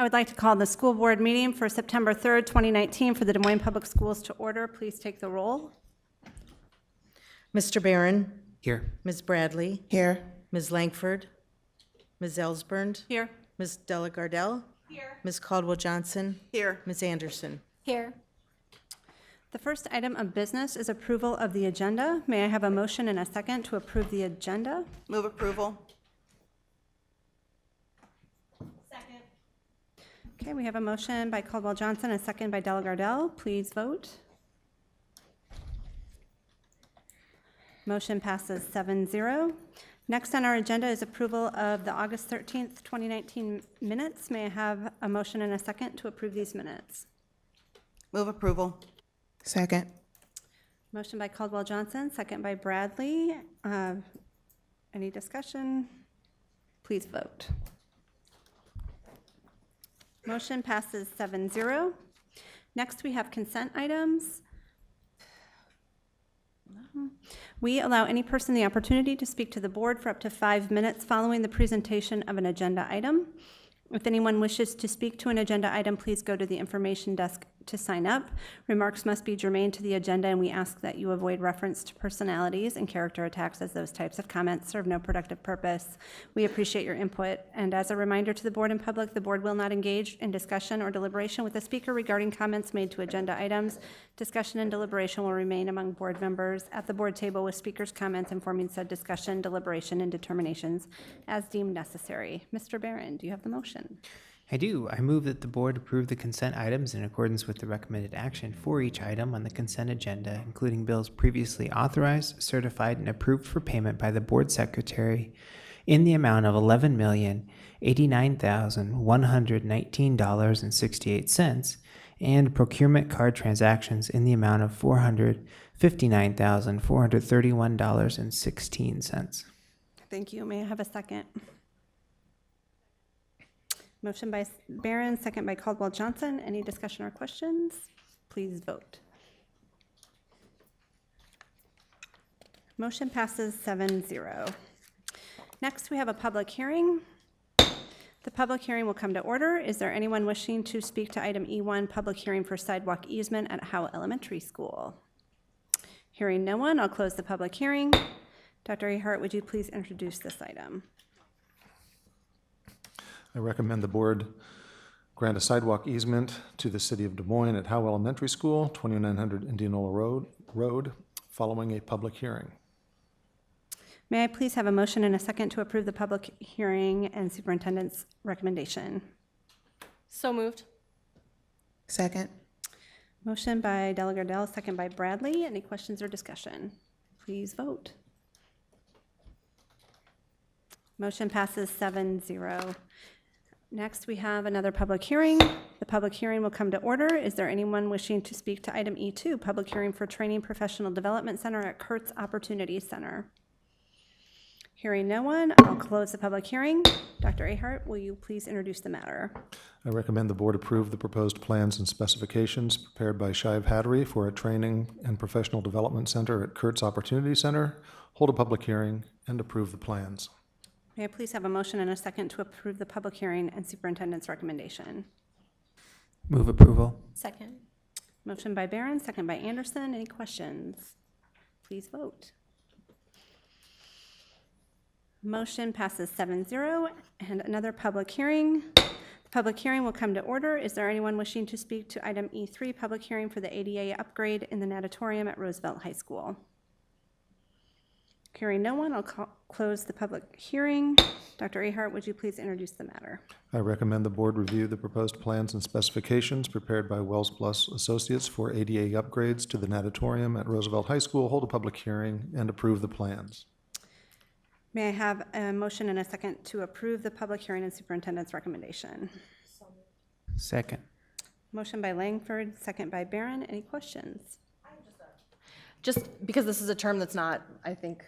I would like to call the school board meeting for September 3rd, 2019 for the Des Moines Public Schools to order. Please take the roll. Mr. Barron. Here. Ms. Bradley. Here. Ms. Langford. Ms. Ellsbernd. Here. Ms. Delagardelle. Here. Ms. Caldwell-Johnson. Here. Ms. Anderson. Here. The first item of business is approval of the agenda. May I have a motion and a second to approve the agenda? Move approval. Okay, we have a motion by Caldwell-Johnson, a second by Delagardelle. Please vote. Motion passes 7-0. Next on our agenda is approval of the August 13th, 2019 minutes. May I have a motion and a second to approve these minutes? Move approval. Second. Motion by Caldwell-Johnson, second by Bradley. Any discussion? Please vote. Motion passes 7-0. Next, we have consent items. We allow any person the opportunity to speak to the board for up to 5 minutes following the presentation of an agenda item. If anyone wishes to speak to an agenda item, please go to the information desk to sign up. Remarks must be germane to the agenda, and we ask that you avoid reference to personalities and character attacks, as those types of comments serve no productive purpose. We appreciate your input, and as a reminder to the board and public, the board will not engage in discussion or deliberation with the speaker regarding comments made to agenda items. Discussion and deliberation will remain among board members at the board table, with speakers' comments informing said discussion, deliberation, and determinations as deemed necessary. Mr. Barron, do you have the motion? I do. I move that the board approve the consent items in accordance with the recommended action for each item on the consent agenda, including bills previously authorized, certified, and approved for payment by the board secretary in the amount of $11,089,119.68, and procurement card transactions in the amount of $459,431.16. Thank you. May I have a second? Motion by Barron, second by Caldwell-Johnson. Any discussion or questions? Please vote. Motion passes 7-0. Next, we have a public hearing. The public hearing will come to order. Is there anyone wishing to speak to item E1, public hearing for sidewalk easement at Howe Elementary School? Hearing no one, I'll close the public hearing. Dr. Ahart, would you please introduce this item? I recommend the board grant a sidewalk easement to the city of Des Moines at Howe Elementary School, 2900 Indianola Road, following a public hearing. May I please have a motion and a second to approve the public hearing and superintendent's recommendation? So moved. Second. Motion by Delagardelle, second by Bradley. Any questions or discussion? Please vote. Motion passes 7-0. Next, we have another public hearing. The public hearing will come to order. Is there anyone wishing to speak to item E2, public hearing for Training Professional Development Center at Kurtz Opportunity Center? Hearing no one, I'll close the public hearing. Dr. Ahart, will you please introduce the matter? I recommend the board approve the proposed plans and specifications prepared by Shive Hattery for a Training and Professional Development Center at Kurtz Opportunity Center, hold a public hearing, and approve the plans. May I please have a motion and a second to approve the public hearing and superintendent's recommendation? Move approval. Second. Motion by Barron, second by Anderson. Any questions? Please vote. Motion passes 7-0. And another public hearing. The public hearing will come to order. Is there anyone wishing to speak to item E3, public hearing for the ADA upgrade in the natatorium at Roosevelt High School? Hearing no one, I'll close the public hearing. Dr. Ahart, would you please introduce the matter? I recommend the board review the proposed plans and specifications prepared by Wells Plus Associates for ADA upgrades to the natatorium at Roosevelt High School, hold a public hearing, and approve the plans. May I have a motion and a second to approve the public hearing and superintendent's recommendation? Second. Motion by Langford, second by Barron. Any questions? Just because this is a term that's not, I think,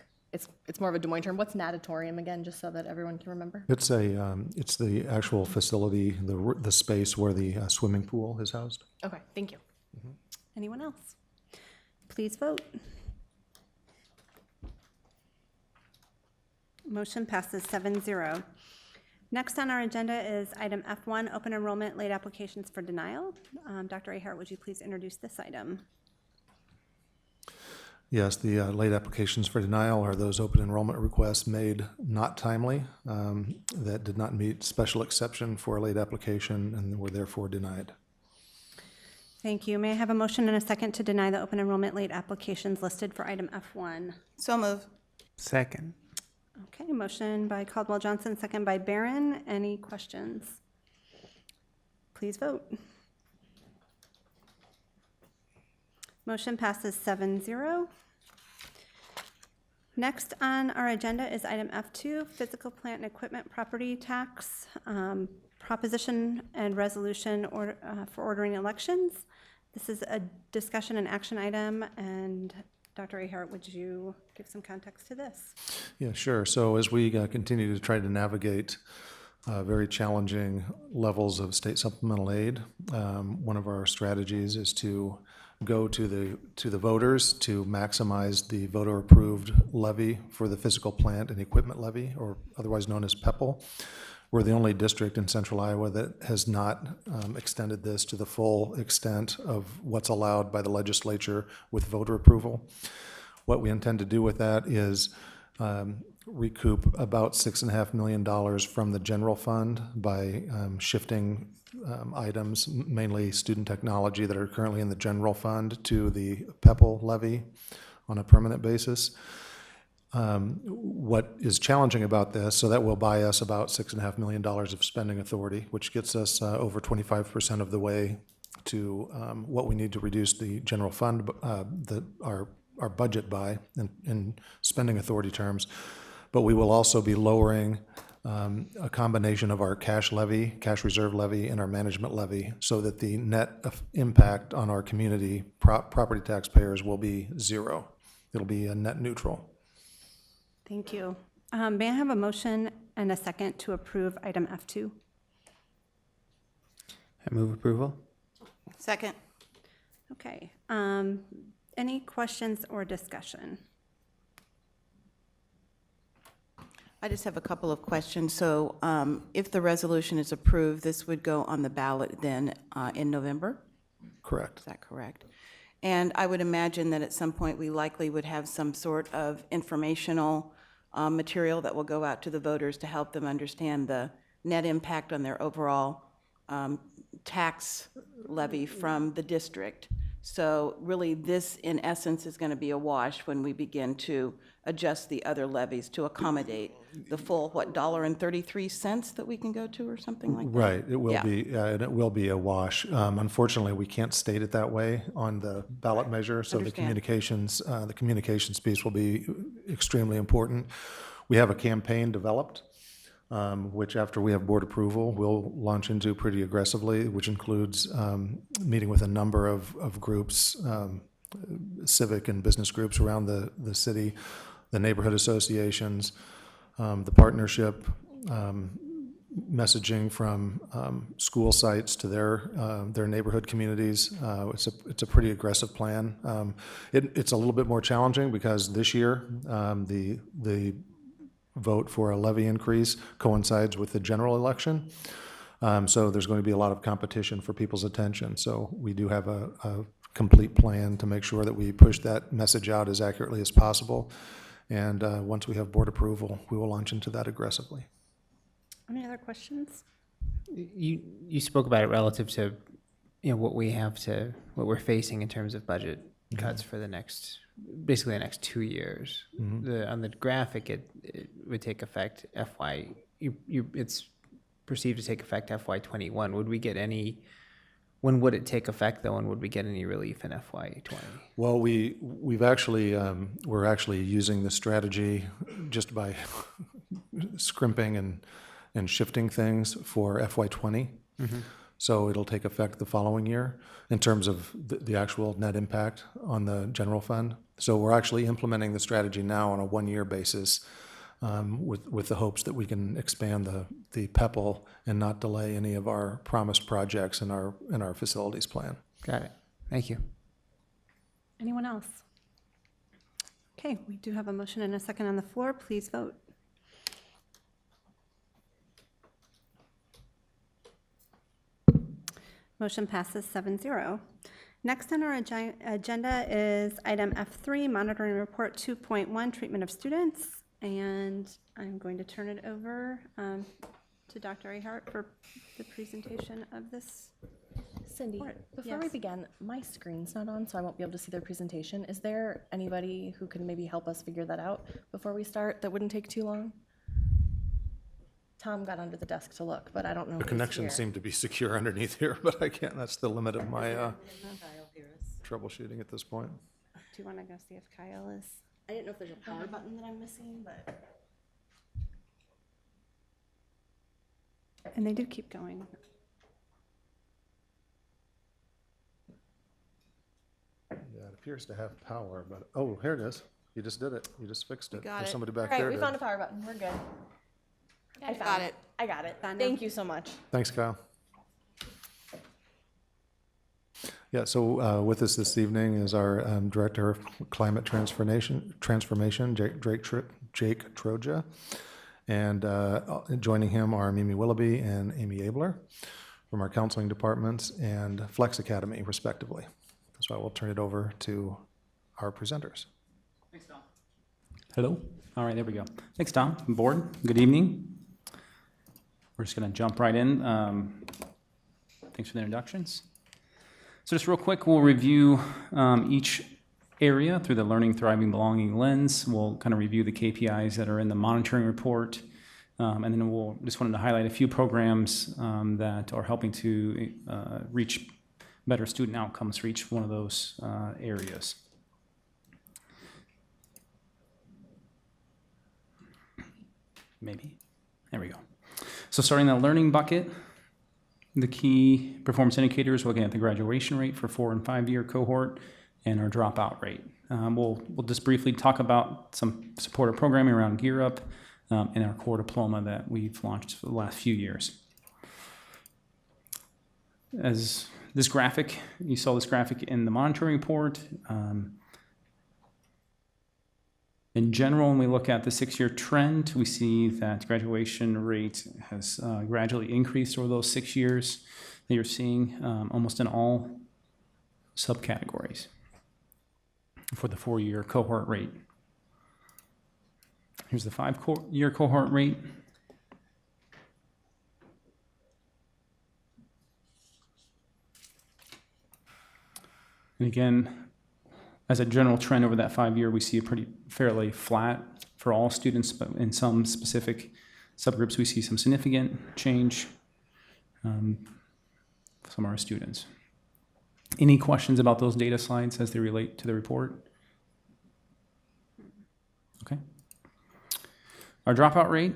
it's more of a Des Moines term. What's natatorium again, just so that everyone can remember? It's it's the actual facility, the space where the swimming pool is housed. Okay, thank you. Anyone else? Please vote. Motion passes 7-0. Next on our agenda is item F1, open enrollment late applications for denial. Dr. Ahart, would you please introduce this item? Yes, the late applications for denial are those open enrollment requests made not timely, that did not meet special exception for a late application and were therefore denied. Thank you. May I have a motion and a second to deny the open enrollment late applications listed for item F1? So move. Second. Okay, motion by Caldwell Johnson, second by Barron. Any questions? Please vote. Motion passes 7-0. Next on our agenda is item F2, physical plant and equipment property tax, proposition and resolution for ordering elections. This is a discussion and action item, and Dr. Ahart, would you give some context to this? Yeah, sure. So as we continue to try to navigate very challenging levels of state supplemental aid, one of our strategies is to go to the voters to maximize the voter-approved levy for the physical plant and equipment levy, or otherwise known as PEPL. We're the only district in central Iowa that has not extended this to the full extent of what's allowed by the legislature with voter approval. What we intend to do with that is recoup about $6.5 million from the general fund by shifting items, mainly student technology, that are currently in the general fund to the PEPL levy on a permanent basis. What is challenging about this, so that will buy us about $6.5 million of spending authority, which gets us over 25% of the way to what we need to reduce the general fund, our budget by in spending authority terms. But we will also be lowering a combination of our cash reserve levy, and our management levy, so that the net impact on our community property taxpayers will be zero. It'll be a net neutral. Thank you. May I have a motion and a second to approve item F2? I move approval. Second. Okay. Any questions or discussion? I just have a couple of questions. So if the resolution is approved, this would go on the ballot then in November? Correct. Is that correct? And I would imagine that at some point we likely would have some sort of informational material that will go out to the voters to help them understand the net impact on their overall tax levy from the district. So really this, in essence, is going to be a wash when we begin to adjust the other levies to accommodate the full, what, $1.33 that we can go to, or something like that? Right, it will Yeah. be, and it will be a wash. Unfortunately, we can't state it that way on the ballot measure, so the communications piece will be extremely important. We have a campaign developed, which after we have board approval, we'll launch into pretty aggressively, which includes meeting with a number of groups, civic and business groups around the city, the neighborhood associations, the partnership, messaging from school sites to their neighborhood communities. It's a pretty aggressive plan. It's a little bit more challenging because this year the vote for a levy increase coincides with the general election. So there's going to be a lot of competition for people's attention. So we do have a complete plan to make sure that we push that message out as accurately as possible. And once we have board approval, we will launch into that aggressively. Any other questions? You spoke about it relative to, what we're facing in terms of budget cuts for basically the next 2 years. On the graphic, it would take effect it's perceived to take effect FY21. Would we get any? When would it take effect, though, and would we get any relief in FY20? Well, we're actually using the strategy just by scrimping and shifting things for FY20. So it'll take effect the following year in terms of the actual net impact on the general fund. So we're actually implementing the strategy now on a one-year basis, with the hopes that we can expand the PEPL and not delay any of our promised projects in our facilities plan. Got it. Thank you. Anyone else? Okay, we do have a motion and a second on the floor. Please vote. Motion passes 7-0. Next on our agenda is item F3, Monitoring Report 2.1, Treatment of Students. And I'm going to turn it over to Dr. Ahart for the presentation of this. Cindy, Report. before we Yes. begin, my screen's not on, so I won't be able to see their presentation. Is there anybody who can maybe help us figure that out before we start? That wouldn't take too long? Tom got under the desk to look, but I don't know The who's connections here. seem to be secure underneath here, but I can't, that's the limit of my troubleshooting at this point. Do you want to go see if Kyle is? I didn't know if there's a power button that I'm missing, but. And they did keep going. Yeah, it appears to have power, but, oh, here it is. You just did it. You just fixed it. got There's it. somebody All back right, there. we did. found a power button. We're good. I Got it. I got it. Found it. Thank you so much. Thanks, Kyle. Yeah, so with us this evening is our Director of Climate Transformation, Jake Troja. And joining him are Mimi Willoughby and Amy Abler from our counseling departments and Flex Academy, respectively. So I will turn it over to our presenters. Hello. All right, there we go. Thanks, Tom. Board, good evening. We're just going to jump right in. Thanks for the introductions. So just real quick, we'll review each area through the Learning, Thriving, Belonging lens. We'll kind of review the KPIs that are in the monitoring report. And then we'll just wanted to highlight a few programs that are helping to reach better student outcomes for each one of those areas. Maybe. There we go. So starting in the learning bucket, the key performance indicators, we're looking at the graduation rate for 4- and 5-year cohort and our dropout rate. We'll just briefly talk about some supportive programming around Gear Up and our core diploma that we've launched for the last few years. As this graphic, you saw this graphic in the monitoring report. In general, when we look at the 6-year trend, we see that graduation rate has gradually increased over those 6 years that you're seeing almost in all subcategories for the 4-year cohort rate. Here's the 5-year cohort rate. And again, as a general trend over that 5-year, we see a fairly flat for all students, but in some specific subgroups, we see some significant change from our students. Any questions about those data slides as they relate to the report? Okay. Our dropout rate.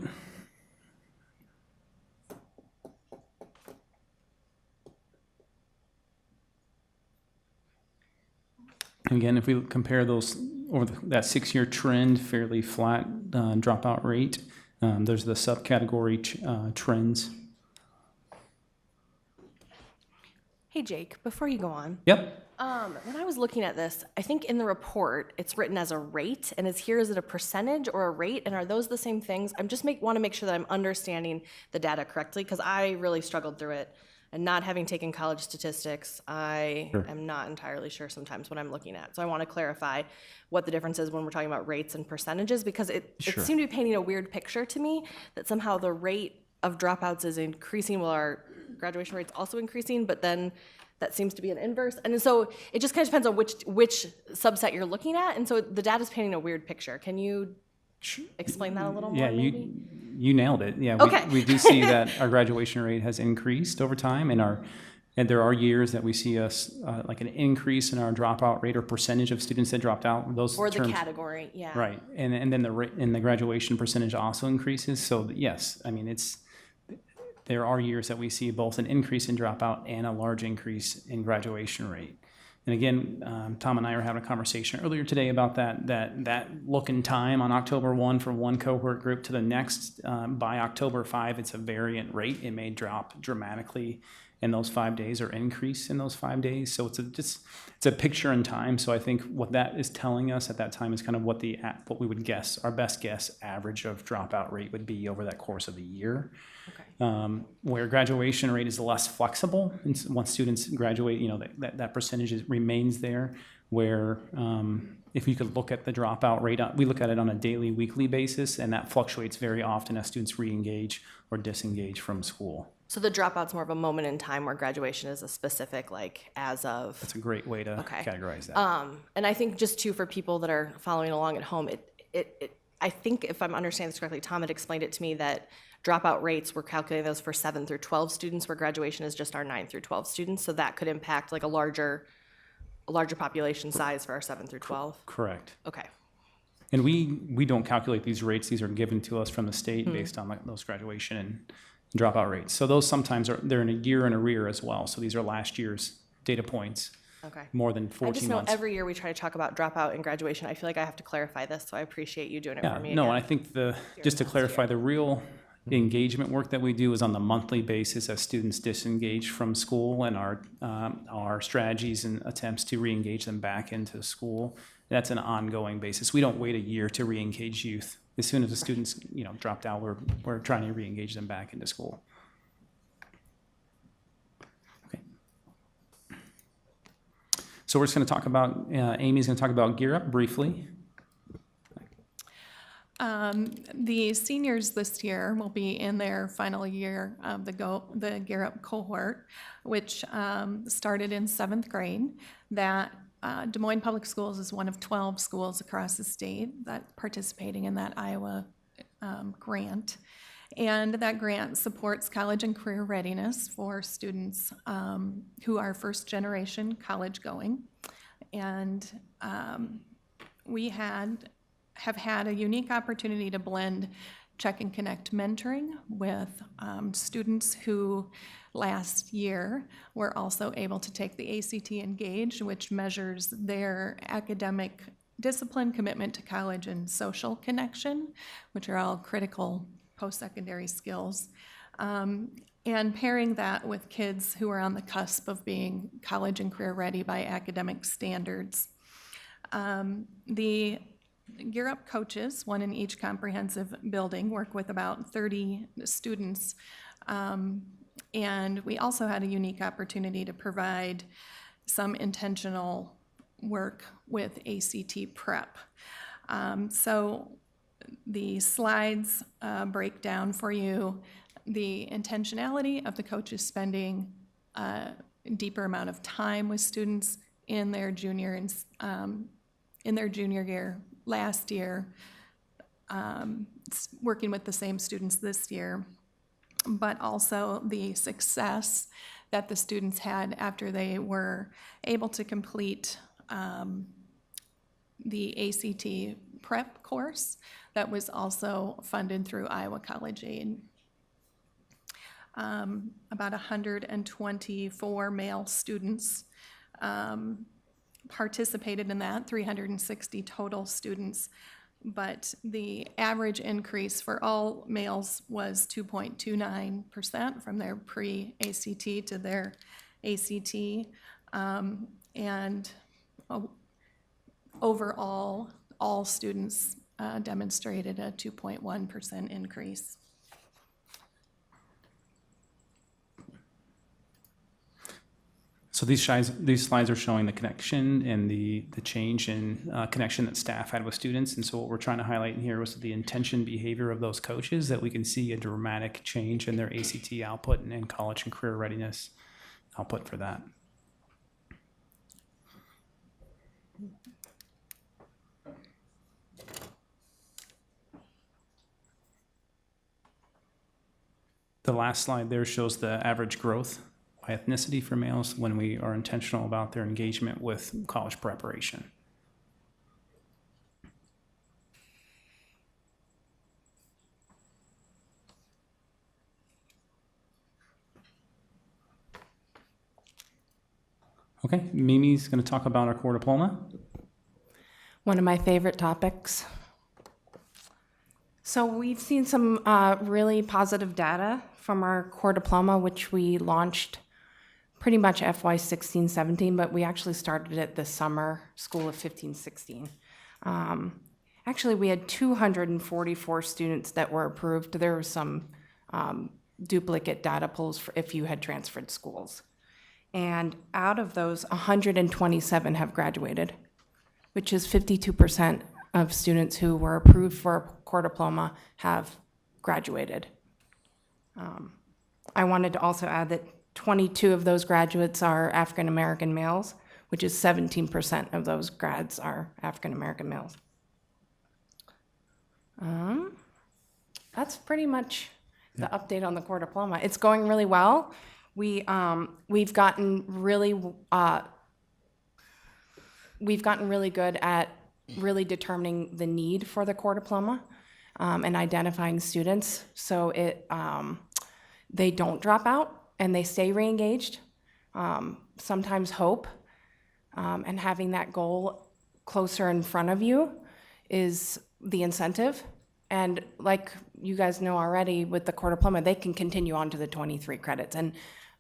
And again, if we compare those over that 6-year trend, fairly flat dropout rate. There's the subcategory trends. Hey, Jake, before you go on. Yep. When I was looking at this, I think in the report, it's written as a rate, and is it a percentage or a rate, and are those the same things? I'm just want to make sure that I'm understanding the data correctly, because I really struggled through it. And not having taken college statistics, I am not entirely sure sometimes what I'm looking at. So I want to clarify what the difference is when we're talking about rates and percentages, because it seemed to be painting a weird picture to me that somehow the rate of dropouts is increasing while our graduation rate's also increasing, but then that seems to be an inverse. And so it just kind of depends on which subset you're looking at. And so the data's painting a weird picture. Can you explain that a little more, Yeah, maybe? you nailed it. Yeah, Okay. we do see that our graduation rate has increased over time, and there are years that we see us like an increase in our dropout rate or percentage of students that dropped out. Those Or the terms, category, yeah. right? And then the rate and the graduation percentage also increases. So yes, I mean there are years that we see both an increase in dropout and a large increase in graduation rate. And again, Tom and I were having a conversation earlier today about that look in time on October 1 from one cohort group to the next. By October 5, it's a variant rate. It may drop dramatically in those 5 days or increase in those 5 days. So it's a picture in time. So I think what that is telling us at that time is kind of what we would guess, our best guess average of dropout rate would be over that course of the year. Okay. Where graduation rate is less flexible, and once students graduate, that percentage remains there. Where if you could look at the dropout rate, we look at it on a daily, weekly basis, and that fluctuates very often as students re-engage or disengage from school. So the dropout's more of a moment in time where graduation is a specific, like, as of. That's a great way to Okay. categorize that. And I think just too, for people that are following along at home, I think if I'm understanding this correctly, Tom had explained it to me that dropout rates, we're calculating those for 7 through 12 students, where graduation is just our 9 through 12 students. So that could impact like a larger population size for our 7 through 12. Correct. Okay. And we don't calculate these rates. These are given to us from the state based on those graduation and dropout rates. So those sometimes they're in a year in arrear as well. So these are last year's data points, Okay. more than I 14 just know months. every year we try to talk about dropout and graduation. I feel like I have to clarify this, so I appreciate you doing it Yeah, for me no, again. and I think just to clarify, the real engagement work that we do is on the monthly basis as students disengage from school, and our strategies and attempts to re-engage them back into school. That's an ongoing basis. We don't wait a year to re-engage youth. As soon as the students, dropped out, we're trying to re-engage them back into school. Okay. So we're just going to talk about, Amy's going to talk about Gear Up briefly. The seniors this year will be in their final year of the Gear Up cohort, which started in 7th grade. That Des Moines Public Schools is one of 12 schools across the state that participating in that Iowa grant. And that grant supports college and career readiness for students who are first generation college going. And we have had a unique opportunity to blend Check and Connect mentoring with students who last year were also able to take the ACT Engage, which measures their academic discipline, commitment to college, and social connection, which are all critical post-secondary skills. And pairing that with kids who are on the cusp of being college and career ready by academic standards. The Gear Up coaches, one in each comprehensive building, work with about 30 students. And we also had a unique opportunity to provide some intentional work with ACT prep. So the slides break down for you the intentionality of the coaches spending a deeper amount of time with students in their junior year last year, working with the same students this year, but also the success that the students had after they were able to complete the ACT prep course that was also funded through Iowa College Aid. About 124 male students participated in that, 360 total students, but the average increase for all males was 2.29% from their pre-ACT to their ACT, and overall, all students demonstrated a 2.1% increase. So these slides are showing the connection and the change in connection that staff had with students. And so what we're trying to highlight in here was the intention behavior of those coaches, that we can see a dramatic change in their ACT output and in college and career readiness output for that. The last slide there shows the average growth by ethnicity for males when we are intentional about their engagement with college preparation. Okay, Mimi's going to talk about our core diploma. One of my favorite topics. So we've seen some really positive data from our core diploma, which we launched pretty much FY16-17, but we actually started it this summer, school of 15-16. Actually, we had 244 students that were approved. There were some duplicate data pulls if you had transferred schools. And out of those, 127 have graduated, which is 52% of students who were approved for a core diploma have graduated. I wanted to also add that 22 of those graduates are African American males, which is 17% of those grads are African American males. That's pretty much the update on the core diploma. It's going really well. We've gotten really good at really determining the need for the core diploma and identifying students. So they don't drop out and they stay re-engaged. Sometimes hope and having that goal closer in front of you is the incentive. And like you guys know already with the core diploma, they can continue on to the 23 credits. And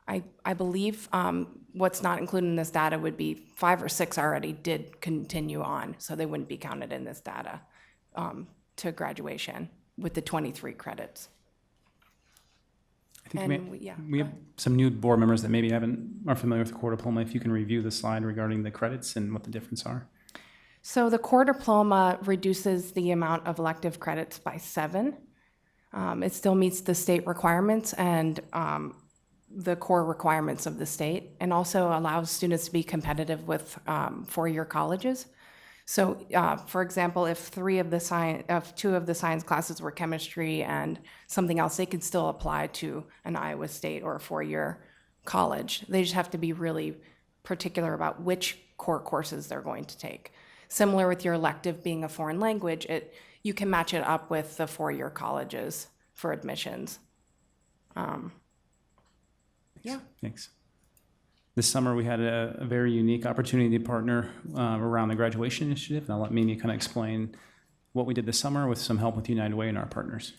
I believe what's not included in this data would be 5 or 6 already did continue on, so they wouldn't be counted in this data to graduation with the 23 credits. I think And we have some new board members that maybe are familiar with the core diploma. If you can review the slide regarding the credits and what the difference are. So the core diploma reduces the amount of elective credits by 7. It still meets the state requirements and the core requirements of the state, and also allows students to be competitive with 4-year colleges. So, for example, if 2 of the science classes were chemistry and something else, they could still apply to an Iowa State or a 4-year college. They just have to be really particular about which core courses they're going to take. Similar with your elective being a foreign language, you can match it up with the 4-year colleges for admissions. Yeah. Thanks. This summer, we had a very unique opportunity to partner around the graduation initiative, and I'll let Mimi kind of explain what we did this summer with some help with United Way and our partners.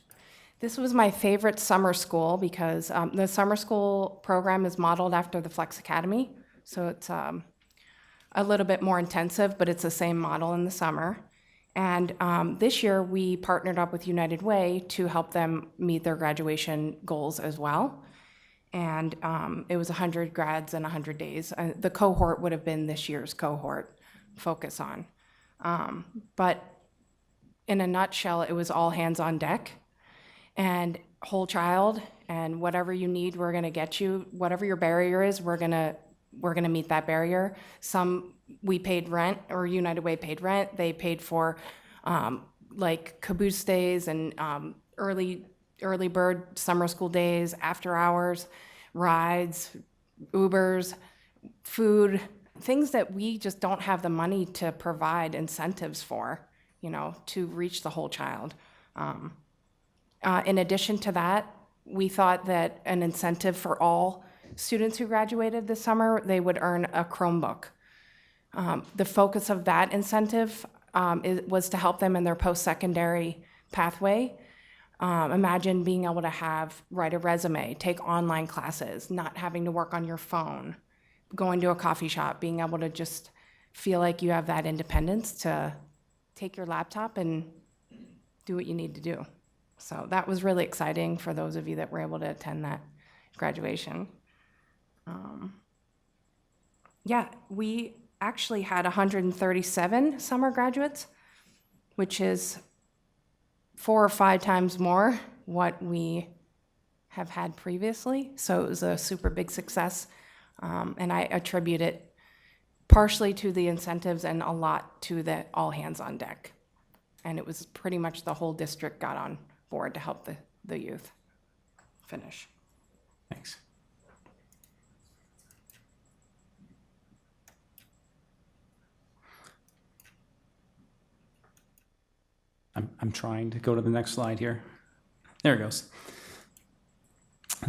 This was my favorite summer school because the summer school program is modeled after the Flex Academy, so it's a little bit more intensive, but it's the same model in the summer. And this year, we partnered up with United Way to help them meet their graduation goals as well. And it was 100 grads in 100 days. The cohort would have been this year's cohort focus on. But in a nutshell, it was all hands on deck and whole child, and whatever you need, we're gonna get you. Whatever your barrier is, we're gonna meet that barrier. Some we paid rent, or United Way paid rent. They paid for like caboose days and early bird summer school days, after hours, rides, Ubers, food, things that we just don't have the money to provide incentives for, to reach the whole child. In addition to that, we thought that an incentive for all students who graduated this summer, they would earn a Chromebook. The focus of that incentive was to help them in their post-secondary pathway. Imagine being able to write a resume, take online classes, not having to work on your phone, going to a coffee shop, being able to just feel like you have that independence to take your laptop and do what you need to do. So that was really exciting for those of you that were able to attend that graduation. We actually had 137 summer graduates, which is 4 or 5 times more what we have had previously. So it was a super big success. And I attribute it partially to the incentives and a lot to the all hands on deck. And it was pretty much the whole district got on board to help the youth finish. Thanks. I'm trying to go to the next slide here. There it goes.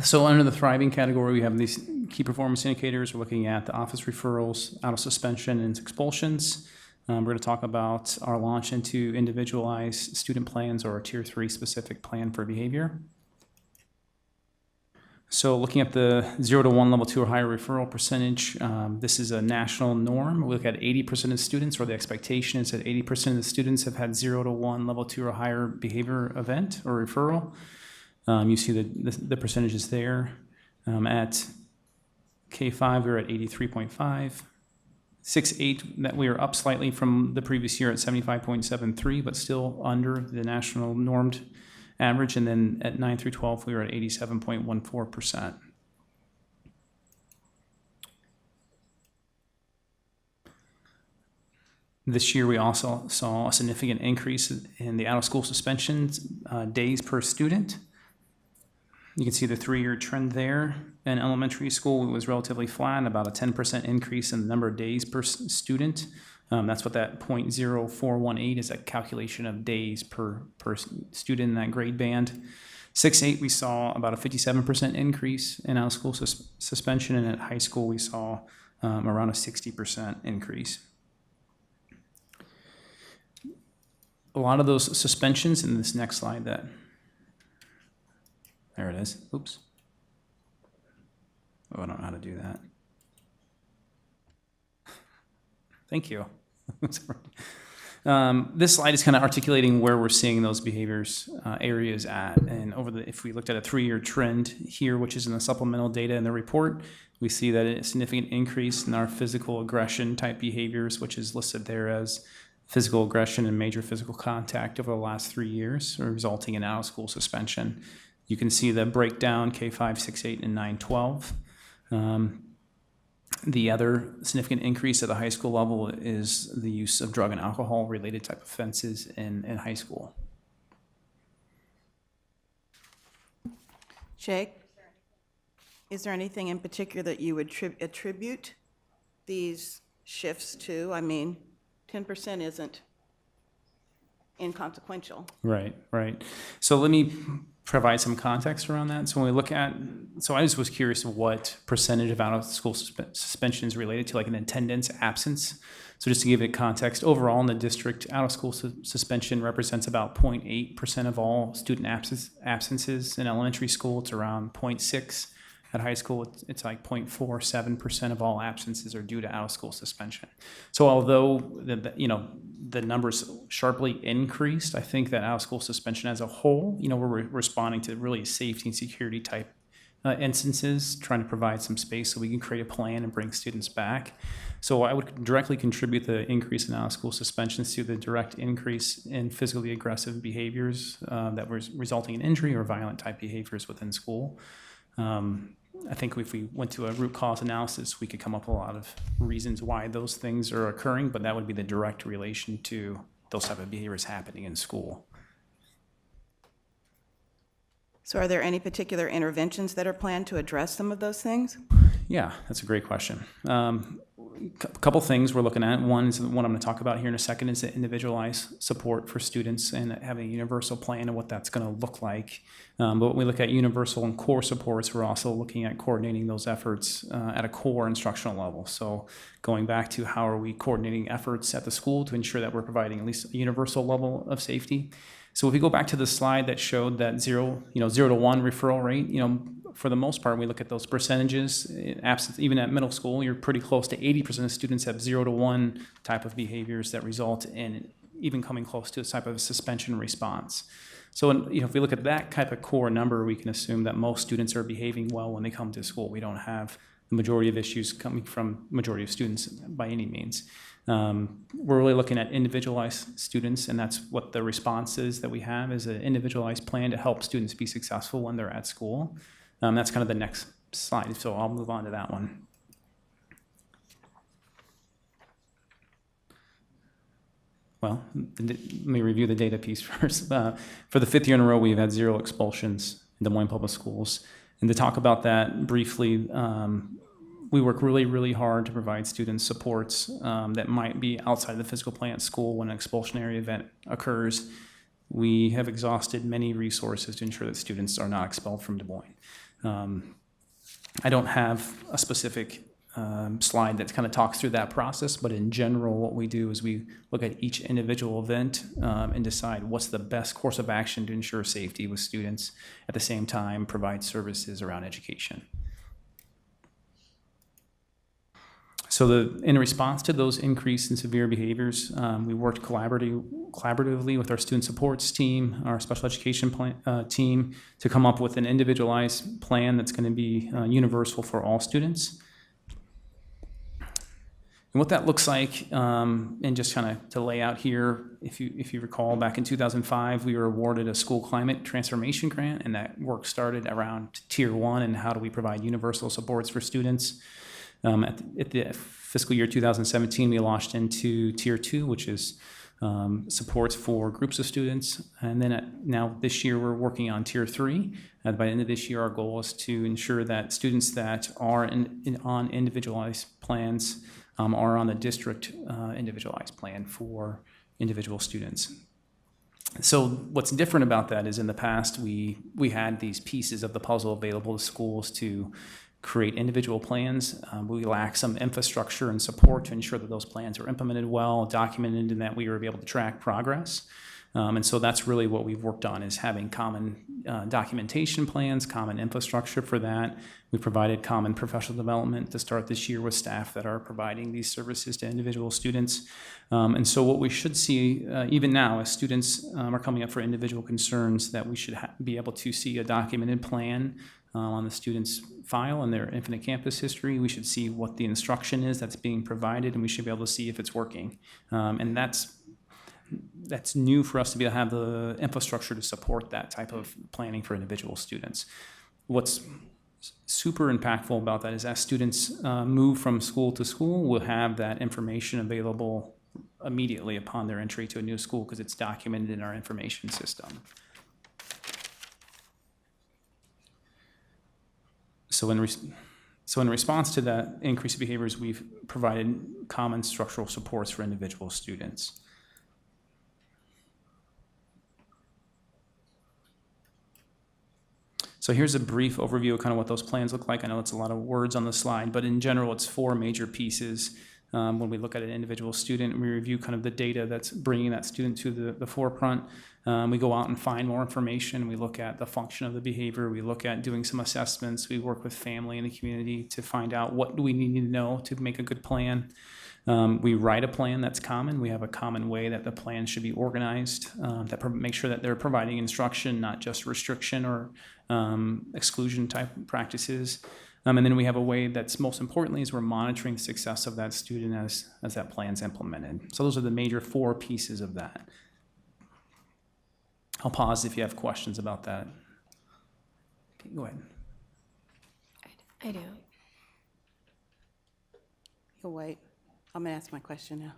So under the thriving category, we have these key performance indicators. We're looking at the office referrals, out of suspension, and expulsions. We're going to talk about our launch into individualized student plans, or a Tier 3 specific plan for behavior. So looking at the 0 to 1, level 2 or higher referral percentage, this is a national norm. We look at 80% of students, or the expectation is that 80% of the students have had 0 to 1, level 2 or higher behavior event or referral. You see the percentages there. At K-5, we were at 83.5. 6-8, that we are up slightly from the previous year at 75.73, but still under the national normed average. And then at 9 through 12, we were at 87.14%. This year, we also saw a significant increase in the out-of-school suspensions days per student. You can see the 3-year trend there. In elementary school, it was relatively flat, about a 10% increase in the number of days per student. That's what that 0.0418 is, a calculation of days per student in that grade band. 6-8, we saw about a 57% increase in out-of-school suspension, and at high school, we saw around a 60% increase. A lot of those suspensions in this next slide there it is. Oops. Oh, I don't know how to do that. Thank you. This slide is kind of articulating where we're seeing those behaviors areas at. And if we looked at a 3-year trend here, which is in the supplemental data in the report, we see that a significant increase in our physical aggression type behaviors, which is listed there as physical aggression and major physical contact over the last 3 years, resulting in out-of-school suspension. You can see the breakdown K-5, 6-8, and 9-12. The other significant increase at the high school level is the use of drug and alcohol related type offenses in high school. Jake, is there anything in particular that you would attribute these shifts to? I mean, 10% isn't inconsequential. Right. So let me provide some context around that. So when we look at, I just was curious what percentage of out-of-school suspension is related to like an attendance absence. So just to give it context, overall in the district, out-of-school suspension represents about 0.8% of all student absences. In elementary school, it's around 0.6. At high school, it's like 0.47% of all absences are due to out-of-school suspension. So although the numbers sharply increased, I think that out-of-school suspension as a whole, we're responding to really safety and security type instances, trying to provide some space so we can create a plan and bring students back. So I would directly contribute the increase in out-of-school suspensions to the direct increase in physically aggressive behaviors that was resulting in injury or violent type behaviors within school. I think if we went to a root cause analysis, we could come up with a lot of reasons why those things are occurring, but that would be the direct relation to those type of behaviors happening in school. So are there any particular interventions that are planned to address some of those things? Yeah, that's a great question. A couple things we're looking at. One is the one I'm going to talk about here in a second is the individualized support for students and having a universal plan of what that's going to look like. But when we look at universal and core supports, we're also looking at coordinating those efforts at a core instructional level. So going back to how are we coordinating efforts at the school to ensure that we're providing at least a universal level of safety. So if we go back to the slide that showed that 0 to 1 referral rate, for the most part, we look at those percentages. Even at middle school, you're pretty close to 80% of students have 0 to 1 type of behaviors that result in even coming close to a type of a suspension response. So if we look at that type of core number, we can assume that most students are behaving well when they come to school. We don't have the majority of issues coming from majority of students by any means. We're really looking at individualized students, and that's what the response is that we have is an individualized plan to help students be successful when they're at school. That's kind of the next slide, so I'll move on to that one. Well, let me review the data piece first. For the 5th year in a row, we've had 0 expulsions in Des Moines Public Schools. And to talk about that briefly, we work really, really hard to provide students supports that might be outside the physical plan at school when an expulsionary event occurs. We have exhausted many resources to ensure that students are not expelled from Des Moines. I don't have a specific slide that kind of talks through that process, but in general, what we do is we look at each individual event and decide what's the best course of action to ensure safety with students, at the same time provide services around education. In response to those increase in severe behaviors, we worked collaboratively with our student supports team, our special education team, to come up with an individualized plan that's going to be universal for all students. And what that looks like, and just kind of to lay out here, if you recall, back in 2005, we were awarded a school climate transformation grant, and that work started around Tier 1 and how do we provide universal supports for students. At the fiscal year 2017, we launched into Tier 2, which is supports for groups of students. And then now this year, we're working on Tier 3. By the end of this year, our goal is to ensure that students that are on individualized plans are on the district individualized plan for individual students. So what's different about that is in the past, we had these pieces of the puzzle available to schools to create individual plans. We lack some infrastructure and support to ensure that those plans are implemented well, documented, and that we were able to track progress. And so that's really what we've worked on, is having common documentation plans, common infrastructure for that. We provided common professional development to start this year with staff that are providing these services to individual students. And so what we should see, even now, as students are coming up for individual concerns, that we should be able to see a documented plan on the student's file and their Infinite Campus history. We should see what the instruction is that's being provided, and we should be able to see if it's working. And that's new for us to be able to have the infrastructure to support that type of planning for individual students. What's super impactful about that is as students move from school to school, we'll have that information available immediately upon their entry to a new school because it's documented in our information system. So in response to that increase in behaviors, we've provided common structural supports for individual students. So here's a brief overview of kind of what those plans look like. I know it's a lot of words on the slide, but in general, it's 4 major pieces. When we look at an individual student, we review kind of the data that's bringing that student to the forefront. We go out and find more information. We look at the function of the behavior. We look at doing some assessments. We work with family and the community to find out what do we need to know to make a good plan. We write a plan that's common. We have a common way that the plan should be organized that make sure that they're providing instruction, not just restriction or exclusion type practices. And then we have a way that's most importantly is we're monitoring the success of that student as that plan's implemented. So those are the major 4 pieces of that. I'll pause if you have questions about that. Okay, go ahead. I do. You'll wait. I'm going to ask my question now.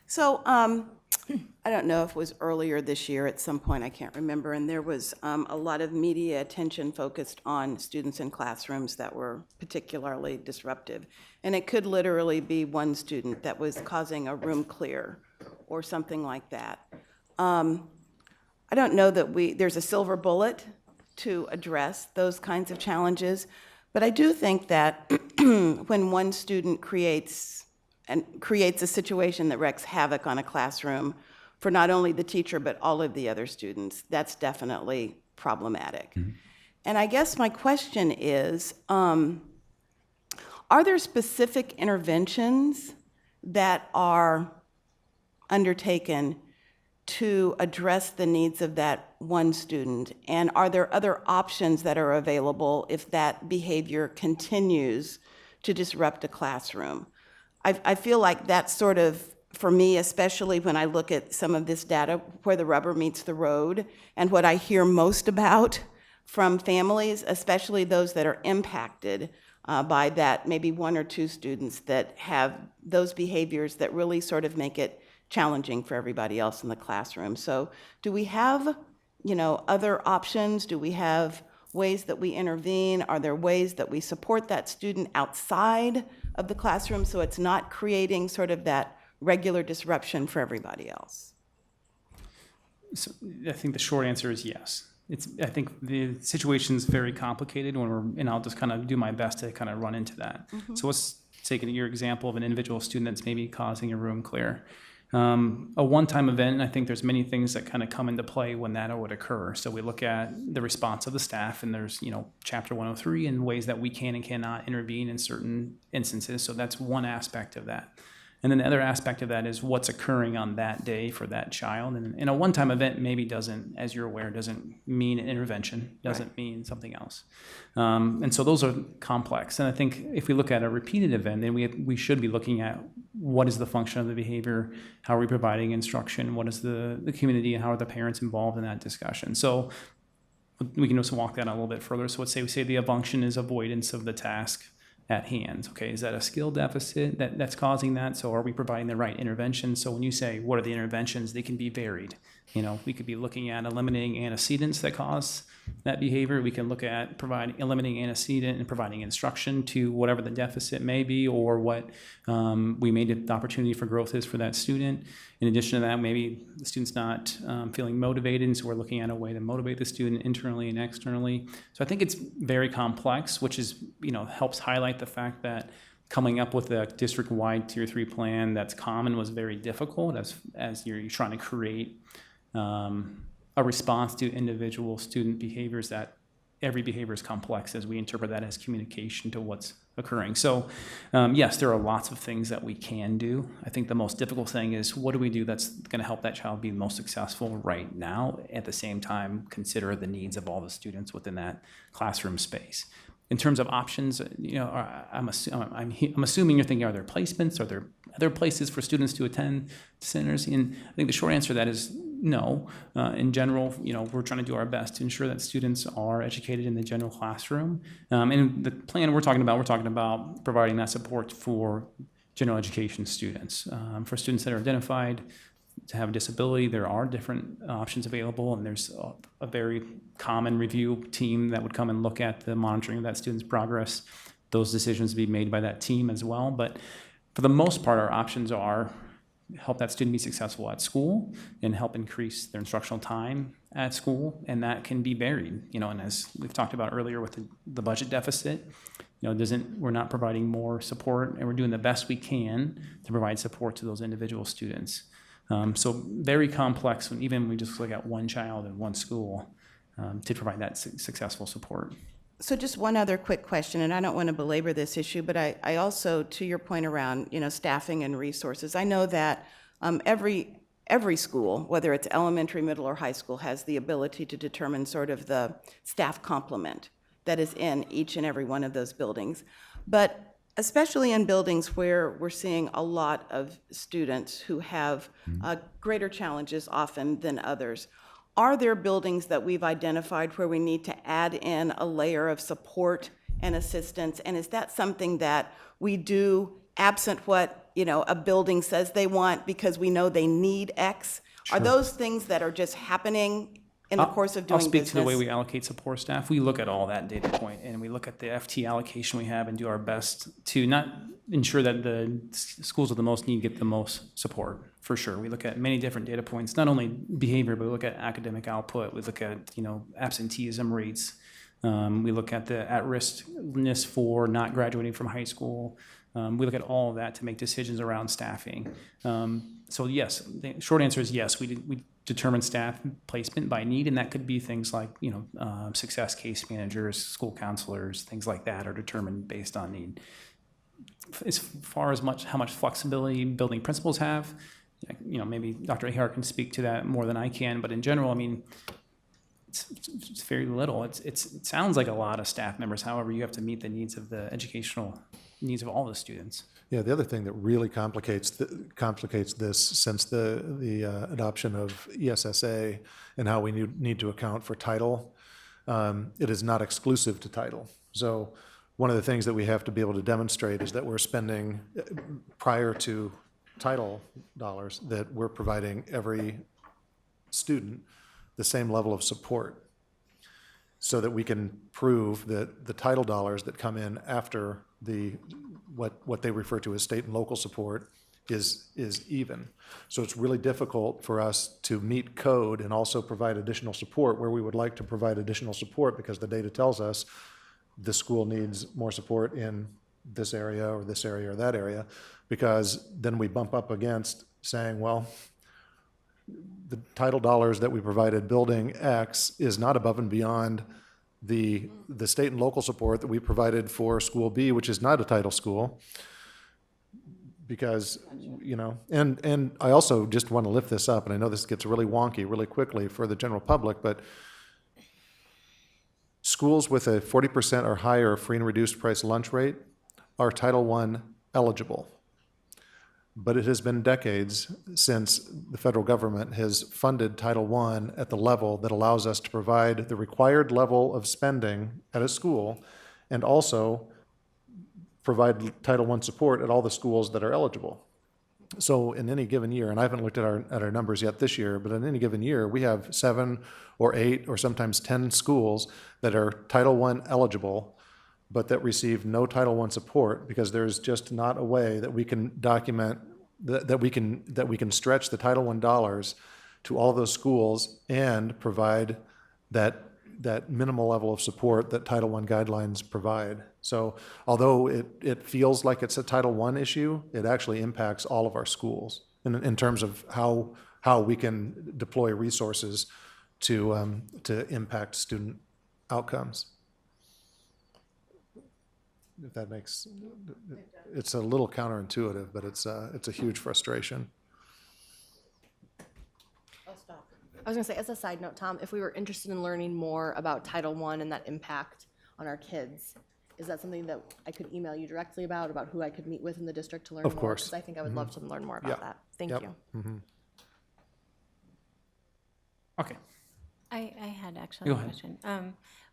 So I don't know if it was earlier this year at some point, I can't remember, and there was a lot of media attention focused on students in classrooms that were particularly disruptive. And it could literally be one student that was causing a room clear or something like that. I don't know that there's a silver bullet to address those kinds of challenges, but I do think that when one student creates a situation that wreaks havoc on a classroom for not only the teacher but all of the other students, that's definitely problematic. Mm-hmm. And I guess my question is, are there specific interventions that are undertaken to address the needs of that one student? And are there other options that are available if that behavior continues to disrupt a classroom? I feel like that's sort of, for me, especially when I look at some of this data where the rubber meets the road, and what I hear most about from families, especially those that are impacted by that, maybe 1 or 2 students that have those behaviors that really sort of make it challenging for everybody else in the classroom. So do we have, other options? Do we have ways that we intervene? Are there ways that we support that student outside of the classroom so it's not creating sort of that regular disruption for everybody else? So I think the short answer is yes. I think the situation's very complicated and I'll just kind of do my best to kind of run into that. Mm-hmm. So let's take your example of an individual student that's maybe causing a room clear. A one-time event, and I think there's many things that kind of come into play when that would occur. So we look at the response of the staff, and there's, Chapter 103 and ways that we can and cannot intervene in certain instances. So that's one aspect of that. And then the other aspect of that is what's occurring on that day for that child. And a one-time event maybe doesn't, as you're aware, doesn't mean an intervention, doesn't mean something else. And so those are complex. And I think if we look at a repeated event, then we should be looking at what is the function of the behavior, how are we providing instruction, what is the community, and how are the parents involved in that discussion. So we can also walk that a little bit further. So let's say we say the function is avoidance of the task at hand. Okay, is that a skill deficit that's causing that? So are we providing the right interventions? So when you say what are the interventions, they can be varied. We could be looking at eliminating antecedents that cause that behavior. We can look at eliminating antecedent and providing instruction to whatever the deficit may be, or what we made the opportunity for growth is for that student. In addition to that, maybe the student's not feeling motivated, and so we're looking at a way to motivate the student internally and externally. So I think it's very complex, which is, helps highlight the fact that coming up with a district-wide Tier 3 plan that's common was very difficult as you're trying to create a response to individual student behaviors. That every behavior is complex as we interpret that as communication to what's occurring. So yes, there are lots of things that we can do. I think the most difficult thing is what do we do that's going to help that child be most successful right now, at the same time consider the needs of all the students within that classroom space. In terms of options, I'm assuming you're thinking, are there placements? Are there other places for students to attend centers? And I think the short answer to that is no. In general, we're trying to do our best to ensure that students are educated in the general classroom. And the plan we're talking about providing that support for general education students. For students that are identified to have a disability, there are different options available, and there's a very common review team that would come and look at the monitoring of that student's progress. Those decisions be made by that team as well. But for the most part, our options are help that student be successful at school and help increase their instructional time at school, and that can be varied. And as we've talked about earlier with the budget deficit, we're not providing more support, and we're doing the best we can to provide support to those individual students. So very complex when even we just look at one child in one school to provide that successful support. So just one other quick question, and I don't want to belabor this issue, but I also, to your point around, staffing and resources, I know that every school, whether it's elementary, middle, or high school, has the ability to determine sort of the staff complement that is in each and every one of those buildings. But especially in buildings where we're seeing a lot of students who have greater challenges often than others, are there buildings that we've identified where we need to add in a layer of support and assistance? And is that something that we do absent what, a building says they want because we know they need X? Sure. Are those things that are just happening in the course of doing business? I'll speak to the way we allocate support staff. We look at all that data point, and we look at the FT allocation we have and do our best to not ensure that the schools with the most need get the most support, for sure. We look at many different data points, not only behavior, but we look at academic output. We look at, absenteeism rates. We look at the at-riskness for not graduating from high school. We look at all of that to make decisions around staffing. So yes, the short answer is yes, we determine staff placement by need, and that could be things like, success case managers, school counselors, things like that are determined based on need. As far as how much flexibility building principals have, maybe Dr. Ahar can speak to that more than I can, but in general, it's very little. It sounds like a lot of staff members. However, you have to meet the needs of the educational needs of all the students. Yeah, the other thing that really complicates this since the adoption of ESSA and how we need to account for title, it is not exclusive to title. So one of the things that we have to be able to demonstrate is that we're spending, prior to title dollars, that we're providing every student the same level of support, so that we can prove that the title dollars that come in after what they refer to as state and local support is even. So it's really difficult for us to meet code and also provide additional support where we would like to provide additional support, because the data tells us the school needs more support in this area or that area, because then we bump up against saying, well, the title dollars that we provided building X is not above and beyond the state and local support that we provided for school B, which is not a title school. Because, and I also just want to lift this up, and I know this gets really wonky really quickly for the general public, but schools with a 40% or higher free and reduced price lunch rate are Title I eligible. But it has been decades since the federal government has funded Title I at the level that allows us to provide the required level of spending at a school and also provide Title I support at all the schools that are eligible. So in any given year, and I haven't looked at our numbers yet this year, but in any given year, we have 7 or 8 or sometimes 10 schools that are Title I eligible, but that receive no Title I support because there's just not a way that we can document, that we can stretch the Title I dollars to all those schools and provide that minimal level of support that Title I guidelines provide. So although it feels like it's a Title I issue, it actually impacts all of our schools in terms of how we can deploy resources to impact student outcomes. If that makes, it's a little counterintuitive, but it's a huge frustration. I was gonna say, as a side note, Tom, if we were interested in learning more about Title I and that impact on our kids, is that something that I could email you directly about who I could meet with in the district to learn more? Of course. Because I think I would love to learn more about that. Thank Yep. you. Okay. I had actually Go a ahead. question.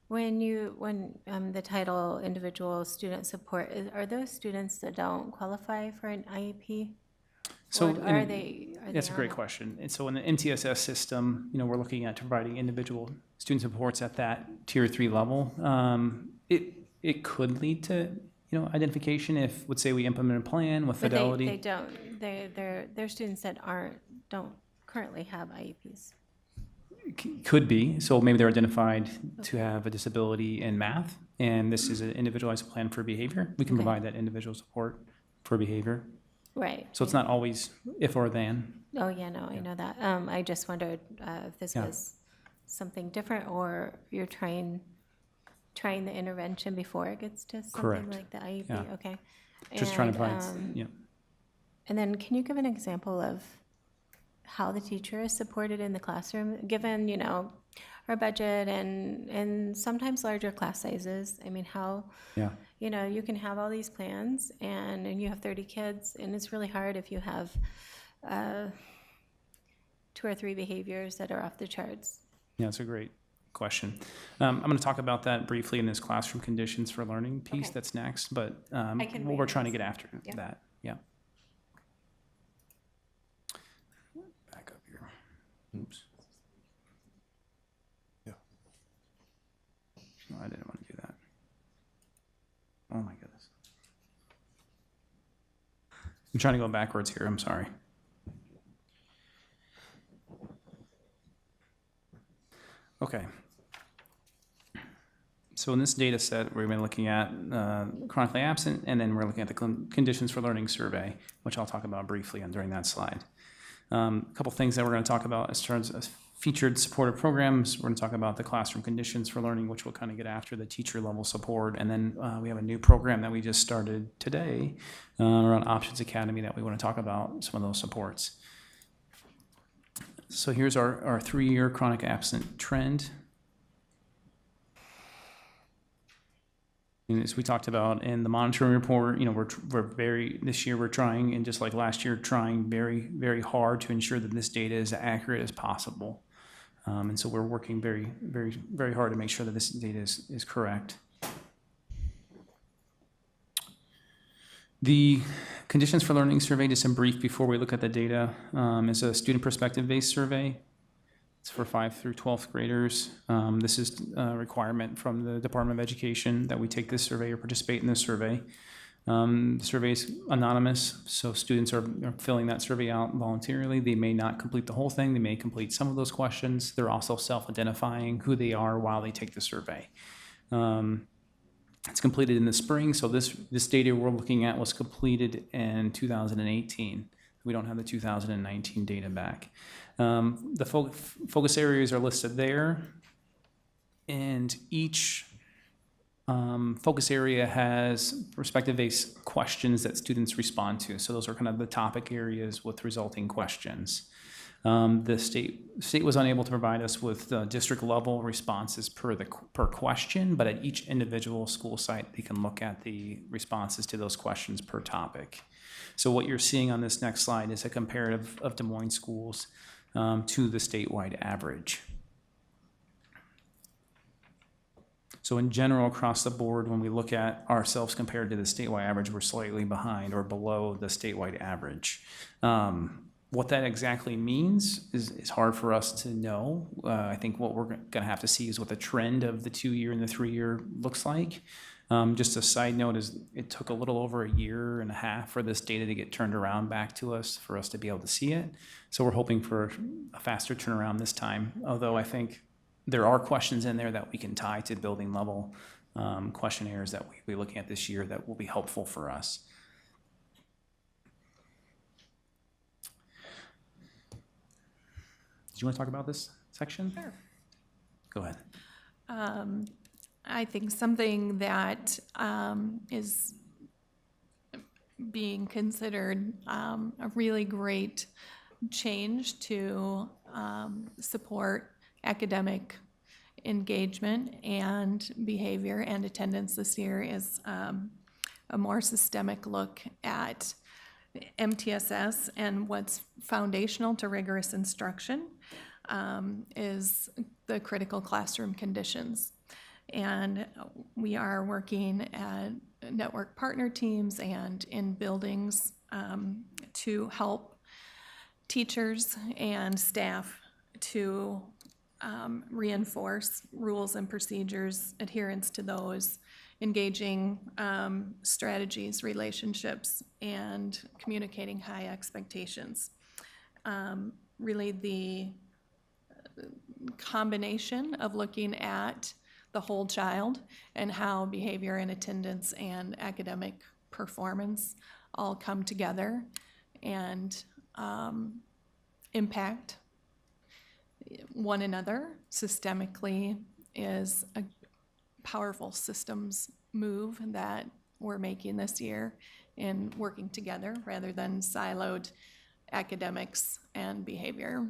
When the title individual student support, are those students that don't qualify for an IEP? So Or are they? That's a great question. And so in the MTSS system, we're looking at providing individual student supports at that tier 3 level. It could lead to, identification if, let's say, we implement a plan with But fidelity. they don't. They're students that don't currently have IEPs. Could be. So maybe they're identified to have a disability in math, and this is an individualized plan for behavior. We can Okay. provide that individual support for behavior. Right. So it's not always if or then. Oh, yeah, no, I know that. I just wondered if this Yeah. was something different or you're trying the intervention before it gets to something Correct. like the IEP? Yeah. Okay. Just trying to And, provide, And then can you give an example of how the teacher is supported in the classroom, given, our budget and sometimes larger class sizes? I mean, how, yeah. you can have all these plans and you have 30 kids, and it's really hard if you have 2 or 3 behaviors that are off the charts. Yeah, that's a great question. I'm going to talk about that briefly in this classroom conditions for learning piece Okay. that's next, but I can read we're trying to this. get after Yeah. that. Yeah. Back up here. Oops. Yeah. No, I didn't want to do that. Oh my goodness. I'm trying to go backwards here. I'm sorry. Okay. So in this data set, we're going to be looking at chronically absent, and then we're looking at the conditions for learning survey, which I'll talk about briefly during that slide. A couple things that we're going to talk about as terms of featured supportive programs. We're going to talk about the classroom conditions for learning, which will kind of get after the teacher level support. And then we have a new program that we just started today around Options Academy that we want to talk about some of those supports. So here's our 3-year chronic absent trend. And as we talked about in the monitoring report, this year we're trying, and just like last year, trying very, very hard to ensure that this data is as accurate as possible. And so we're working very, very, very hard to make sure that this data is correct. The conditions for learning survey, just in brief before we look at the data, is a student perspective-based survey. It's for 5th through 12th graders. This is a requirement from the Department of Education that we take this survey or participate in this survey. The survey is anonymous, so students are filling that survey out voluntarily. They may not complete the whole thing. They may complete some of those questions. They're also self-identifying who they are while they take the survey. It's completed in the spring, so this data we're looking at was completed in 2018. We don't have the 2019 data back. The focus areas are listed there, and each focus area has perspective-based questions that students respond to. So those are kind of the topic areas with resulting questions. The state was unable to provide us with district level responses per question, but at each individual school site, they can look at the responses to those questions per topic. So what you're seeing on this next slide is a comparative of Des Moines schools to the statewide average. So in general, across the board, when we look at ourselves compared to the statewide average, we're slightly behind or below the statewide average. What that exactly means is hard for us to know. I think what we're going to have to see is what the trend of the 2-year and the 3-year looks like. Just a side note is it took a little over 1.5 years for this data to get turned around back to us for us to be able to see it. So we're hoping for a faster turnaround this time, although I think there are questions in there that we can tie to building level questionnaires that we'll be looking at this year that will be helpful for us. Do you want to talk about this section? Sure. Go ahead. I think something that is being considered a really great change to support academic engagement and behavior and attendance this year is a more systemic look at MTSS, and what's foundational to rigorous instruction is the critical classroom conditions. And we are working at network partner teams and in buildings to help teachers and staff to reinforce rules and procedures, adherence to those, engaging strategies, relationships, and communicating high expectations. Really the combination of looking at the whole child and how behavior and attendance and academic performance all come together and impact one another systemically is a powerful systems move that we're making this year in working together rather than siloed academics and behavior.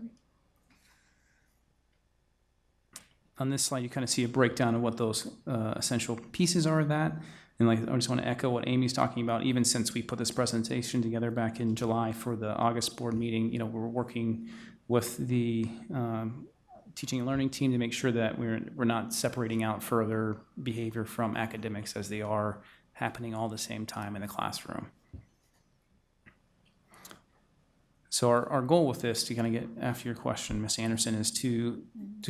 On this slide, you kind of see a breakdown of what those essential pieces are of that. And like, I just want to echo what Amy's talking about. Even since we put this presentation together back in July for the August board meeting, you know, we're working with the teaching and learning team to make sure that we're not separating out further behavior from academics as they are happening all the same time in the classroom. So our goal with this, to kind of get after your question, Ms. Anderson, is to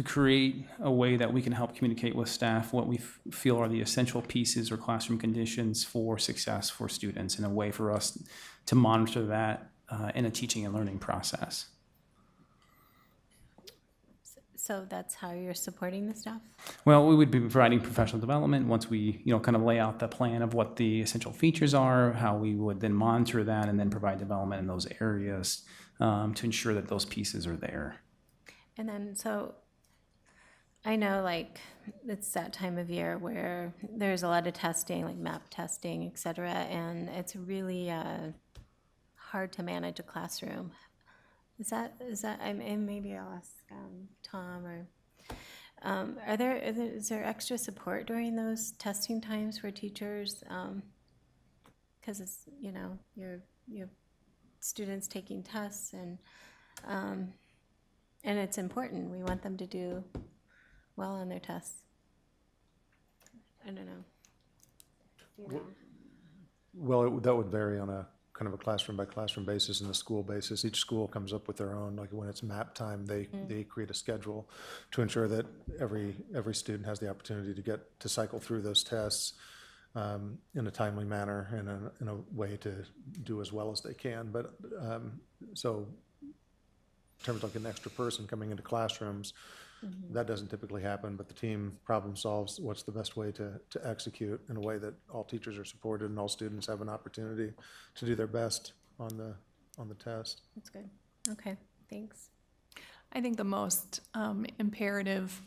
create a way that we can help communicate with staff what we feel are the essential pieces or classroom conditions for success for students, in a way for us to monitor that in a teaching and learning process. So that's how you're supporting the staff? Well, we would be providing professional development once we, kind of lay out the plan of what the essential features are, how we would then monitor that, and then provide development in those areas to ensure that those pieces are there. And then, so I know like it's that time of year where there's a lot of testing, like MAP testing, et cetera, and it's really hard to manage a classroom. Is that, and maybe I'll ask Tom or, is there extra support during those testing times for teachers? Because it's, you have students taking tests and it's important. We want them to do well on their tests. I don't know. Well, that would vary on a kind of a classroom by classroom basis and a school basis. Each school comes up with their own, like when it's MAP time, they create a schedule to ensure that every student has the opportunity to cycle through those tests in a timely manner and in a way to do as well as they can. But so in terms of like an extra person coming into classrooms, that doesn't typically happen, but the team problem solves what's the best way to execute in a way that all teachers are supported and all students have an opportunity to do their best on on the test. That's good. Okay, thanks. I think the most imperative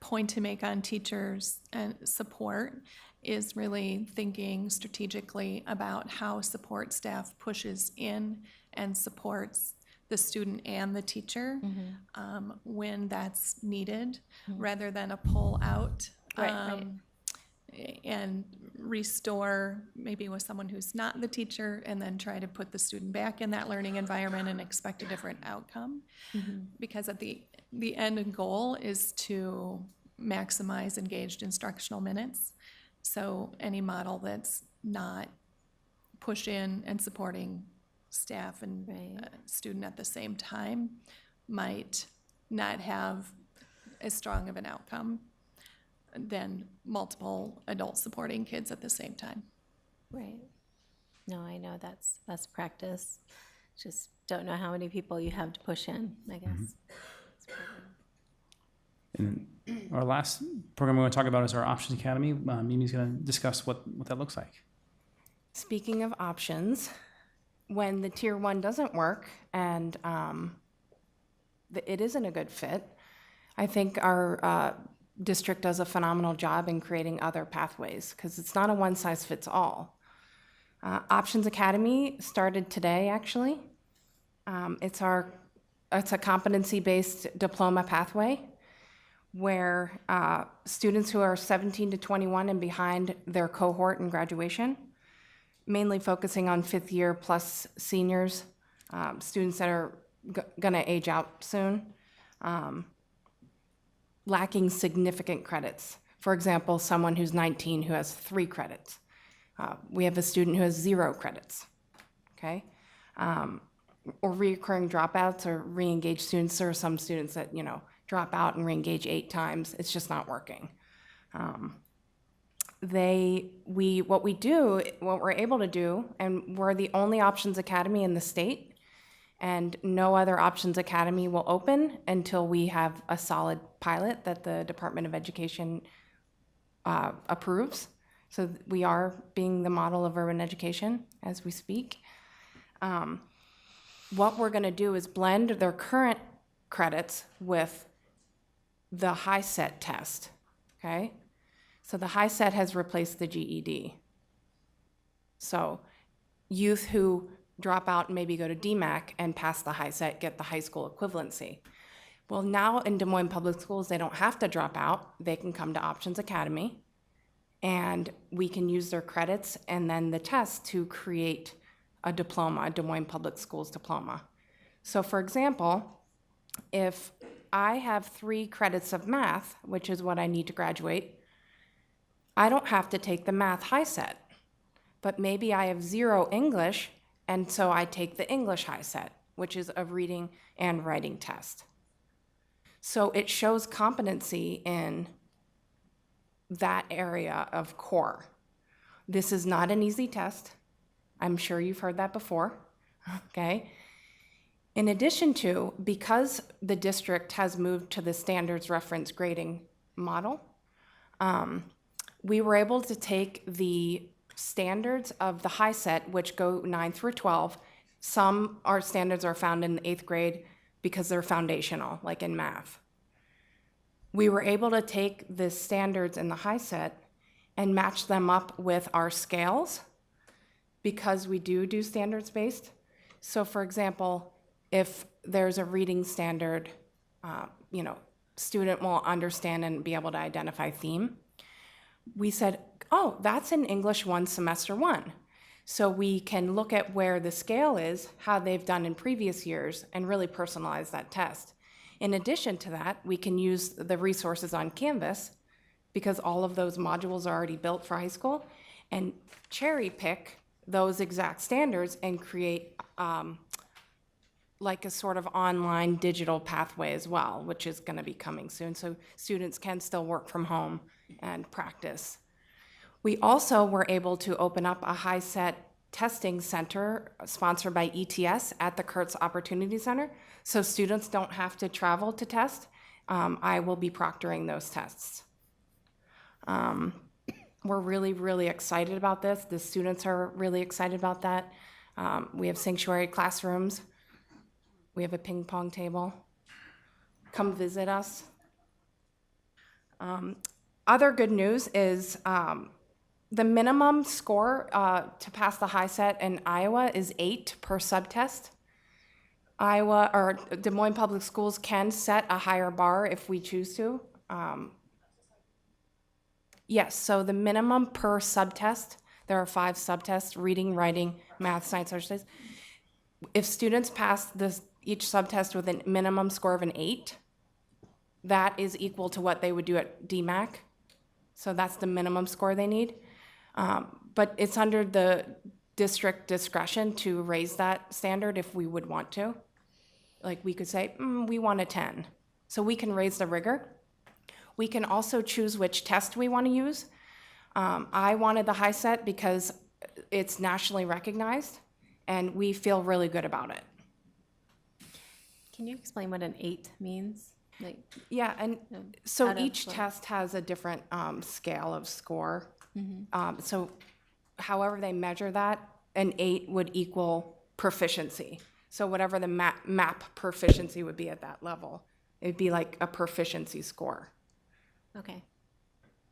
point to make on teachers and support is really thinking strategically about how support staff pushes in and supports the student and the teacher when that's needed, rather than a pull out. Right. And restore maybe with someone who's not the teacher, and then try to put the student back in that learning environment and expect a different outcome. Because at the end and goal is to maximize engaged instructional minutes. So any model that's not push in and supporting staff and Right. student at the same time might not have as strong of an outcome than multiple adults supporting kids at the same time. Right. No, I know that's practice. Just don't know how many people you have to push in, I guess. And our last program we're going to talk about is our Options Academy. Mimi's going to discuss what that looks like. Speaking of options, when the tier 1 doesn't work and it isn't a good fit, I think our district does a phenomenal job in creating other pathways, because it's not a one-size-fits-all. Options Academy started today, actually. It's a competency-based diploma pathway where students who are 17 to 21 and behind their cohort in graduation, mainly focusing on fifth year plus seniors, students that are gonna age out soon, lacking significant credits. For example, someone who's 19 who has 3 credits. We have a student who has 0 credits, okay? Or reoccurring dropouts or re-engaged students. There are some students that, drop out and re-engage 8 times. It's just not working. What we're able to do, and we're the only Options Academy in the state, and no other Options Academy will open until we have a solid pilot that the Department of Education approves. So we are being the model of urban education as we speak. What we're gonna do is blend their current credits with the high-set test, okay? So the high-set has replaced the GED. So youth who drop out and maybe go to DMAC and pass the high-set get the high school equivalency. Well, now in Des Moines Public Schools, they don't have to drop out. They can come to Options Academy, and we can use their credits and then the test to create a diploma, a Des Moines Public Schools diploma. So for example, if I have 3 credits of math, which is what I need to graduate, I don't have to take the math high set, but maybe I have 0 English, and so I take the English high set, which is a reading and writing test. So it shows competency in that area of core. This is not an easy test. I'm sure you've heard that before, okay? In addition to, because the district has moved to the standards reference grading model, we were able to take the standards of the high set, which go 9 through 12. Some our standards are found in the 8th grade because they're foundational, like in math. We were able to take the standards in the high set and match them up with our scales because we do standards-based. So for example, if there's a reading standard, student will understand and be able to identify theme. We said, oh, that's in English 1, semester 1. So we can look at where the scale is, how they've done in previous years, and really personalize that test. In addition to that, we can use the resources on Canvas, because all of those modules are already built for high school, and cherry pick those exact standards and create like a sort of online digital pathway as well, which is going to be coming soon, so students can still work from home and practice. We also were able to open up a high-set testing center sponsored by ETS at the Kurtz Opportunity Center, so students don't have to travel to test. I will be proctoring those tests. We're really, really excited about this. The students are really excited about that. We have sanctuary classrooms. We have a ping pong table. Come visit us. Other good news is the minimum score to pass the high set in Iowa is 8 per subtest. Iowa or Des Moines Public Schools can set a higher bar if we choose to. Yes, so the minimum per subtest, there are 5 subtests: reading, writing, math, science, social studies. If students pass each subtest with a minimum score of an 8, that is equal to what they would do at DMAC. So that's the minimum score they need. But it's under the district discretion to raise that standard if we would want to. Like we could say, we want a 10. So we can raise the rigor. We can also choose which test we want to use. I wanted the high set because it's nationally recognized and we feel really good about it. Can you explain what an 8 means? Like, Yeah, and so out of each what? test has a different scale of score. So however they measure that, an 8 would equal proficiency. So whatever the map proficiency would be at that level, it'd be like a proficiency score. okay,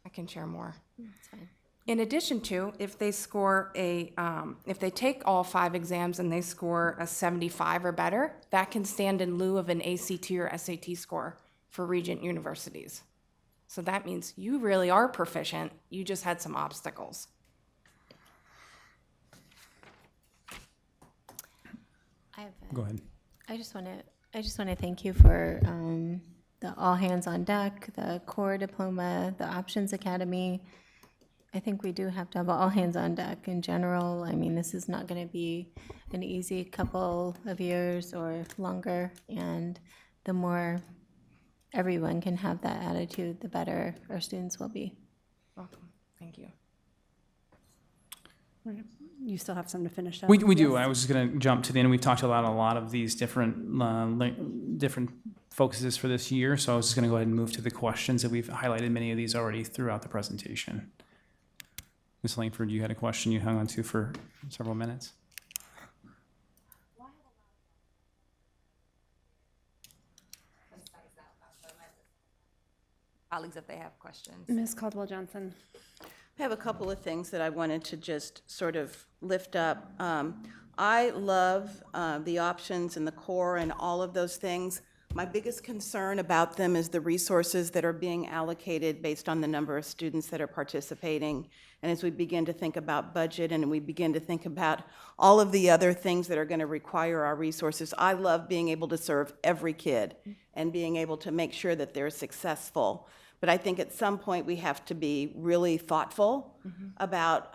I can share more. that's fine. In addition to, if they score if they take all 5 exams and they score a 75 or better, that can stand in lieu of an ACT or SAT score for Regent universities. So that means you really are proficient, you just had some obstacles. I have Go ahead. I just want to thank you for the all hands on deck, the core diploma, the options academy. I think we do have to have all hands on deck in general. I mean, this is not going to be an easy couple of years or longer, and the more everyone can have that attitude, the better our students will be. Welcome, thank you. You still have some to finish up? We do. I was just going to jump to the end. We've talked about a lot of these different different focuses for this year, so I was just going to go ahead and move to the questions that we've highlighted many of these already throughout the presentation. Ms. Langford, you had a question you hung on to for several minutes. Colleagues, if they have questions. Ms. Caldwell-Johnson. I have a couple of things that I wanted to just sort of lift up. I love the options and the core and all of those things. My biggest concern about them is the resources that are being allocated based on the number of students that are participating. And as we begin to think about budget and we begin to think about all of the other things that are going to require our resources, I love being able to serve every kid and being able to make sure that they're successful. But I think at some point we have to be really thoughtful about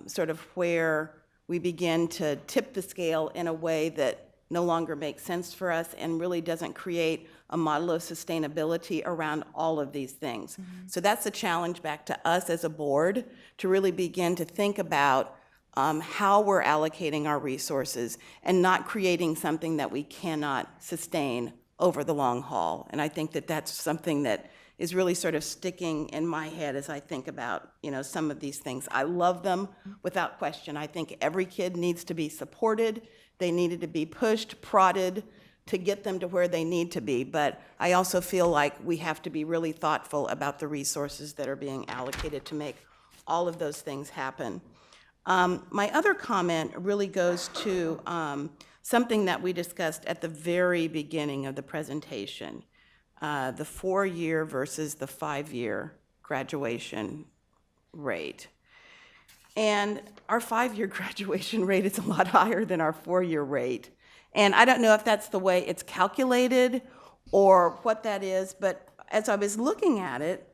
sort of where we begin to tip the scale in a way that no longer makes sense for us and really doesn't create a model of sustainability around all of these things. So that's a challenge back to us as a board to really begin to think about how we're allocating our resources and not creating something that we cannot sustain over the long haul. And I think that that's something that is really sort of sticking in my head as I think about, some of these things. I love them without question. I think every kid needs to be supported. They needed to be pushed, prodded to get them to where they need to be. But I also feel like we have to be really thoughtful about the resources that are being allocated to make all of those things happen. My other comment really goes to something that we discussed at the very beginning of the presentation. The 4-year versus the 5-year graduation rate. And our 5-year graduation rate is a lot higher than our 4-year rate. And I don't know if that's the way it's calculated or what that is, but as I was looking at it,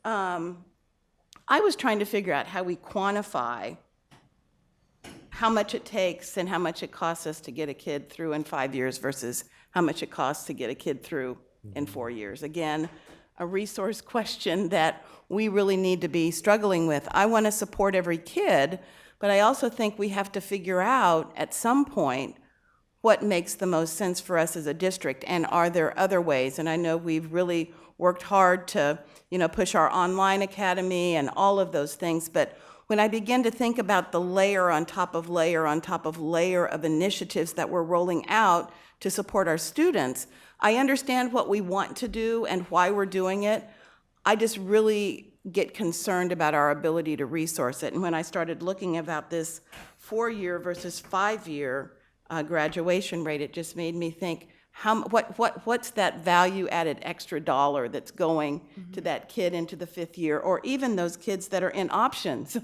I was trying to figure out how we quantify how much it takes and how much it costs us to get a kid through in 5 years versus how much it costs to get a kid through in 4 years. Again, a resource question that we really need to be struggling with. I want to support every kid, but I also think we have to figure out at some point what makes the most sense for us as a district, and are there other ways? And I know we've really worked hard to, push our online academy and all of those things, but when I begin to think about the layer on top of layer on top of layer of initiatives that we're rolling out to support our students, I understand what we want to do and why we're doing it. I just really get concerned about our ability to resource it. And when I started looking about this 4-year versus 5-year graduation rate, it just made me think, what's that value-added extra dollar that's going to that kid into the 5th year, or even those kids that are in options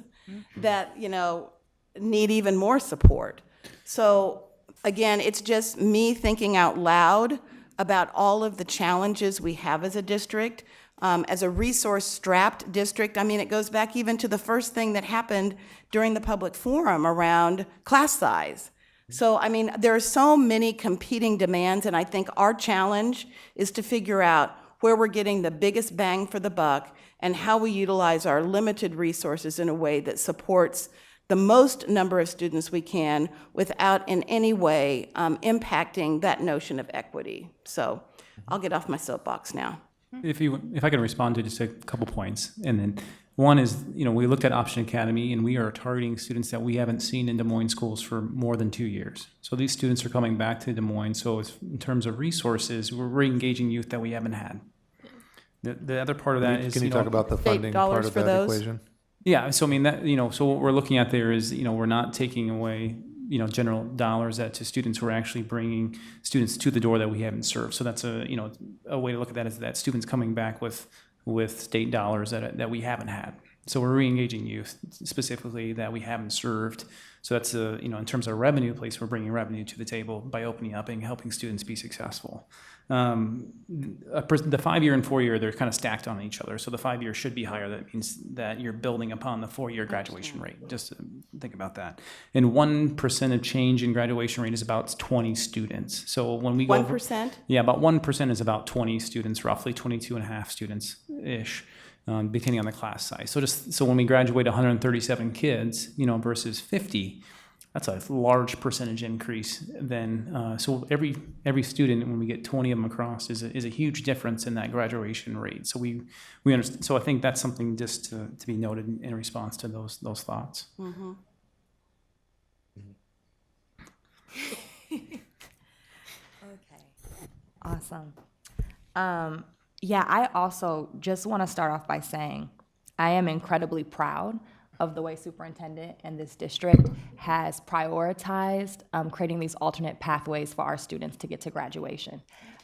that, you know, need even more support. So again, it's just me thinking out loud about all of the challenges we have as a district. As a resource-strapped district, I mean, it goes back even to the first thing that happened during the public forum around class size. So, I mean, there are so many competing demands, and I think our challenge is to figure out where we're getting the biggest bang for the buck and how we utilize our limited resources in a way that supports the most number of students we can without in any way impacting that notion of equity. So I'll get off my soapbox now. If I can respond to just a couple points, and then one is, we looked at Option Academy, and we are targeting students that we haven't seen in Des Moines schools for more than 2 years. So these students are coming back to Des Moines. So in terms of resources, we're re-engaging youth that we haven't had. The other part of that is, Can you talk about the funding part dollars of for that those? equation? Yeah, so I mean that, so what we're looking at there is, we're not taking away, general dollars to students. We're actually bringing students to the door that we haven't served. So that's a way to look at that is that students coming back with state dollars that we haven't had. So we're re-engaging youth specifically that we haven't served. So that's in terms of revenue place, we're bringing revenue to the table by opening up and helping students be successful. The 5-year and 4-year, they're kind of stacked on each other. So the 5-year should be higher. That means that you're building upon the 4-year graduation rate. Just think about that. And 1% of change in graduation rate is about 20 students. So when we go 1%? Yeah, about 1% is about 20 students, roughly 22 and a half students-ish, depending on the class size. So when we graduate 137 kids, versus 50, that's a large percentage increase. Then, so every student, when we get 20 of them across, is a huge difference in that graduation rate. So we understand. So I think that's something just to be noted in response to those thoughts. Mm-hmm. Okay. Awesome. Yeah, I also just want to start off by saying I am incredibly proud of the way superintendent and this district has prioritized creating these alternate pathways for our students to get to graduation.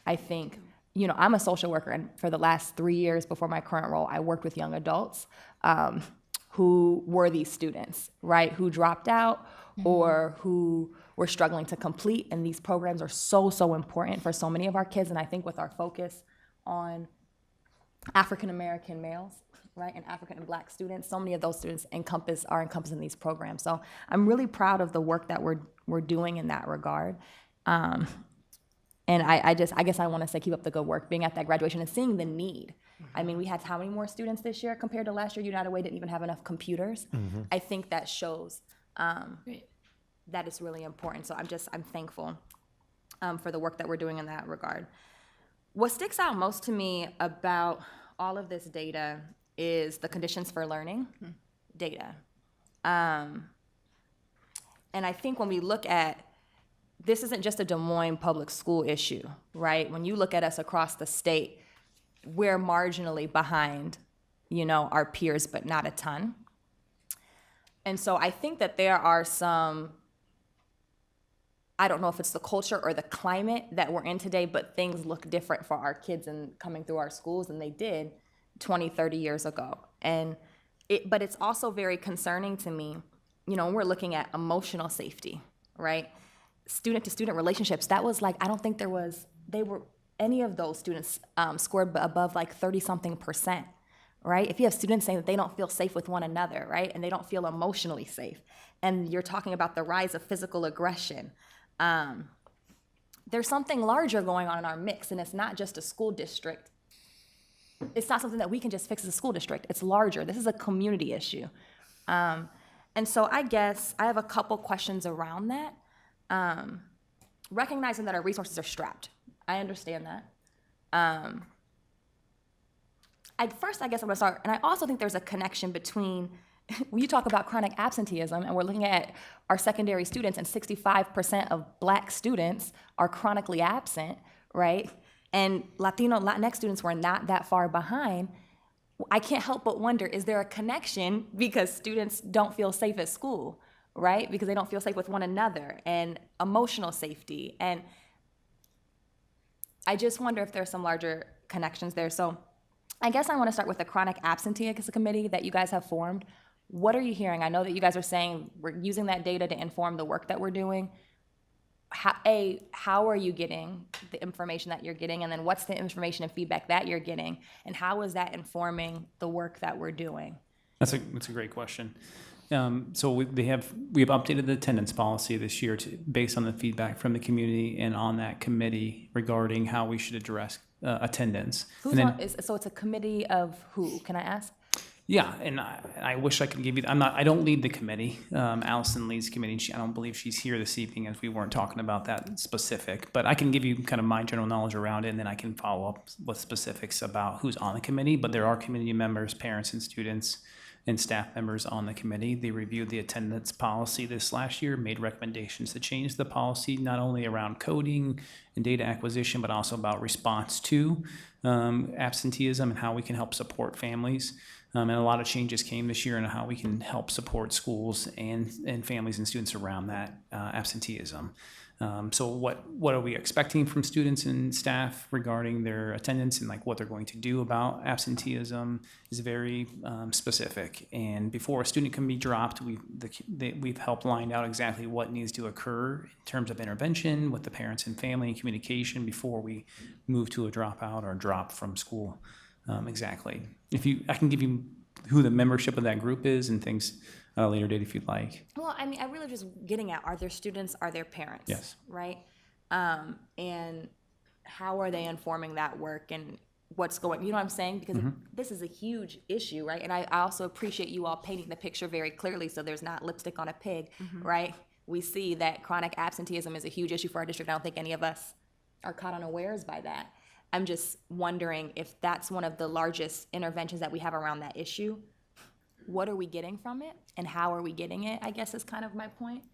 I think, I'm a social worker, and for the last 3 years before my current role, I worked with young adults who were these students, right, who dropped out or who were struggling to complete, and these programs are so important for so many of our kids, and I think with our focus on African American males, right, and African and Black students, so many of those students are encompassed in these programs. So I'm really proud of the work that we're doing in that regard. And I guess I want to say keep up the good work, being at that graduation and seeing the need. I mean, we had how many more students this year compared to last year? United Way didn't even have enough computers. I think that shows that it's really important. So I'm thankful for the work that we're doing in that regard. What sticks out most to me about all of this data is the conditions for learning data. And I think when we look at, this isn't just a Des Moines public school issue, right? When you look at us across the state, we're marginally behind, our peers, but not a ton. And so I think that there are some, I don't know if it's the culture or the climate that we're in today, but things look different for our kids and coming through our schools than they did 20, 30 years ago. But it's also very concerning to me, when we're looking at emotional safety, right? Student-to-student relationships, that was like, I don't think any of those students scored above like 30-something%, right? If you have students saying that they don't feel safe with one another, right? And they don't feel emotionally safe. And you're talking about the rise of physical aggression. There's something larger going on in our mix, and it's not just a school district. It's not something that we can just fix as a school district. It's larger. This is a community issue. And so I guess I have a couple questions around that. Recognizing that our resources are strapped. I understand that. First, I guess I'm gonna start, and I also think there's a connection between when you talk about chronic absenteeism, and we're looking at our secondary students, and 65% of Black students are chronically absent, right? And Latino, Latinx students were not that far behind. I can't help but wonder, is there a connection because students don't feel safe at school, right? Because they don't feel safe with one another, and emotional safety. And I just wonder if there's some larger connections there. So I guess I want to start with the chronic absenteeism committee that you guys have formed. What are you hearing? I know that you guys are saying we're using that data to inform the work that we're doing. How are you getting the information that you're getting? And then what's the information and feedback that you're getting? And how is that informing the work that we're doing? That's a great question. So we have updated the attendance policy this year based on the feedback from the community and on that committee regarding how we should address attendance. Who's so it's a committee of who? Can I ask? Yeah, and I wish I could give you. I don't lead the committee. Allison leads the committee. I don't believe she's here this evening, as we weren't talking about that specific. But I can give you kind of my general knowledge around it, and then I can follow up with specifics about who's on the committee. But there are community members, parents, and students, and staff members on the committee. They reviewed the attendance policy this last year, made recommendations to change the policy, not only around coding and data acquisition, but also about response to absenteeism and how we can help support families. And a lot of changes came this year in how we can help support schools and families and students around that absenteeism. So what are we expecting from students and staff regarding their attendance, and like what they're going to do about absenteeism is very specific. And before a student can be dropped, we've helped line out exactly what needs to occur in terms of intervention with the parents and family and communication before we move to a dropout or drop from school. Exactly. I can give you who the membership of that group is and things at a later date if you'd like. Well, I mean, I really just getting at, are there students, are there parents? Yes. Right? And how are they informing that work and what's going, you know what I'm saying? Because this is a huge issue, right? And I also appreciate you all painting the picture very clearly so there's not lipstick on a pig, right? We see that chronic absenteeism is a huge issue for our district. I don't think any of us are caught unawares by that. I'm just wondering if that's one of the largest interventions that we have around that issue. What are we getting from it, and how are we getting it, I guess is kind of my point.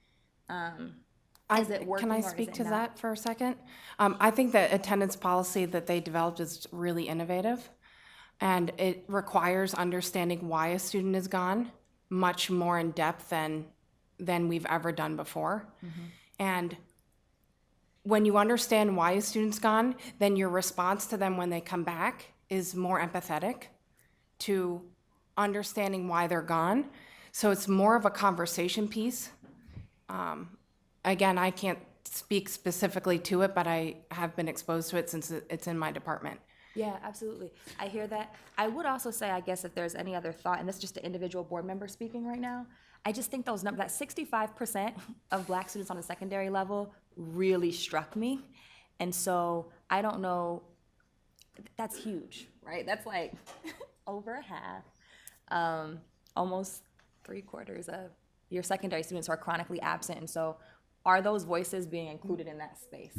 Is it working? Can I or is speak it to not? that for a second? I think the attendance policy that they developed is really innovative, and it requires understanding why a student is gone much more in depth than we've ever done before. And when you understand why a student's gone, then your response to them when they come back is more empathetic to understanding why they're gone. So it's more of a conversation piece. Again, I can't speak specifically to it, but I have been exposed to it since it's in my department. Yeah, absolutely. I hear that. I would also say, I guess, if there's any other thought, and this is just an individual board member speaking right now, I just think those numbers, that 65% of Black students on the secondary level really struck me. And so I don't know, that's huge, right? That's like over a half, almost 3/4 of your secondary students are chronically absent. And so are those voices being included in that space?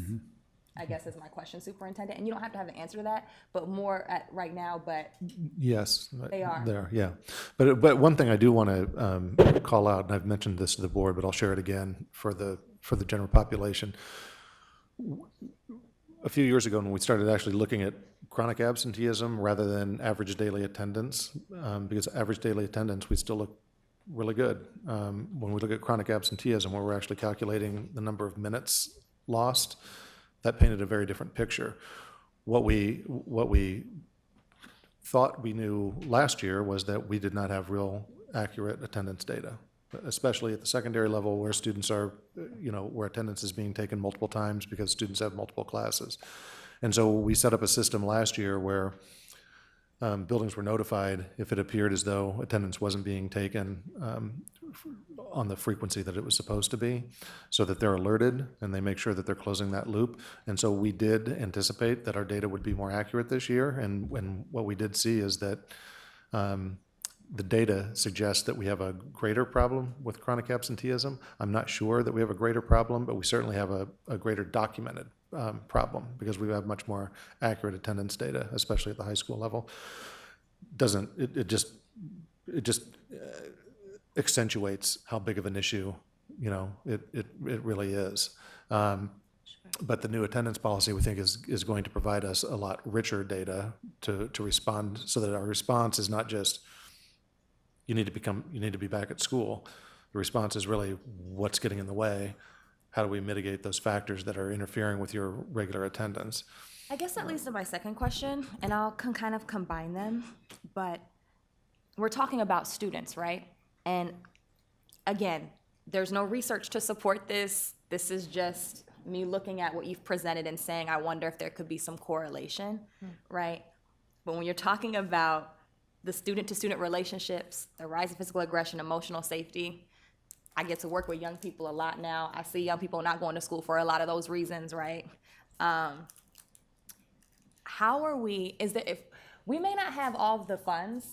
I guess is my question, Superintendent. And you don't have to have an answer to that, but more at right now, but Yes. They are. There, yeah. But one thing I do want to call out, and I've mentioned this to the board, but I'll share it again for the general population. A few years ago, when we started actually looking at chronic absenteeism rather than average daily attendance, because average daily attendance, we still look really good. When we look at chronic absenteeism, where we're actually calculating the number of minutes lost, that painted a very different picture. What we thought we knew last year was that we did not have real accurate attendance data, especially at the secondary level where students are, where attendance is being taken multiple times because students have multiple classes. And so we set up a system last year where buildings were notified if it appeared as though attendance wasn't being taken on the frequency that it was supposed to be, so that they're alerted and they make sure that they're closing that loop. And so we did anticipate that our data would be more accurate this year. And what we did see is that the data suggests that we have a greater problem with chronic absenteeism. I'm not sure that we have a greater problem, but we certainly have a greater documented problem because we have much more accurate attendance data, especially at the high school level. accentuates how big of an issue, it really is. But the new attendance policy, we think, is going to provide us a lot richer data to respond, so that our response is not just, you need to be back at school. The response is really, what's getting in the way? How do we mitigate those factors that are interfering with your regular attendance? I guess that leads to my second question, and I'll kind of combine them. But we're talking about students, right? And again, there's no research to support this. This is just me looking at what you've presented and saying, I wonder if there could be some correlation, right? But when you're talking about the student-to-student relationships, the rise of physical aggression, emotional safety, I get to work with young people a lot now. I see young people not going to school for a lot of those reasons, right? How are we, if we may not have all of the funds,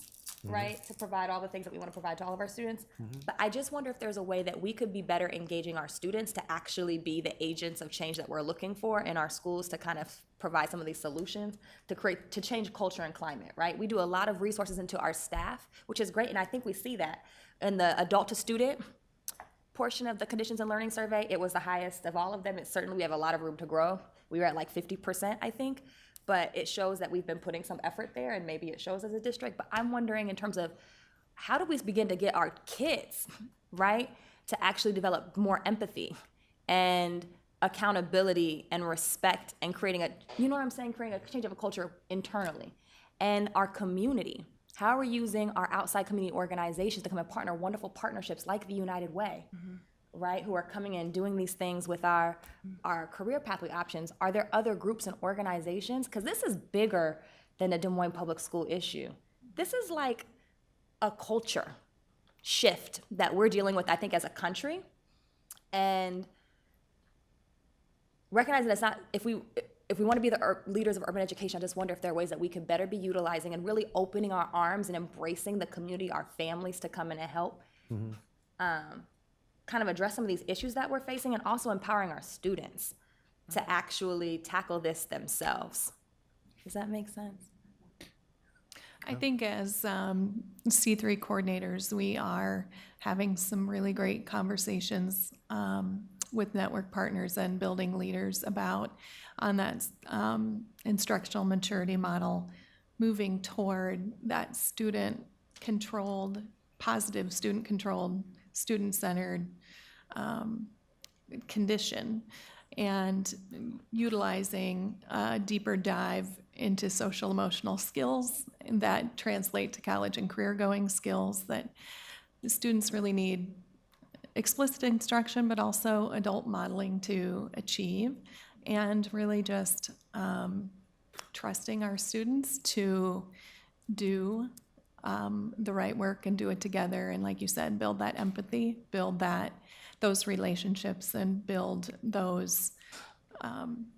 right, to provide all the things that we want to provide to all of our students, but I just wonder if there's a way that we could be better engaging our students to actually be the agents of change that we're looking for in our schools, to kind of provide some of these solutions to change culture and climate, right? We do a lot of resources into our staff, which is great, and I think we see that in the adult to student portion of the conditions and learning survey. It was the highest of all of them. We have a lot of room to grow. We were at like 50%, I think. But it shows that we've been putting some effort there, and maybe it shows as a district. But I'm wondering, in terms of how do we begin to get our kids, right, to actually develop more empathy and accountability and respect, and creating creating a change of a culture internally. And our community, how are we using our outside community organizations to come and partner wonderful partnerships like the United Way, right, who are coming in doing these things with our career pathway options? Are there other groups and organizations? Because this is bigger than a Des Moines public school issue. This is like a culture shift that we're dealing with, I think, as a country. And recognizing it's not, if we want to be the leaders of urban education, I just wonder if there are ways that we could better be utilizing and really opening our arms and embracing the community, our families, to come in and help kind of address some of these issues that we're facing, and also empowering our students to actually tackle this themselves. Does that make sense? I think as C3 coordinators, we are having some really great conversations with network partners and building leaders on that instructional maturity model, moving toward that student-controlled, positive student-controlled, student-centered condition, and utilizing a deeper dive into social emotional skills that translate to college and career going skills that the students really need explicit instruction, but also adult modeling to achieve, and really just trusting our students to do the right work and do it together. And like you said, build that empathy, build those relationships, and build those,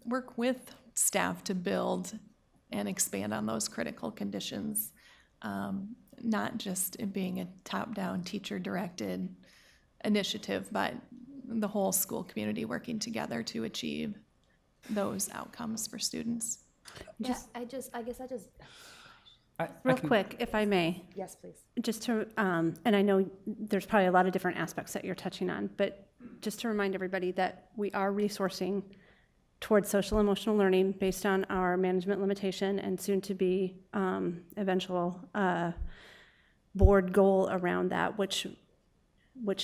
work with staff to build and expand on those critical conditions, not just it being a top-down teacher-directed initiative, but the whole school community working together to achieve those outcomes for students. Real quick, if I may. Yes, please. Just to, and I know there's probably a lot of different aspects that you're touching on, but just to remind everybody that we are resourcing towards social emotional learning based on our management limitation and soon to be eventual board goal around that, which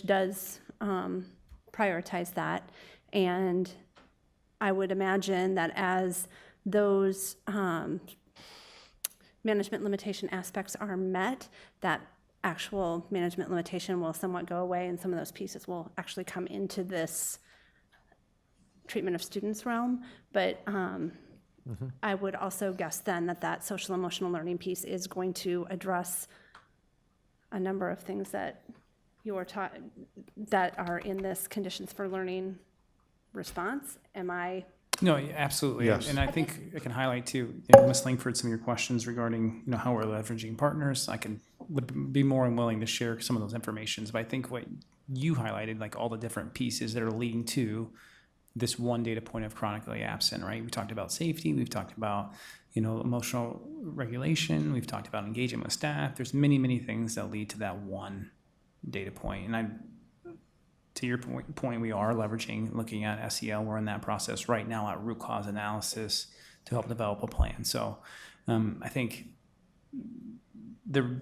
does prioritize that. And I would imagine that as those management limitation aspects are met, that actual management limitation will somewhat go away, and some of those pieces will actually come into this treatment of students realm. But I would also guess then that social emotional learning piece is going to address a number of things that you are taught that are in this conditions for learning response. Am I? No, yeah, absolutely. Yes. And I think I can highlight too, Ms. Langford, some of your questions regarding, how we're leveraging partners. Would be more than willing to share some of those informations. But I think what you highlighted, like all the different pieces that are leading to this one data point of chronically absent, right? We talked about safety. We've talked about, emotional regulation. We've talked about engagement with staff. There's many, many things that lead to that one data point. And to your point, we are leveraging, looking at SEL. We're in that process right now at root cause analysis to help develop a plan. So I think the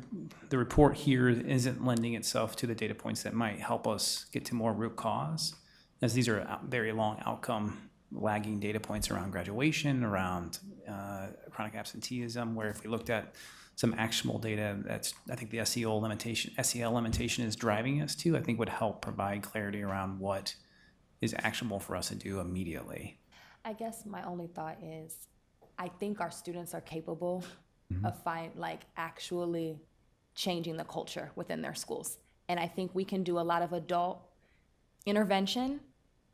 report here isn't lending itself to the data points that might help us get to more root cause, as these are very long outcome lagging data points around graduation, around chronic absenteeism, where if we looked at some actionable data that's, I think the SEL limitation is driving us to, I think would help provide clarity around what is actionable for us to do immediately. I guess my only thought is, I think our students are capable of actually changing the culture within their schools. And I think we can do a lot of adult intervention,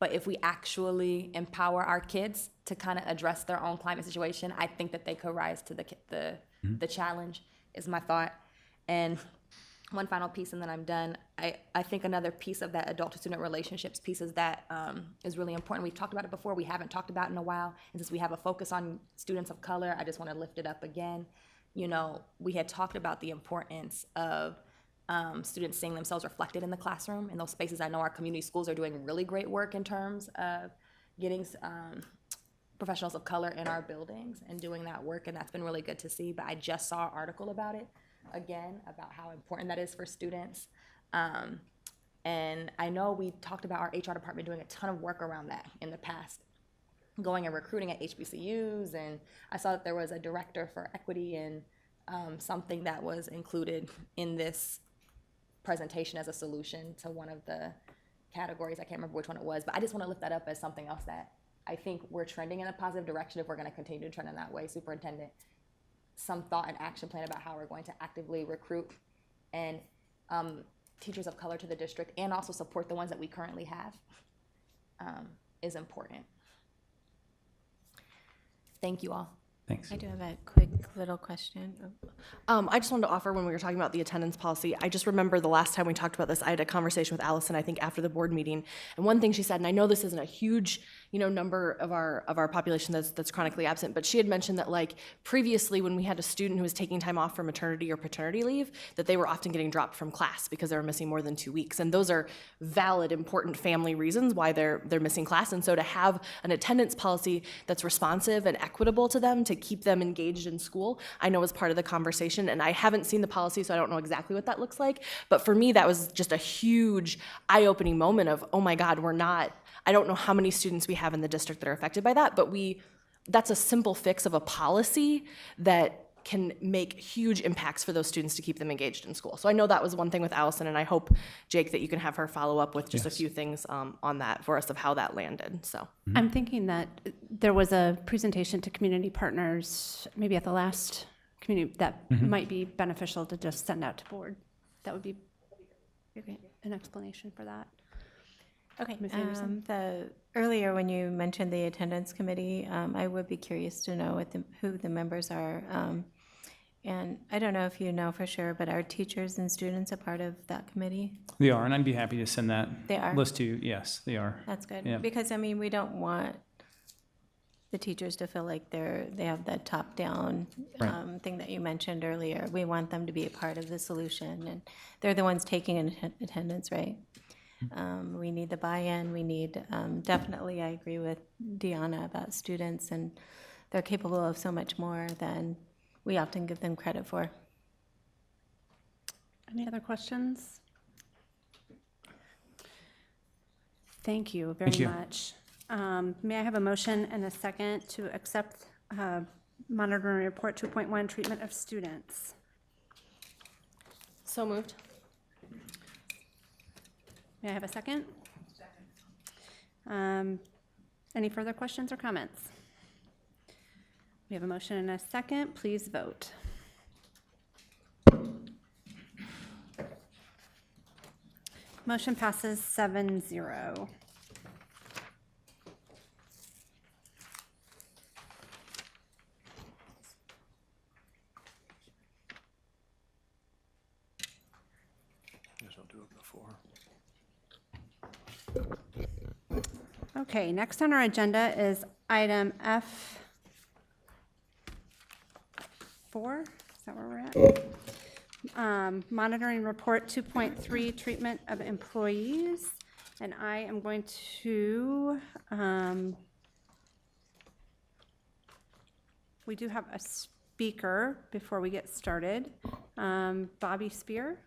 but if we actually empower our kids to kind of address their own climate situation, I think that they could rise to the challenge, is my thought. And one final piece, and then I'm done. I think another piece of that adult to student relationships piece is that is really important. We've talked about it before, we haven't talked about it in a while. And since we have a focus on students of color, I just want to lift it up again. You know, we had talked about the importance of students seeing themselves reflected in the classroom. In those spaces, I know our community schools are doing really great work in terms of getting professionals of color in our buildings and doing that work, and that's been really good to see. But I just saw an article about it, again, about how important that is for students. And I know we talked about our HR department doing a ton of work around that in the past, going and recruiting at HBCUs, and I saw that there was a director for equity and something that was included in this presentation as a solution to one of the categories. I can't remember which one it was, but I just want to lift that up as something else that I think we're trending in a positive direction if we're going to continue to trend in that way. Superintendent, some thought and action plan about how we're going to actively recruit and teachers of color to the district and also support the ones that we currently have is important. Thank you all. Thanks. I do have a quick little question. I just wanted to offer, when we were talking about the attendance policy, I just remember the last time we talked about this, I had a conversation with Allison, I think after the board meeting, and one thing she said, and I know this isn't a huge, number of our population that's chronically absent, but she had mentioned that like previously when we had a student who was taking time off for maternity or paternity leave, that they were often getting dropped from class because they were missing more than 2 weeks, and those are valid, important family reasons why they're missing class, and so to have an attendance policy that's responsive and equitable to them to keep them engaged in school, I know was part of the conversation, and I haven't seen the policy, so I don't know exactly what that looks like, but for me, that was just a huge eye-opening moment of, oh my God, I don't know how many students we have in the district that are affected by that, but that's a simple fix of a policy that can make huge impacts for those students to keep them engaged in school. So I know that was one thing with Allison, and I hope, Jake, that you can have her follow up with just a few things on that for us of how that landed, so. I'm thinking that there was a presentation to community partners, maybe at the last community, that might be beneficial to just send out to board. That would be an explanation for that. Okay, Ms. Anderson? earlier when you mentioned the attendance committee, I would be curious to know who the members are. And I don't know if you know for sure, but are teachers and students a part of that committee? They are, and I'd be happy to send that They are? list to you. Yes, they are. That's good. Yeah. Because, we don't want the teachers to feel like they have that top-down thing that you mentioned earlier. We want them to be a part of the solution, and they're the ones taking in attendance, right? We need the buy-in. We need, definitely, I agree with Deanna about students, and they're capable of so much more than we often give them credit for. Any other questions? Thank you very Thank you. much. May I have a motion and a second to accept monitoring report 2.1, treatment of students? So moved. May I have a second? Second. Any further questions or comments? We have a motion and a second. Please vote. Motion passes 7-0. Guess I'll do it before. Okay, next on our agenda is item F4. Is that where we're at? Monitoring report 2.3, treatment of employees. And I am going to, we do have a speaker before we get started. Bobby Spear.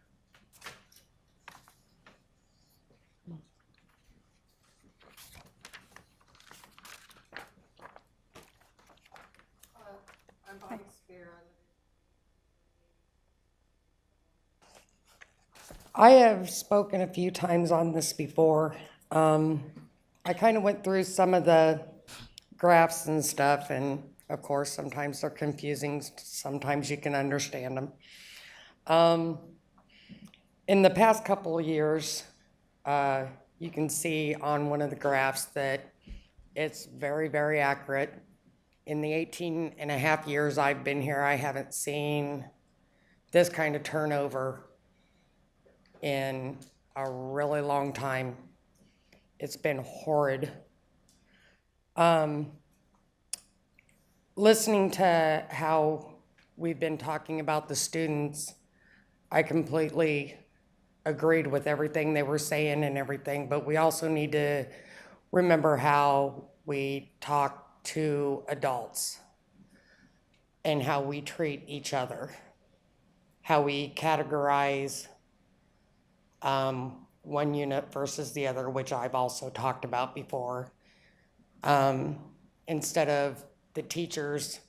I have spoken a few times on this before. I kind of went through some of the graphs and stuff, and of course, sometimes they're confusing, sometimes you can understand them. In the past couple of years, you can see on one of the graphs that it's very, very accurate. In the 18 and a half years I've been here, I haven't seen this kind of turnover in a really long time. It's been horrid. Listening to how we've been talking about the students, I completely agreed with everything they were saying and everything, but we also need to remember how we talk to adults and how we treat each other, how we categorize one unit versus the other, which I've also talked about before. Instead of the teachers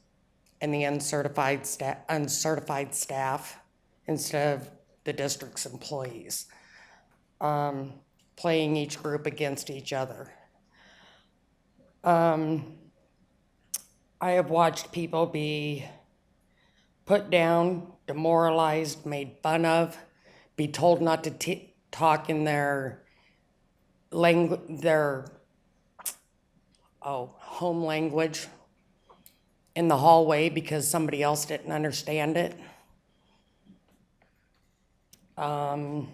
and the uncertified staff, instead of the district's employees, playing each group against each other. I have watched people be put down, demoralized, made fun of, be told not to talk in their home language in the hallway because somebody else didn't understand it. I've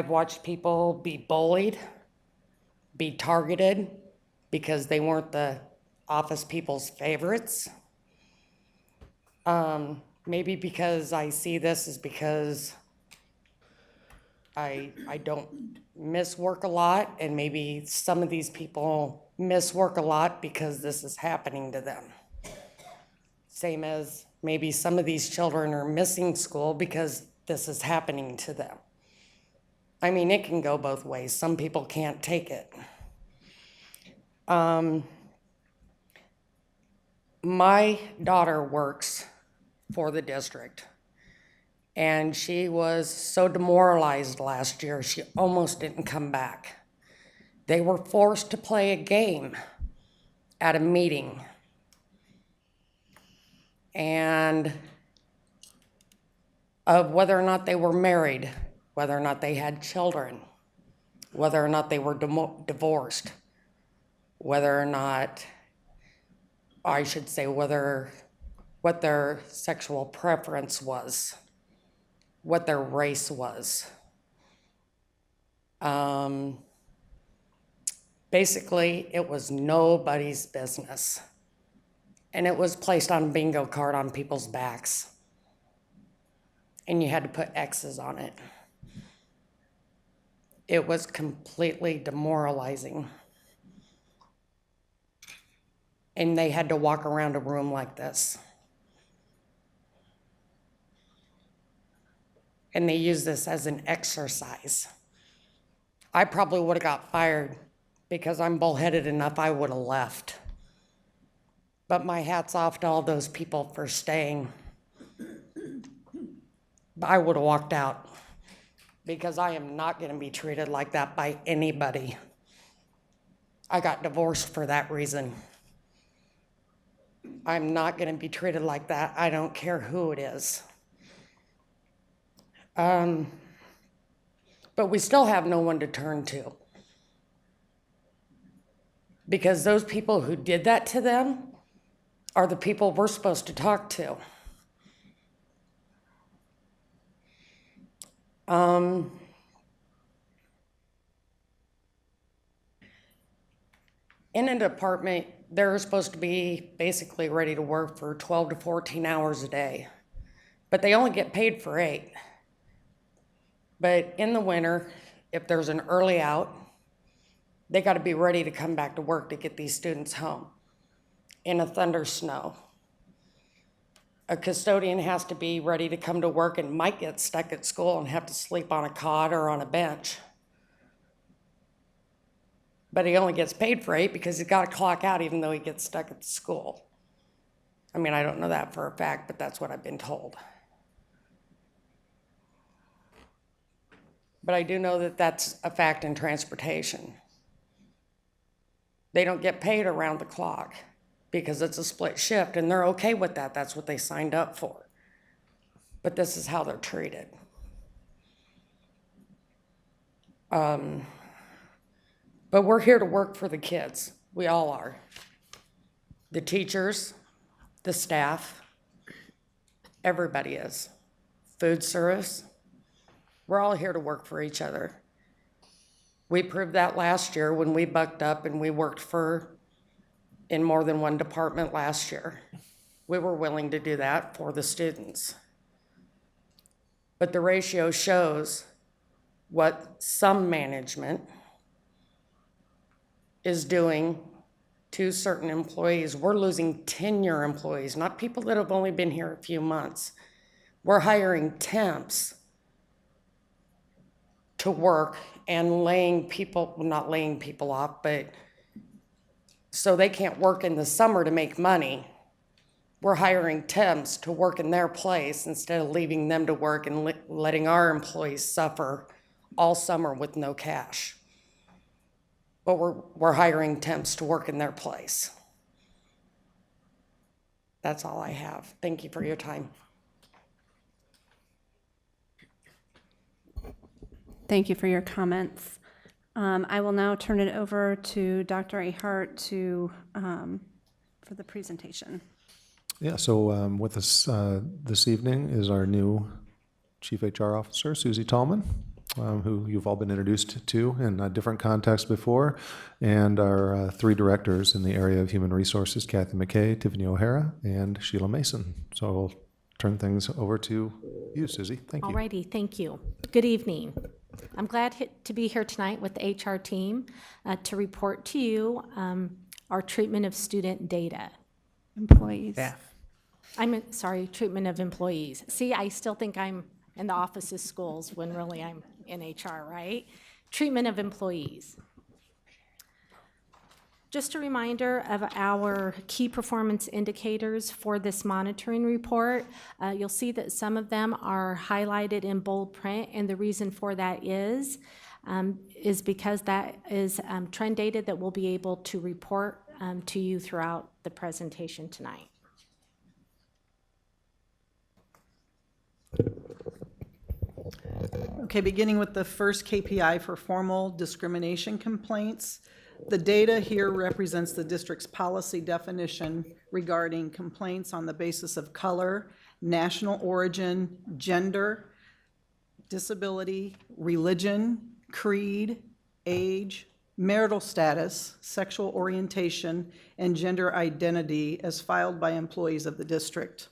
watched people be bullied, be targeted because they weren't the office people's favorites. Maybe because I see this is because I don't miss work a lot, and maybe some of these people miss work a lot because this is happening to them. Same as maybe some of these children are missing school because this is happening to them. I mean, it can go both ways. Some people can't take it. My daughter works for the district, and she was so demoralized last year, she almost didn't come back. They were forced to play a game at a meeting. And of whether or not they were married, whether or not they had children, whether or not they were divorced, whether or not, I should say, what their sexual preference was, what their race was. Basically, it was nobody's business. And it was placed on a bingo card on people's backs. And you had to put X's on it. It was completely demoralizing. And they had to walk around a room like this. And they used this as an exercise. I probably would have got fired because I'm bullheaded enough I would have left. But my hat's off to all those people for staying. I would have walked out because I am not going to be treated like that by anybody. I got divorced for that reason. I'm not going to be treated like that. I don't care who it is. But we still have no one to turn to. Because those people who did that to them are the people we're supposed to talk to. In a department, they're supposed to be basically ready to work for 12 to 14 hours a day. but they only get paid for 8. But in the winter, if there's an early out, they got to be ready to come back to work to get these students home in a thunder snow. A custodian has to be ready to come to work and might get stuck at school and have to sleep on a cot or on a bench. But he only gets paid for 8 because he's got to clock out even though he gets stuck at school. I mean, I don't know that for a fact, but that's what I've been told. But I do know that that's a fact in transportation. They don't get paid around the clock because it's a split shift, and they're okay with that. That's what they signed up for. But this is how they're treated. But we're here to work for the kids. We all are. The teachers, the staff, everybody is. Food service, we're all here to work for each other. We proved that last year when we bucked up and we worked in more than one department last year. We were willing to do that for the students. But the ratio shows what some management is doing to certain employees. We're losing tenure employees, not people that have only been here a few months. We're hiring temps to work and not laying people off, but so they can't work in the summer to make money. We're hiring temps to work in their place instead of leaving them to work and letting our employees suffer all summer with no cash. But we're hiring temps to work in their place. That's all I have. Thank you for your time. Thank you for your comments. I will now turn it over to Dr. Ahart for the presentation. Yeah, so with us this evening is our new Chief HR Officer, Susie Tallman, who you've all been introduced to in a different context before, and our 3 directors in the area of human resources, Kathy McKay, Tiffany O'Hara, and Sheila Mason. So I'll turn things over to you, Susie. Thank you. Alrighty, thank you. Good evening. I'm glad to be here tonight with the HR team to report to you our treatment of student data. Employees. Staff. Sorry, treatment of employees. See, I still think I'm in the office of schools when really I'm in HR, right? Treatment of employees. Just a reminder of our key performance indicators for this monitoring report. You'll see that some of them are highlighted in bold print, and the reason for that is because that is trend data that we'll be able to report to you throughout the presentation tonight. Okay, beginning with the first KPI for formal discrimination complaints. The data here represents the district's policy definition regarding complaints on the basis of color, national origin, gender, disability, religion, creed, age, marital status, sexual orientation, and gender identity as filed by employees of the district.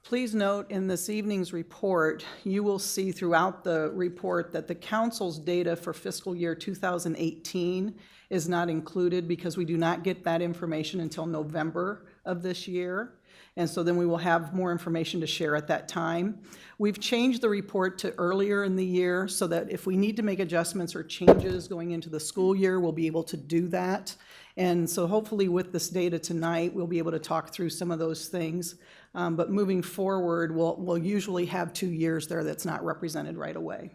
Please note in this evening's report, you will see throughout the report that the council's data for fiscal year 2018 is not included because we do not get that information until November of this year. And so then we will have more information to share at that time. We've changed the report to earlier in the year so that if we need to make adjustments or changes going into the school year, we'll be able to do that. And so hopefully with this data tonight, we'll be able to talk through some of those things. But moving forward, we'll usually have 2 years there that's not represented right away.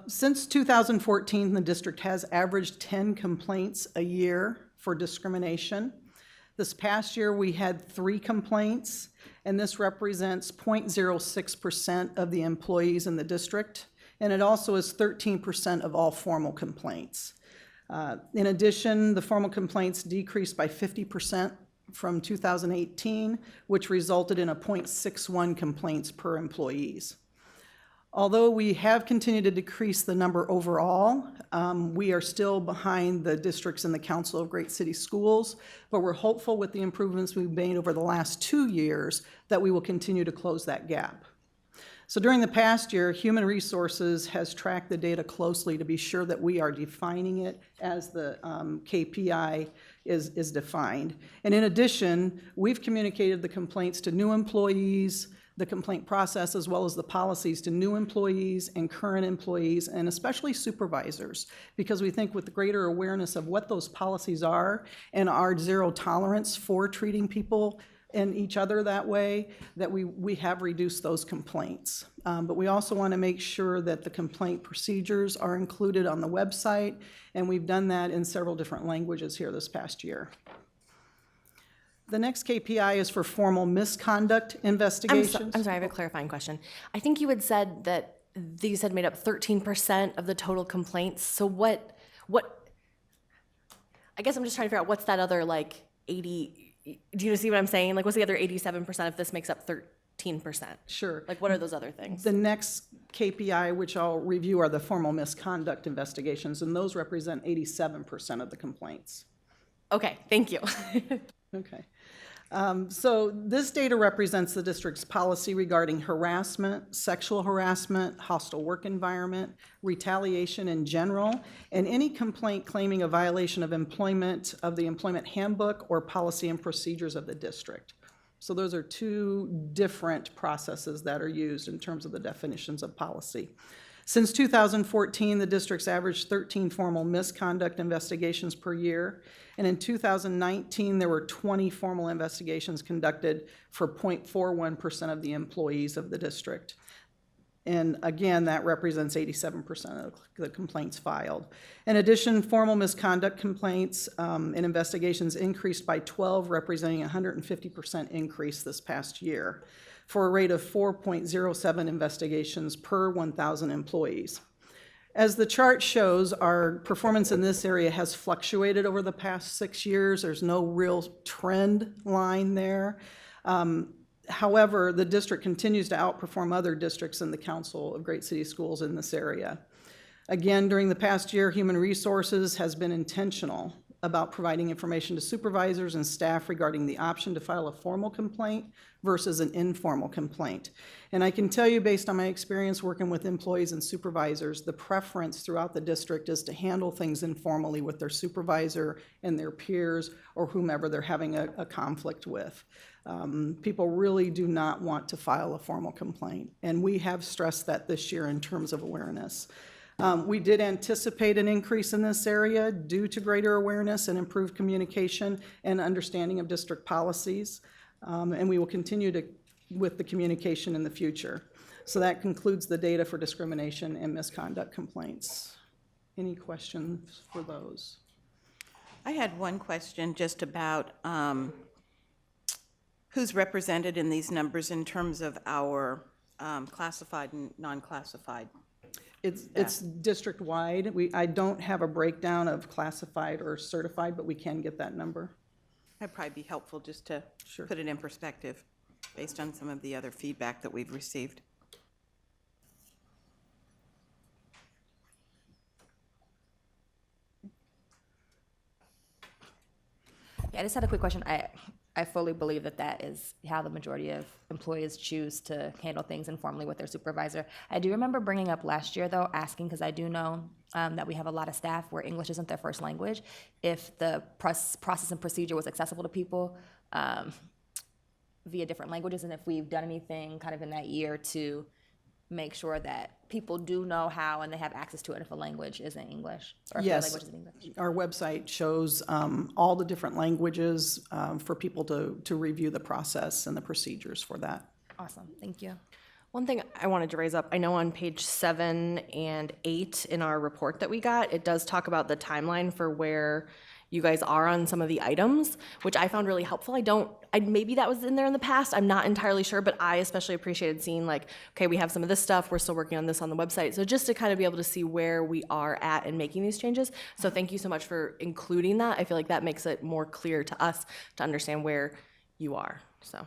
Since 2014, the district has averaged 10 complaints a year for discrimination. This past year, we had 3 complaints, and this represents 0.06% of the employees in the district, and it also is 13% of all formal complaints. In addition, the formal complaints decreased by 50% from 2018, which resulted in a 0.61 complaints per employees. Although we have continued to decrease the number overall, we are still behind the districts in the Council of Great City Schools, but we're hopeful with the improvements we've made over the last 2 years that we will continue to close that gap. So during the past year, Human Resources has tracked the data closely to be sure that we are defining it as the KPI is defined. And in addition, we've communicated the complaints to new employees, the complaint process, as well as the policies to new employees and current employees, and especially supervisors, because we think with the greater awareness of what those policies are and our zero tolerance for treating people and each other that way, that we have reduced those complaints. But we also want to make sure that the complaint procedures are included on the website, and we've done that in several different languages here this past year. The next KPI is for formal misconduct investigations. I'm sorry, I have a clarifying question. I think you had said that these had made up 13% of the total complaints. So what, I guess I'm just trying to figure out what's that other like 80, do you see what I'm saying? Like what's the other 87% if this makes up 13%? Sure. Like what are those other things? The next KPI, which I'll review, are the formal misconduct investigations, and those represent 87% of the complaints. Okay, thank you. Okay. So this data represents the district's policy regarding harassment, sexual harassment, hostile work environment, retaliation in general, and any complaint claiming a violation of employment, of the employment handbook or policy and procedures of the district. So those are 2 different processes that are used in terms of the definitions of policy. Since 2014, the district's averaged 13 formal misconduct investigations per year, and in 2019, there were 20 formal investigations conducted for 0.41% of the employees of the district. And again, that represents 87% of the complaints filed. In addition, formal misconduct complaints and investigations increased by 12, representing a 150% increase this past year, for a rate of 4.07 investigations per 1,000 employees. As the chart shows, our performance in this area has fluctuated over the past 6 years. There's no real trend line there. However, the district continues to outperform other districts in the Council of Great City Schools in this area. Again, during the past year, Human Resources has been intentional about providing information to supervisors and staff regarding the option to file a formal complaint versus an informal complaint. And I can tell you, based on my experience working with employees and supervisors, the preference throughout the district is to handle things informally with their supervisor and their peers or whomever they're having a conflict with. People really do not want to file a formal complaint, and we have stressed that this year in terms of awareness. We did anticipate an increase in this area due to greater awareness and improved communication and understanding of district policies, and we will continue with the communication in the future. So that concludes the data for discrimination and misconduct complaints. Any questions for those? I had one question just about who's represented in these numbers in terms of our classified and non-classified. It's district-wide. I don't have a breakdown of classified or certified, but we can get that number. That'd probably be helpful just to Sure. put it in perspective based on some of the other feedback that we've received. Yeah, I just had a quick question. I fully believe that that is how the majority of employees choose to handle things informally with their supervisor. I do remember bringing up last year, though, asking, because I do know that we have a lot of staff where English isn't their first language, if the process and procedure was accessible to people via different languages, and if we've done anything kind of in that year to make sure that people do know how and they have access to it if a language isn't English, or if the Yes. language isn't English. Our website shows all the different languages for people to review the process and the procedures for that. Awesome, thank you. One thing I wanted to raise up, I know on page 7 and 8 in our report that we got, it does talk about the timeline for where you guys are on some of the items, which I found really helpful. Maybe that was in there in the past, I'm not entirely sure, but I especially appreciated seeing like, okay, we have some of this stuff, we're still working on this on the website. So just to kind of be able to see where we are at in making these changes. So thank you so much for including that. I feel like that makes it more clear to us to understand where you are, so.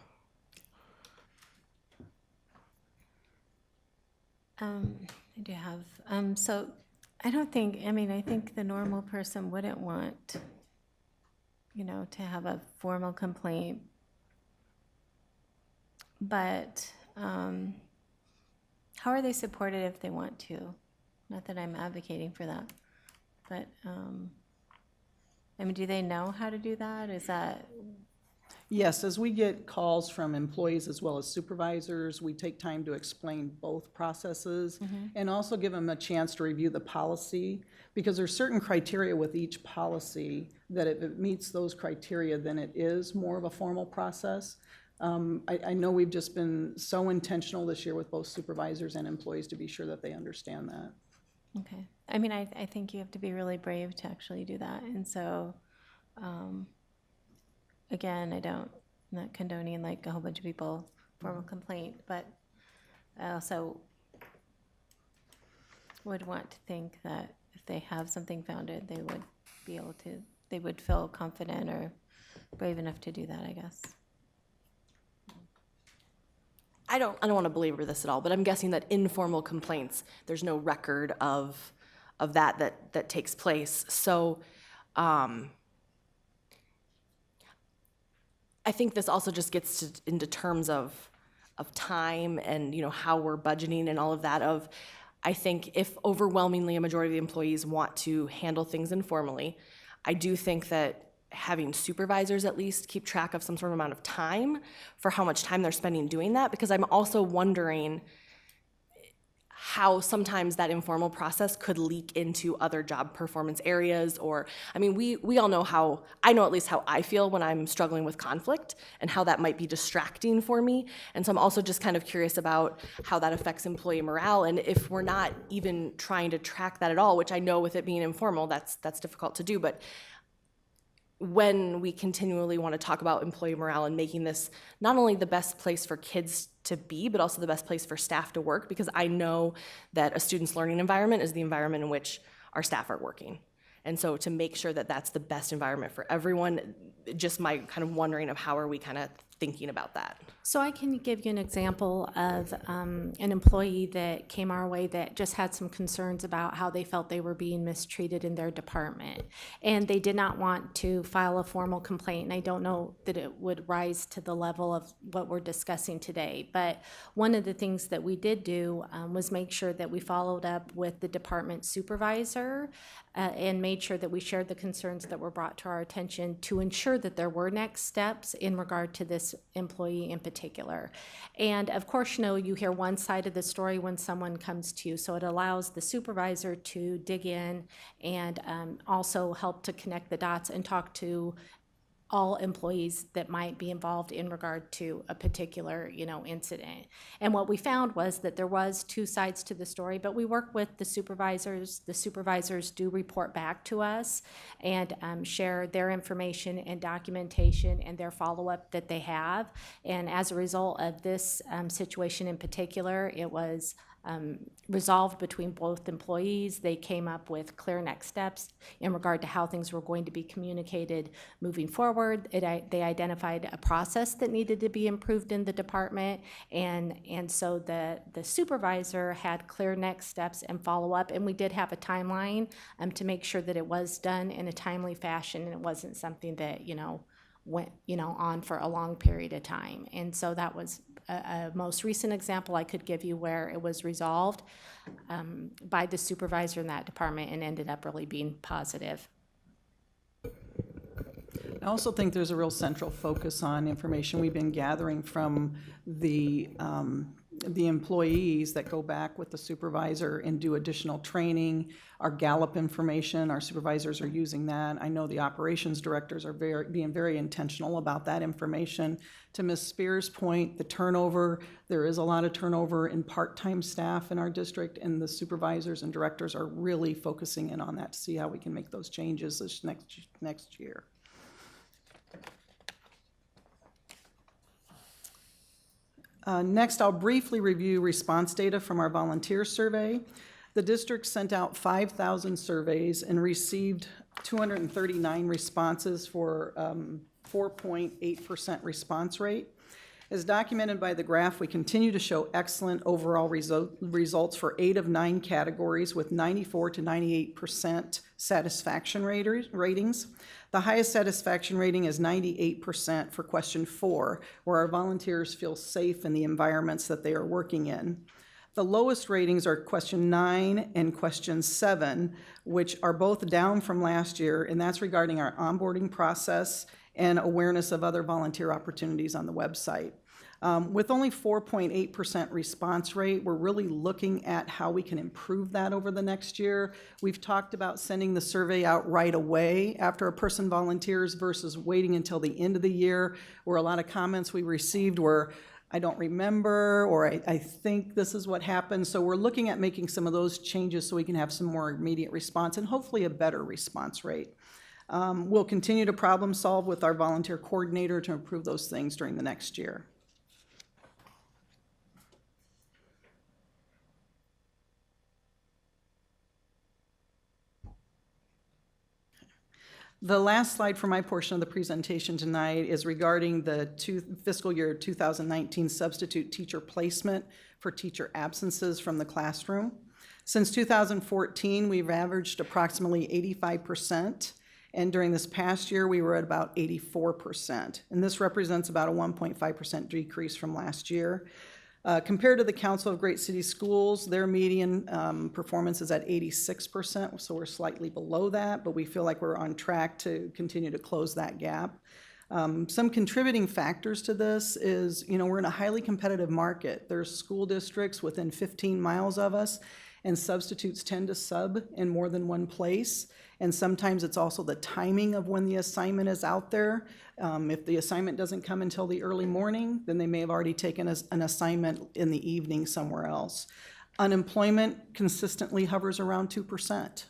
I do have, so I don't think, I mean, I think the normal person wouldn't want, you know, to have a formal complaint. But how are they supported if they want to? Not that I'm advocating for that, but, I mean, do they know how to do that? Is that, Yes, as we get calls from employees as well as supervisors, we take time to explain both processes and also give them a chance to review the policy, because there's certain criteria with each policy that if it meets those criteria, then it is more of a formal process. I know we've just been so intentional this year with both supervisors and employees to be sure that they understand that. okay. I mean, I think you have to be really brave to actually do that. And so, again, I'm not condoning like a whole bunch of people formal complaint, but I also would want to think that if they have something founded, they would be able to, they would feel confident or brave enough to do that, I guess. I don't want to belabor this at all, but I'm guessing that informal complaints, there's no record of that takes place. So I think this also just gets into terms of time and, you know, how we're budgeting and all of that. I think if overwhelmingly a majority of the employees want to handle things informally, I do think that having supervisors at least keep track of some sort of amount of time for how much time they're spending doing that, because I'm also wondering how sometimes that informal process could leak into other job performance areas. Or, I mean, we all know how, I know at least how I feel when I'm struggling with conflict and how that might be distracting for me. And so I'm also just kind of curious about how that affects employee morale. And if we're not even trying to track that at all, which I know with it being informal, that's difficult to do, but when we continually want to talk about employee morale and making this not only the best place for kids to be, but also the best place for staff to work, because I know that a student's learning environment is the environment in which our staff are working. And so to make sure that that's the best environment for everyone, just my kind of wondering of how are we kind of thinking about that? So I can give you an example of an employee that came our way that just had some concerns about how they felt they were being mistreated in their department. And they did not want to file a formal complaint, and I don't know that it would rise to the level of what we're discussing today. But one of the things that we did do was make sure that we followed up with the department supervisor and made sure that we shared the concerns that were brought to our attention to ensure that there were next steps in regard to this employee in particular. And of course, you know, you hear one side of the story when someone comes to you, so it allows the supervisor to dig in and also help to connect the dots and talk to all employees that might be involved in regard to a particular, you know, incident. And what we found was that there was two sides to the story, but we work with the supervisors. The supervisors do report back to us and share their information and documentation and their follow-up that they have. And as a result of this situation in particular, it was resolved between both employees. They came up with clear next steps in regard to how things were going to be communicated moving forward. They identified a process that needed to be improved in the department, and so the supervisor had clear next steps and follow-up, and we did have a timeline to make sure that it was done in a timely fashion, and it wasn't something that, you know, went, you know, on for a long period of time. And so that was a most recent example I could give you where it was resolved by the supervisor in that department and ended up really being positive. I also think there's a real central focus on information we've been gathering from the employees that go back with the supervisor and do additional training. Our Gallup information, our supervisors are using that. I know the operations directors are being very intentional about that information. To Ms. Spears' point, the turnover, there is a lot of turnover in part-time staff in our district, and the supervisors and directors are really focusing in on that to see how we can make those changes this next year. Next, I'll briefly review response data from our volunteer survey. The district sent out 5,000 surveys and received 239 responses for 4.8% response rate. As documented by the graph, we continue to show excellent overall results for 8 of 9 categories with 94 to 98% satisfaction ratings. The highest satisfaction rating is 98% for question 4, where our volunteers feel safe in the environments that they are working in. The lowest ratings are question 9 and question 7, which are both down from last year, and that's regarding our onboarding process and awareness of other volunteer opportunities on the website. With only 4.8% response rate, we're really looking at how we can improve that over the next year. We've talked about sending the survey out right away after a person volunteers versus waiting until the end of the year, where a lot of comments we received were, I don't remember, or I think this is what happened. So we're looking at making some of those changes so we can have some more immediate response and hopefully a better response rate. We'll continue to problem solve with our volunteer coordinator to improve those things during the next year. The last slide for my portion of the presentation tonight is regarding the fiscal year 2019 substitute teacher placement for teacher absences from the classroom. Since 2014, we've averaged approximately 85%, and during this past year, we were at about 84%. And this represents about a 1.5% decrease from last year. Compared to the Council of Great City Schools, their median performance is at 86%, so we're slightly below that, but we feel like we're on track to continue to close that gap. Some contributing factors to this is, we're in a highly competitive market. There's school districts within 15 miles of us, and substitutes tend to sub in more than one place. And sometimes it's also the timing of when the assignment is out there. If the assignment doesn't come until the early morning, then they may have already taken an assignment in the evening somewhere else. Unemployment consistently hovers around 2%.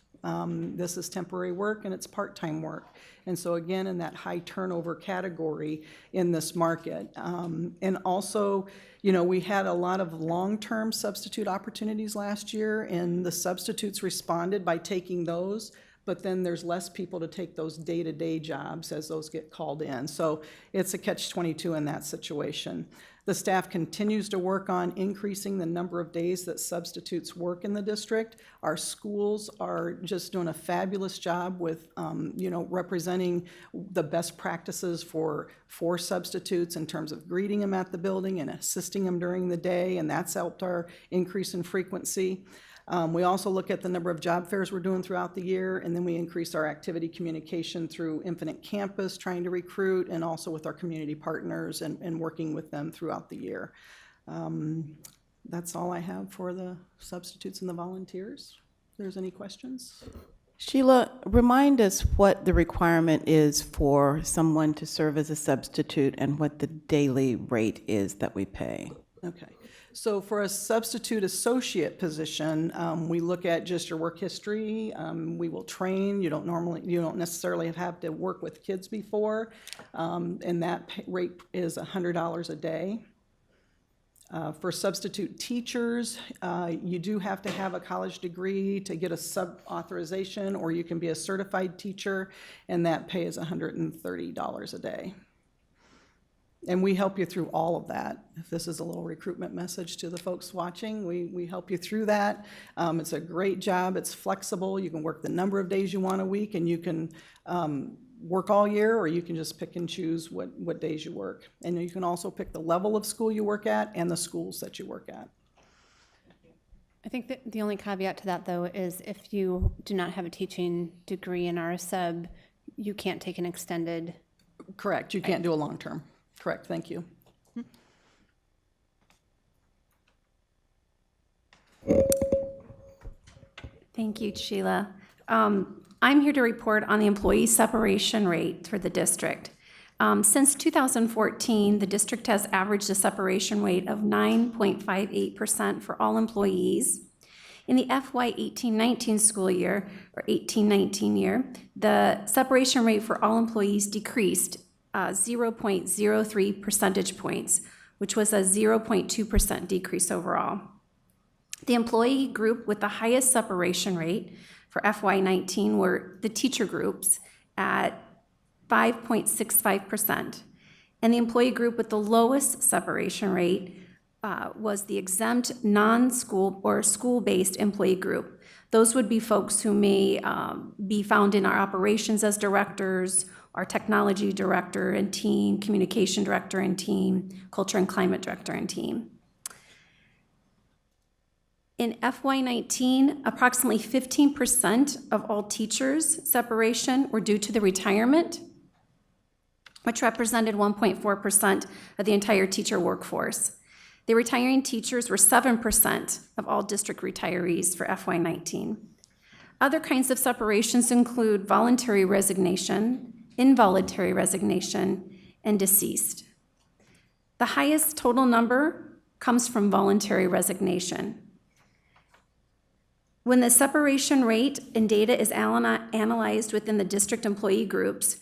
This is temporary work and it's part-time work. And so again, in that high turnover category in this market. And also, we had a lot of long-term substitute opportunities last year, and the substitutes responded by taking those, but then there's less people to take those day-to-day jobs as those get called in. So it's a catch-22 in that situation. The staff continues to work on increasing the number of days that substitutes work in the district. Our schools are just doing a fabulous job with, representing the best practices for substitutes in terms of greeting them at the building and assisting them during the day, and that's helped our increase in frequency. We also look at the number of job fairs we're doing throughout the year, and then we increase our activity communication through Infinite Campus, trying to recruit, and also with our community partners and working with them throughout the year. That's all I have for the substitutes and the volunteers. If there's any questions? Sheila, remind us what the requirement is for someone to serve as a substitute and what the daily rate is that we pay. Okay. So for a substitute associate position, we look at just your work history. We will train. You don't necessarily have to work with kids before, and that rate is $100 a day. For substitute teachers, you do have to have a college degree to get a sub-authorization, or you can be a certified teacher, and that pay is $130 a day. And we help you through all of that. If this is a little recruitment message to the folks watching, we help you through that. It's a great job. It's flexible. You can work the number of days you want a week, and you can work all year, or you can just pick and choose what days you work. And you can also pick the level of school you work at and the schools that you work at. I think that the only caveat to that, though, is if you do not have a teaching degree and are a sub, you can't take an extended. Correct. You can't do a long-term. Correct, thank you. Thank you, Sheila. I'm here to report on the employee separation rate for the district. Since 2014, the district has averaged a separation rate of 9.58% for all employees. In the FY 18-19 school year, or 18-19 year, the separation rate for all employees decreased 0.03 percentage points, which was a 0.2% decrease overall. The employee group with the highest separation rate for FY19 were the teacher groups at 5.65%. And the employee group with the lowest separation rate was the exempt non-school or school-based employee group. Those would be folks who may be found in our operations as directors, our technology director and team, communication director and team, culture and climate director and team. In FY19, approximately 15% of all teachers' separation were due to the retirement, which represented 1.4% of the entire teacher workforce. The retiring teachers were 7% of all district retirees for FY19. Other kinds of separations include voluntary resignation, involuntary resignation, and deceased. The highest total number comes from voluntary resignation. When the separation rate and data is analyzed within the district employee groups,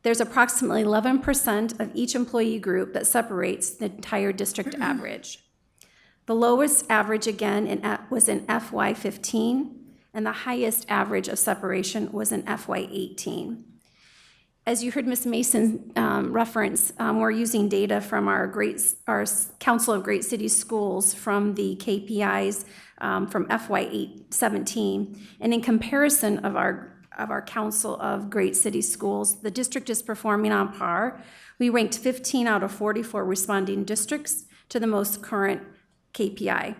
there's approximately 11% of each employee group that separates the entire district average. The lowest average, again, was in FY15, and the highest average of separation was in FY18. As you heard Ms. Mason reference, we're using data from our Council of Great Cities Schools from the KPIs from FY17, and in comparison of our Council of Great Cities Schools, the district is performing on par. We ranked 15 out of 44 responding districts to the most current KPI.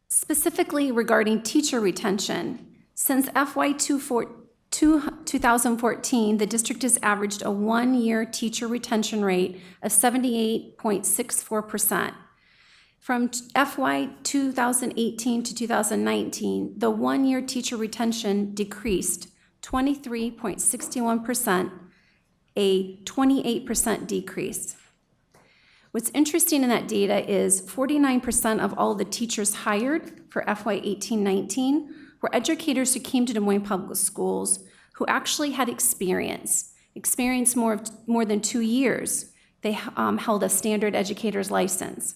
Specifically regarding teacher retention, since FY 2014, the district has averaged a one-year teacher retention rate of 78.64%. From FY 2018 to 2019, the one-year teacher retention decreased 23.61%, a 28% decrease. What's interesting in that data is 49% of all the teachers hired for FY 18-19 were educators who came to Des Moines Public Schools who actually had experience more than 2 years. They held a standard educator's license.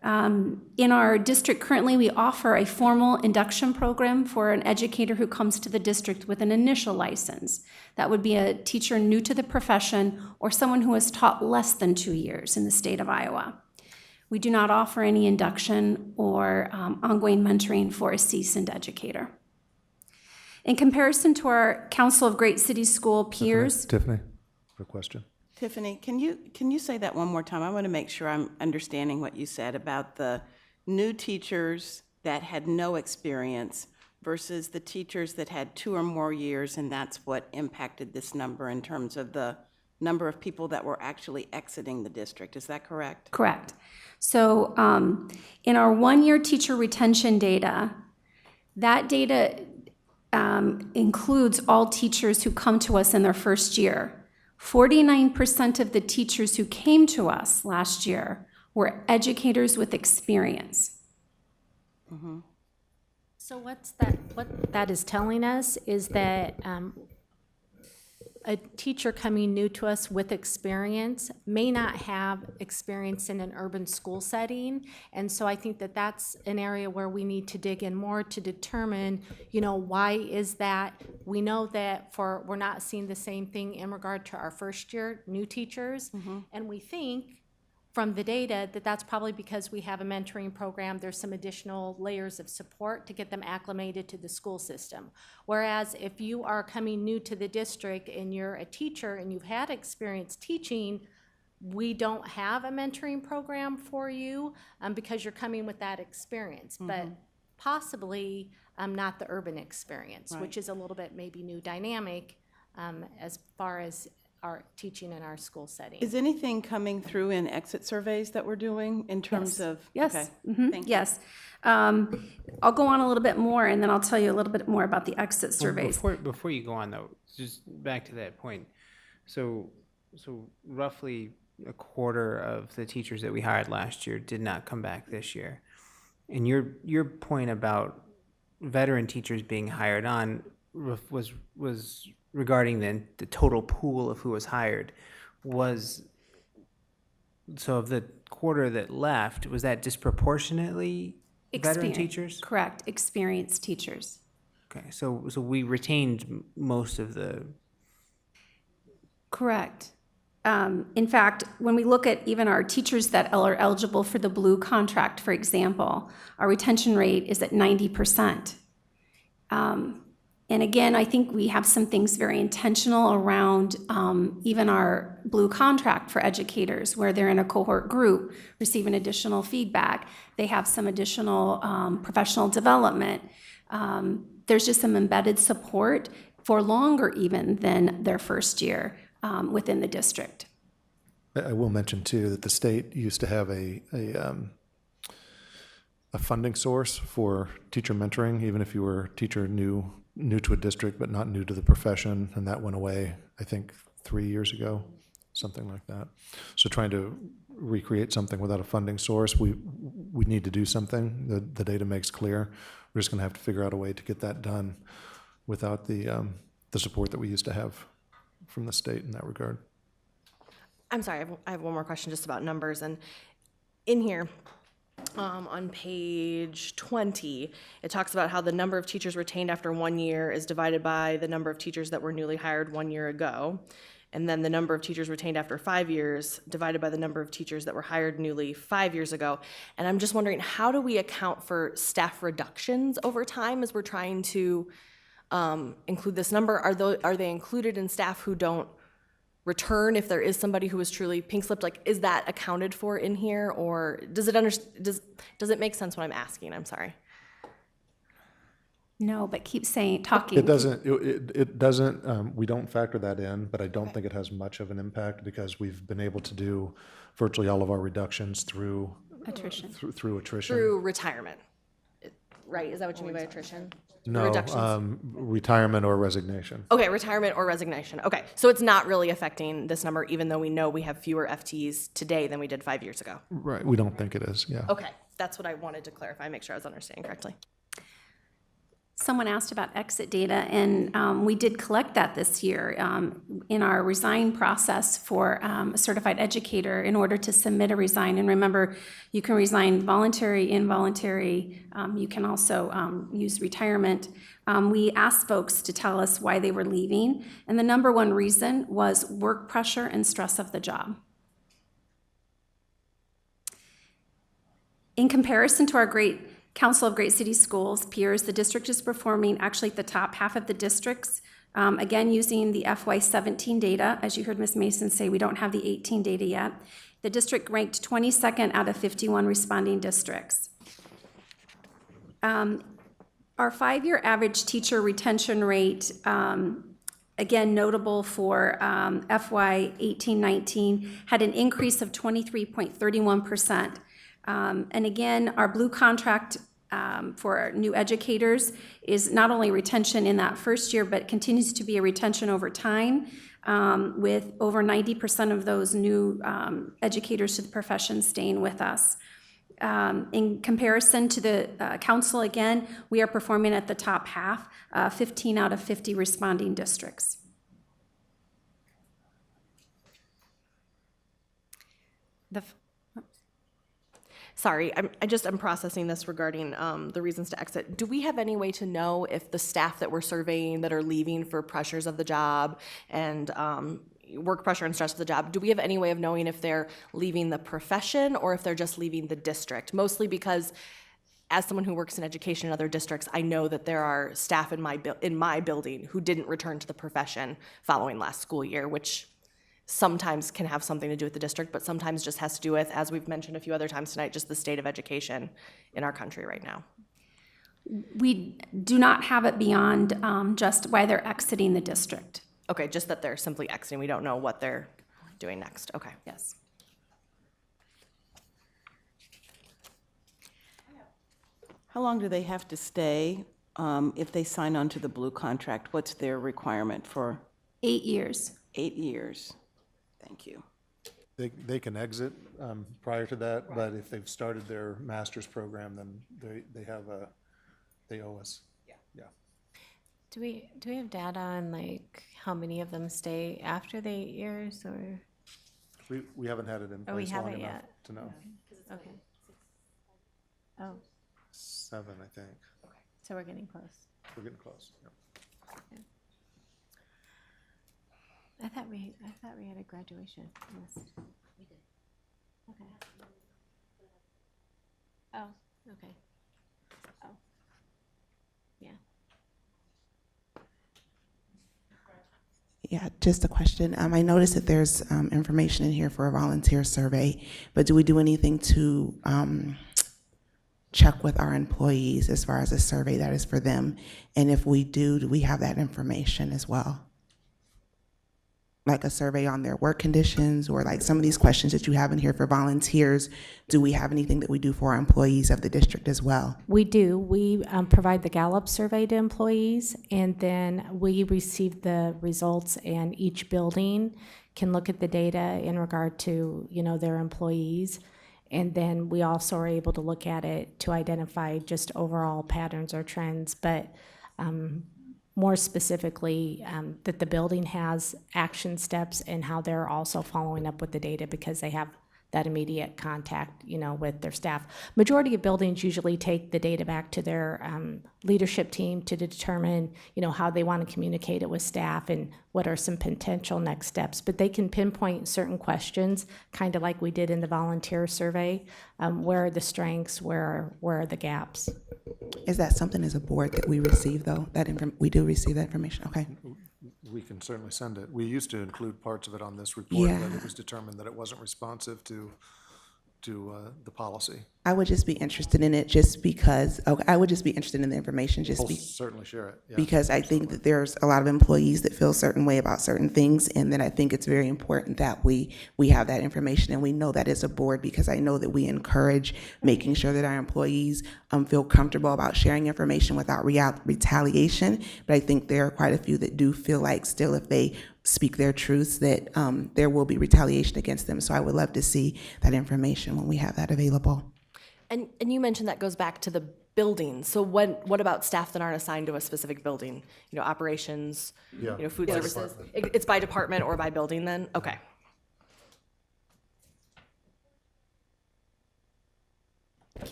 In our district currently, we offer a formal induction program for an educator who comes to the district with an initial license. That would be a teacher new to the profession or someone who has taught less than 2 years in the state of Iowa. We do not offer any induction or ongoing mentoring for a seasoned educator. In comparison to our Council of Great Cities School peers. Tiffany, for a question. Tiffany, can you say that one more time? I want to make sure I'm understanding what you said about the new teachers that had no experience versus the teachers that had 2 or more years, and that's what impacted this number in terms of the number of people that were actually exiting the district. Is that correct? Correct. So in our one-year teacher retention data, that data includes all teachers who come to us in their first year. 49% of the teachers who came to us last year were educators with experience. Mm-hmm. So what that is telling us is that a teacher coming new to us with experience may not have experience in an urban school setting. And so I think that that's an area where we need to dig in more to determine, why is that? We know that we're not seeing the same thing in regard to our first year new teachers. Mm-hmm. And we think from the data that that's probably because we have a mentoring program. There's some additional layers of support to get them acclimated to the school system. Whereas if you are coming new to the district and you're a teacher and you've had experience teaching, we don't have a mentoring program for you because you're coming with that experience. Mm-hmm. But possibly not the urban experience, right, which is a little bit maybe new dynamic as far as our teaching in our school setting. Is anything coming through in exit surveys that we're doing in terms of? Yes. Okay. Mm-hmm. Thank you. Yes. I'll go on a little bit more, and then I'll tell you a little bit more about the exit surveys. Before you go on, though, just back to that point. So roughly a quarter of the teachers that we hired last year did not come back this year. And your point about veteran teachers being hired on was regarding the total pool of who was hired. So of the quarter that left, was that disproportionately veteran teachers? Correct, experienced teachers. Okay, so we retained most of the, Correct. In fact, when we look at even our teachers that are eligible for the blue contract, for example, our retention rate is at 90%. And again, I think we have some things very intentional around even our blue contract for educators, where they're in a cohort group, receiving additional feedback. They have some additional professional development. There's just some embedded support for longer even than their first year within the district. I will mention too that the state used to have a funding source for teacher mentoring, even if you were a teacher new to a district but not new to the profession, and that went away, I think, 3 years ago, something like that. So trying to recreate something without a funding source, we need to do something. The data makes clear. We're just going to have to figure out a way to get that done without the support that we used to have from the state in that regard. I'm sorry, I have one more question just about numbers. And in here, on page 20, it talks about how the number of teachers retained after 1 year is divided by the number of teachers that were newly hired 1 year ago. And then the number of teachers retained after 5 years divided by the number of teachers that were hired newly 5 years ago. And I'm just wondering, how do we account for staff reductions over time as we're trying to include this number? Are they included in staff who don't return if there is somebody who is truly pink slipped? Like, is that accounted for in here, or does it make sense what I'm asking? I'm sorry. No, but keep talking. It doesn't, we don't factor that in, but I don't think it has much of an impact because we've been able to do virtually all of our reductions through Attrition. through attrition. Through retirement, right? Is that what you mean by attrition? No, Reductions? retirement or resignation. Okay, retirement or resignation. Okay, so it's not really affecting this number, even though we know we have fewer FTEs today than we did 5 years ago. Right, we don't think it is, yeah. Okay, that's what I wanted to clarify, make sure I was understanding correctly. Someone asked about exit data, and we did collect that this year in our resign process for a certified educator in order to submit a resign. And remember, you can resign voluntary, involuntary. You can also use retirement. We asked folks to tell us why they were leaving, and the number one reason was work pressure and stress of the job. In comparison to our Council of Great City Schools peers, the district is performing actually at the top half of the districts. Again, using the FY17 data. As you heard Ms. Mason say, we don't have the 18 data yet. The district ranked 22nd out of 51 responding districts. Our 5-year average teacher retention rate, again notable for FY18-19, had an increase of 23.31%. And again, our blue contract for new educators is not only retention in that first year, but continues to be a retention over time, with over 90% of those new educators to the profession staying with us. In comparison to the council, again, we are performing at the top half, 15 out of 50 responding districts. Sorry, I'm processing this regarding the reasons to exit. Do we have any way to know if the staff that we're surveying that are leaving for pressures of the job and work pressure and stress of the job, do we have any way of knowing if they're leaving the profession or if they're just leaving the district? Mostly because as someone who works in education in other districts, I know that there are staff in my building who didn't return to the profession following last school year, which sometimes can have something to do with the district, but sometimes just has to do with, as we've mentioned a few other times tonight, just the state of education in our country right now. We do not have it beyond just why they're exiting the district. Okay, just that they're simply exiting. We don't know what they're doing next. Okay. Yes. How long do they have to stay if they sign on to the blue contract? What's their requirement for? 8 years. 8 years. Thank you. They can exit prior to that, but if they've started their master's program, then they owe us. Yeah. Do we have data on like how many of them stay after the 8 years, or? We haven't had it in Oh, we place long haven't enough yet. to know. Okay. Oh, 7, I think. so we're getting close. We're getting close. Yep. I thought we had a graduation list. We did. Okay. Oh, okay. Oh. Yeah. Yeah, just a question. I noticed that there's information in here for a volunteer survey, but do we do anything to check with our employees as far as a survey that is for them? And if we do we have that information as well? Like a survey on their work conditions, or like some of these questions that you have in here for volunteers, do we have anything that we do for our employees of the district as well? We do. We provide the Gallup survey to employees, and then we receive the results, and each building can look at the data in regard to, their employees. And then we also are able to look at it to identify just overall patterns or trends, but more specifically, that the building has action steps and how they're also following up with the data because they have that immediate contact, with their staff. Majority of buildings usually take the data back to their leadership team to determine, how they want to communicate it with staff and what are some potential next steps. But they can pinpoint certain questions, kind of like we did in the volunteer survey. Where are the strengths? Where are the gaps? Is that something as a board that we receive, though? We do receive that information? Okay. We can certainly send it. We used to include parts of it on this report, Yeah. but it was determined that it wasn't responsive to the policy. I would just be interested in it just because, I would just be interested in the information just We'll certainly share it. Yeah. because I think that there's a lot of employees that feel a certain way about certain things, and then I think it's very important that we have that information and we know that as a board, because I know that we encourage making sure that our employees feel comfortable about sharing information without retaliation. But I think there are quite a few that do feel like still if they speak their truths that there will be retaliation against them. So I would love to see that information when we have that available. And you mentioned that goes back to the building. So what about staff that aren't assigned to a specific building? Operations, Yeah. Food By services? department. It's by department or by building then? Okay.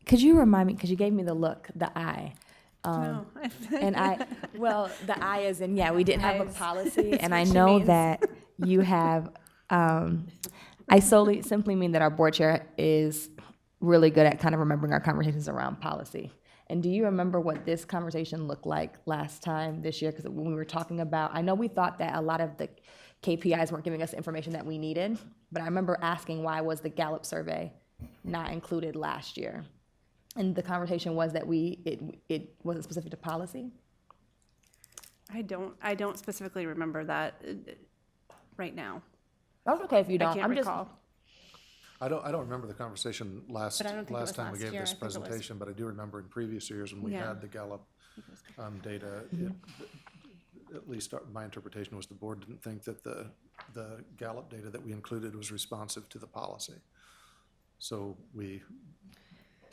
Could you remind me, because you gave me the look, the eye. No. And the eye is in, we didn't have a Eyes. policy, That's and what I she know means. that you have, I simply mean that our board chair is really good at kind of remembering our conversations around policy. And do you remember what this conversation looked like last time this year? Because when we were talking about, I know we thought that a lot of the KPIs weren't giving us the information that we needed, but I remember asking why was the Gallup survey not included last year? And the conversation was that it wasn't specific to policy. I don't specifically remember that right now. That's okay if you don't. I can't recall. I don't remember the conversation last But I don't think it was time we last gave year. this I think it was- presentation, but I do remember in previous years when we Yeah. had the Gallup data, at least my interpretation was the board didn't think that the Gallup data that we included was responsive to the policy. So we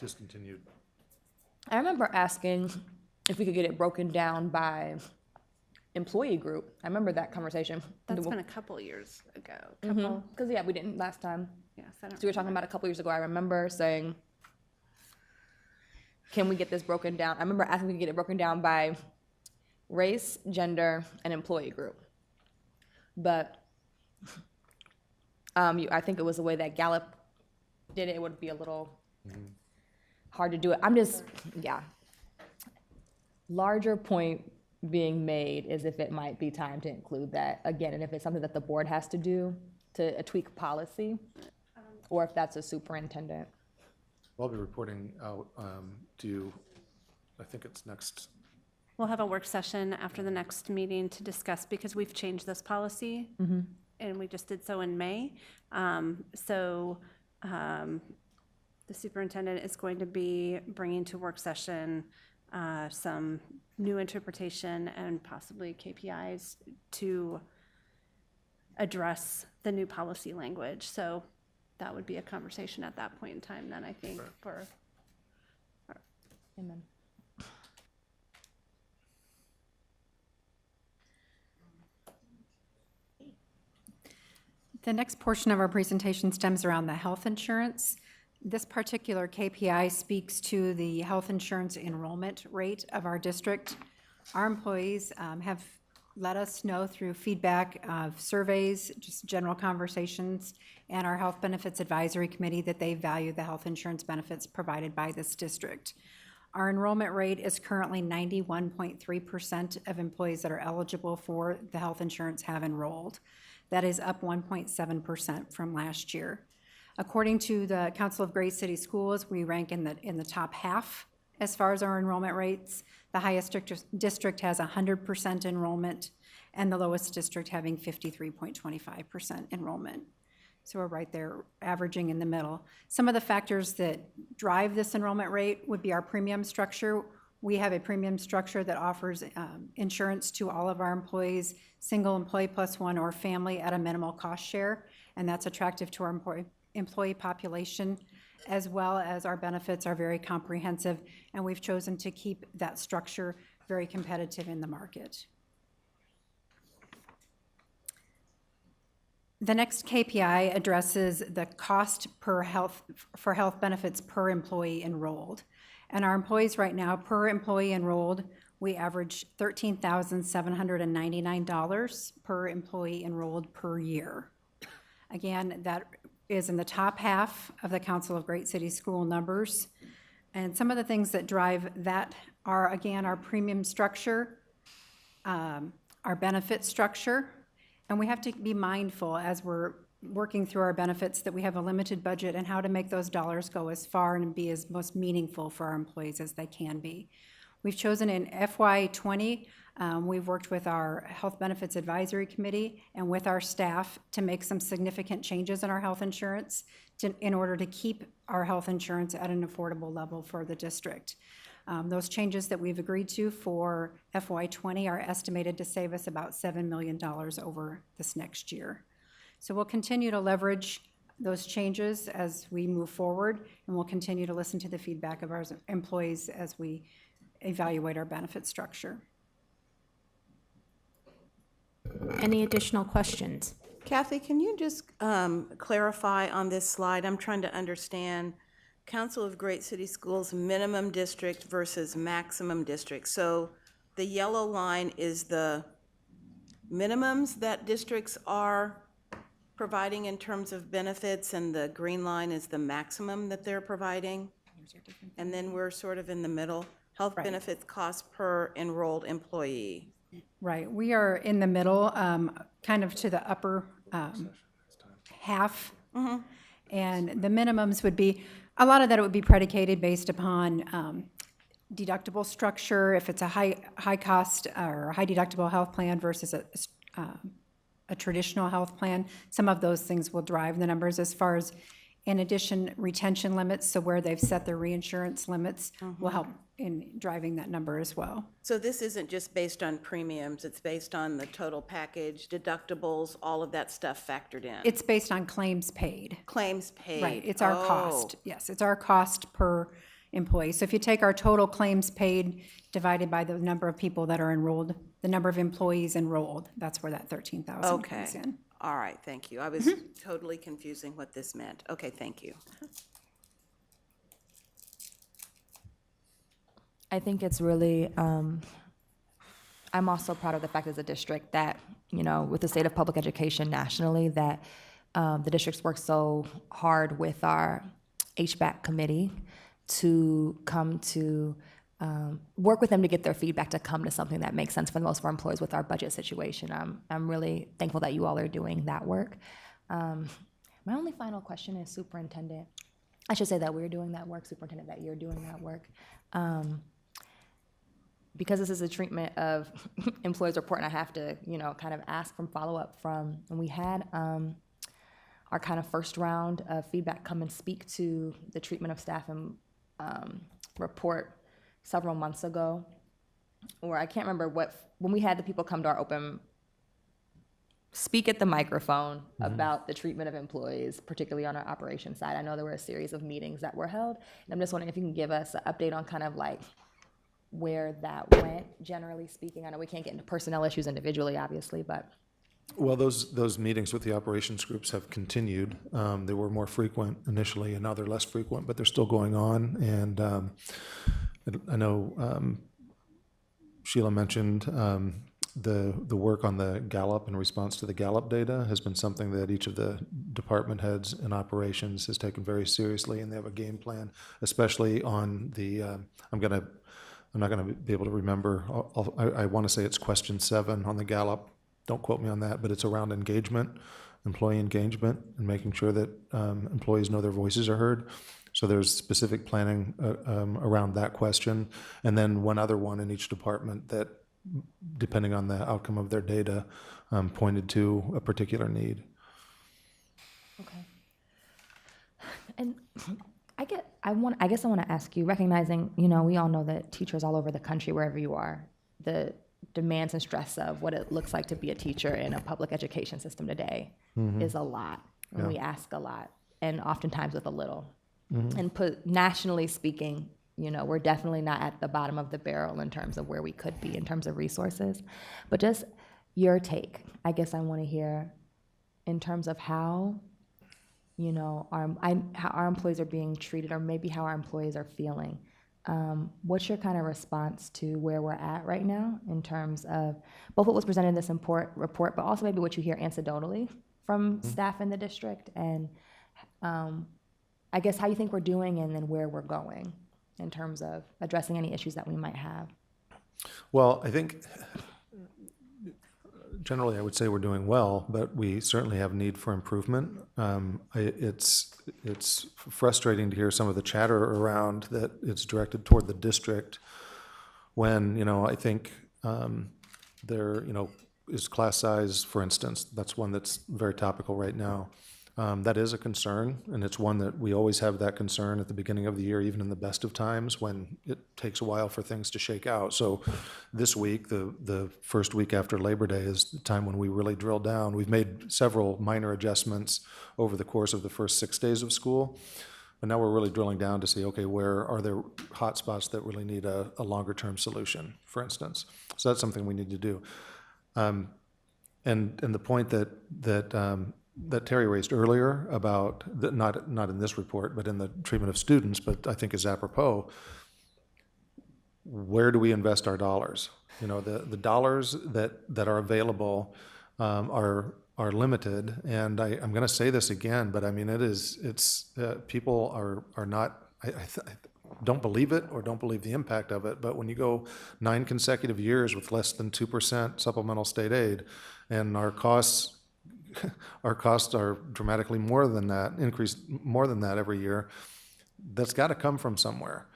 discontinued. I remember asking if we could get it broken down by employee group. I remember that conversation. That's been a couple years ago. Because we didn't last time. Yes, I don't So we were talking about a couple years ago. I remember saying, can we get this broken down? I remember asking if we could get it broken down by race, gender, and employee group. But I think it was the way that Gallup did it. It would be a little hard to do it. Larger point being made is if it might be time to include that again, and if it's something that the board has to do to tweak policy, or if that's a superintendent. I'll be reporting out to you, I think it's next. We'll have a work session after the next meeting to discuss, because we've changed this policy, and we just did so in May. The superintendent is going to be bringing to work session some new interpretation and possibly KPIs to address the new policy language. So that would be a conversation at that point in time then, I think, for. Amen. The next portion of our presentation stems around the health insurance. This particular KPI speaks to the health insurance enrollment rate of our district. Our employees have let us know through feedback of surveys, just general conversations, and our Health Benefits Advisory Committee that they value the health insurance benefits provided by this district. Our enrollment rate is currently 91.3% of employees that are eligible for the health insurance have enrolled. That is up 1.7% from last year. According to the Council of Great City Schools, we rank in the top half as far as our enrollment rates. The highest district has 100% enrollment, and the lowest district having 53.25% enrollment. So we're right there, averaging in the middle. Some of the factors that drive this enrollment rate would be our premium structure. We have a premium structure that offers insurance to all of our employees, single employee plus one or family at a minimal cost share, and that's attractive to our employee population, as well as our benefits are very comprehensive, and we've chosen to keep that structure very competitive in the market. The next KPI addresses the cost for health benefits per employee enrolled. And our employees right now, per employee enrolled, we average $13,799 per employee enrolled per year. Again, that is in the top half of the Council of Great City School numbers. And some of the things that drive that are, again, our premium structure, our benefit structure, and we have to be mindful as we're working through our benefits that we have a limited budget and how to make those dollars go as far and be as most meaningful for our employees as they can be. We've chosen in FY20, we've worked with our Health Benefits Advisory Committee and with our staff to make some significant changes in our health insurance in order to keep our health insurance at an affordable level for the district. Those changes that we've agreed to for FY20 are estimated to save us about $7 million over this next year. So we'll continue to leverage those changes as we move forward, and we'll continue to listen to the feedback of our employees as we evaluate our benefit structure. Any additional questions? Kathy, can you just clarify on this slide? I'm trying to understand Council of Great City Schools minimum district versus maximum district. So the yellow line is the minimums that districts are providing in terms of benefits, and the green line is the maximum that they're providing. And then we're sort of in the middle. Health benefits cost per enrolled employee. Right, we are in the middle, kind of to the upper half. Mm-hmm. And the minimums would be, a lot of that would be predicated based upon deductible structure, if it's a high cost or high deductible health plan versus a traditional health plan. Some of those things will drive the numbers. As far as, in addition, retention limits, so where they've set their reinsurance limits will help in driving that number as well. So this isn't just based on premiums, it's based on the total package, deductibles, all of that stuff factored in? It's based on claims paid. Claims paid. Right, it's our cost. Yes, it's our cost per employee. So if you take our total claims paid divided by the number of people that are enrolled, the number of employees enrolled, that's where that 13,000 comes in. All right, thank you. I was totally confusing what this meant. Okay, thank you. I think it's really, I'm also proud of the fact as a district that, you know, with the state of public education nationally, that the districts work so hard with our HBAC committee to come to work with them to get their feedback to come to something that makes sense for most of our employees with our budget situation. I'm really thankful that you all are doing that work. My only final question is, Superintendent, I should say that we're doing that work, Superintendent, that you're doing that work. Because this is a treatment of employees report, and I have to, you know, kind of ask from follow-up from when we had our kind of first round of feedback come and speak to the treatment of staff and report several months ago, or I can't remember when we had the people come to our open, speak at the microphone about the treatment of employees, particularly on our operations side. I know there were a series of meetings that were held, and I'm just wondering if you can give us an update on kind of like where that went, generally speaking. I know we can't get into personnel issues individually, obviously, but Well, those meetings with the operations groups have continued. They were more frequent initially, and now they're less frequent, but they're still going on. And I know Sheila mentioned the work on the Gallup in response to the Gallup data has been something that each of the department heads in operations has taken very seriously, and they have a game plan, especially on the. I'm not going to be able to remember. I want to say it's question 7 on the Gallup. Don't quote me on that, but it's around engagement, employee engagement, and making sure that employees know their voices are heard. So there's specific planning around that question. And then one other one in each department that, depending on the outcome of their data, pointed to a particular need. Okay. And I guess I want to ask you, recognizing, we all know that teachers all over the country, wherever you are, the demands and stress of what it looks like to be a teacher in a public education system today is a lot. And Yeah. we ask a lot, and oftentimes with a little. Mm-hmm. And nationally speaking, we're definitely not at the bottom of the barrel in terms of where we could be in terms of resources. But just your take, I guess I want to hear in terms of how, how our employees are being treated, or maybe how our employees are feeling. What's your kind of response to where we're at right now in terms of both what was presented in this report, but also maybe what you hear anecdotally from staff in the district, and I guess how you think we're doing, and then where we're going in terms of addressing any issues that we might have? Well, I think generally I would say we're doing well, but we certainly have need for improvement. It's frustrating to hear some of the chatter around that it's directed toward the district when, I think there, is class size, for instance. That's one that's very topical right now. That is a concern, and it's one that we always have that concern at the beginning of the year, even in the best of times, when it takes a while for things to shake out. So this week, the first week after Labor Day, is the time when we really drill down. We've made several minor adjustments over the course of the first 6 days of school, but now we're really drilling down to see, okay, where are there hot spots that really need a longer-term solution, for instance. So that's something we need to do. And the point that Terry raised earlier about, not in this report, but in the treatment of students, but I think is apropos, where do we invest our dollars? The dollars that are available are limited, and I'm going to say this again, but I mean, people are not, I don't believe it or don't believe the impact of it, but when you go 9 consecutive years with less than 2% supplemental state aid, and our costs are dramatically more than that, increased more than that every year, that's got to come from somewhere.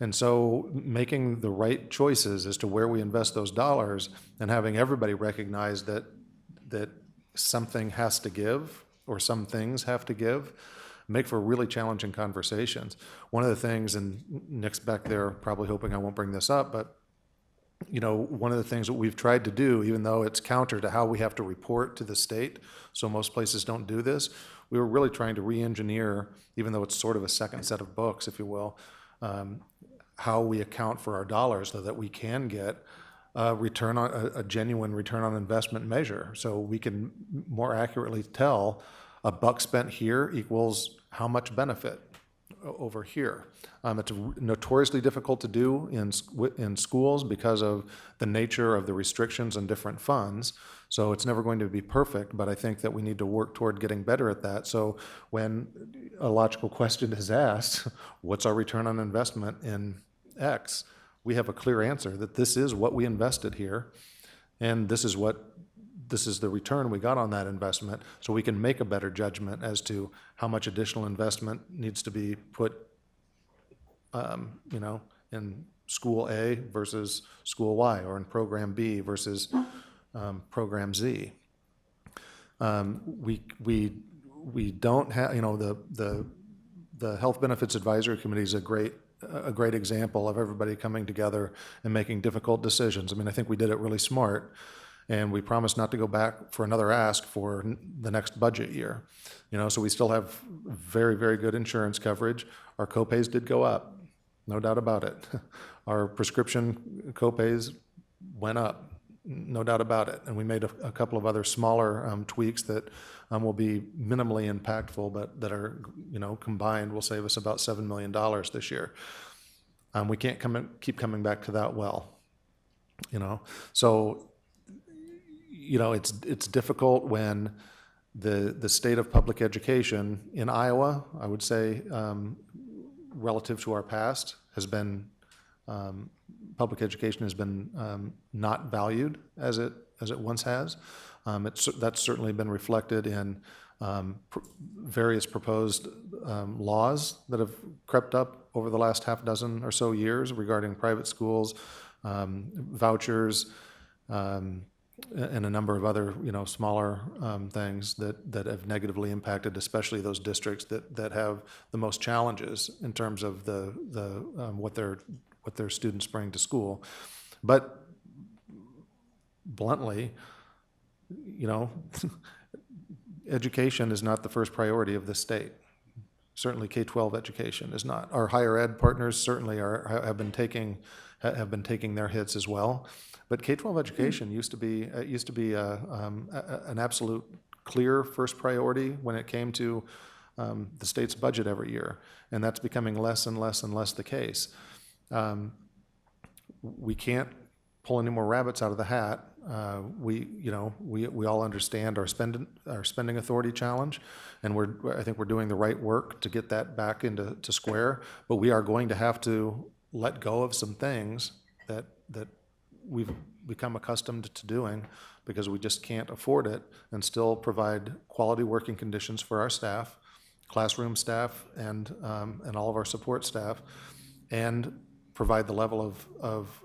And so making the right choices as to where we invest those dollars, and having everybody recognize that something has to give, or some things have to give, make for really challenging conversations. One of the things, and Nick's back there probably hoping I won't bring this up, but one of the things that we've tried to do, even though it's counter to how we have to report to the state, so most places don't do this, we were really trying to re-engineer, even though it's sort of a second set of books, if you will, how we account for our dollars so that we can get a genuine return on investment measure. So we can more accurately tell a buck spent here equals how much benefit over here. It's notoriously difficult to do in schools because of the nature of the restrictions and different funds. So it's never going to be perfect, but I think that we need to work toward getting better at that. So when a logical question is asked, what's our return on investment in X? We have a clear answer that this is what we invested here, and this is the return we got on that investment, so we can make a better judgment as to how much additional investment needs to be put, in school A versus school Y, or in program B versus program Z. We don't have, the Health Benefits Advisory Committee is a great example of everybody coming together and making difficult decisions. I mean, I think we did it really smart. And we promised not to go back for another ask for the next budget year. So we still have very, very good insurance coverage. Our copays did go up, no doubt about it. Our prescription copays went up no doubt about it. And we made a couple of other smaller tweaks that will be minimally impactful, but that are, combined will save us about $7 million this year. We can't keep coming back to that well, So, it's difficult when the state of public education in Iowa, I would say, relative to our past, has been public education has been not valued as it once has. That's certainly been reflected in various proposed laws that have crept up over the last half dozen or so years regarding private schools, vouchers, and a number of other, smaller things that have negatively impacted, especially those districts that have the most challenges in terms of what their students bring to school. But bluntly, education is not the first priority of the state. Certainly K-12 education is not. Our higher ed partners certainly have been taking their hits as well. But K-12 education used to be an absolute clear first priority when it came to the state's budget every year, and that's becoming less and less and less the case. We can't pull any more rabbits out of the hat. We all understand our spending authority challenge, and I think we're doing the right work to get that back into square. But we are going to have to let go of some things that we've become accustomed to doing because we just can't afford it, and still provide quality working conditions for our staff, classroom staff, and all of our support staff, and provide the level of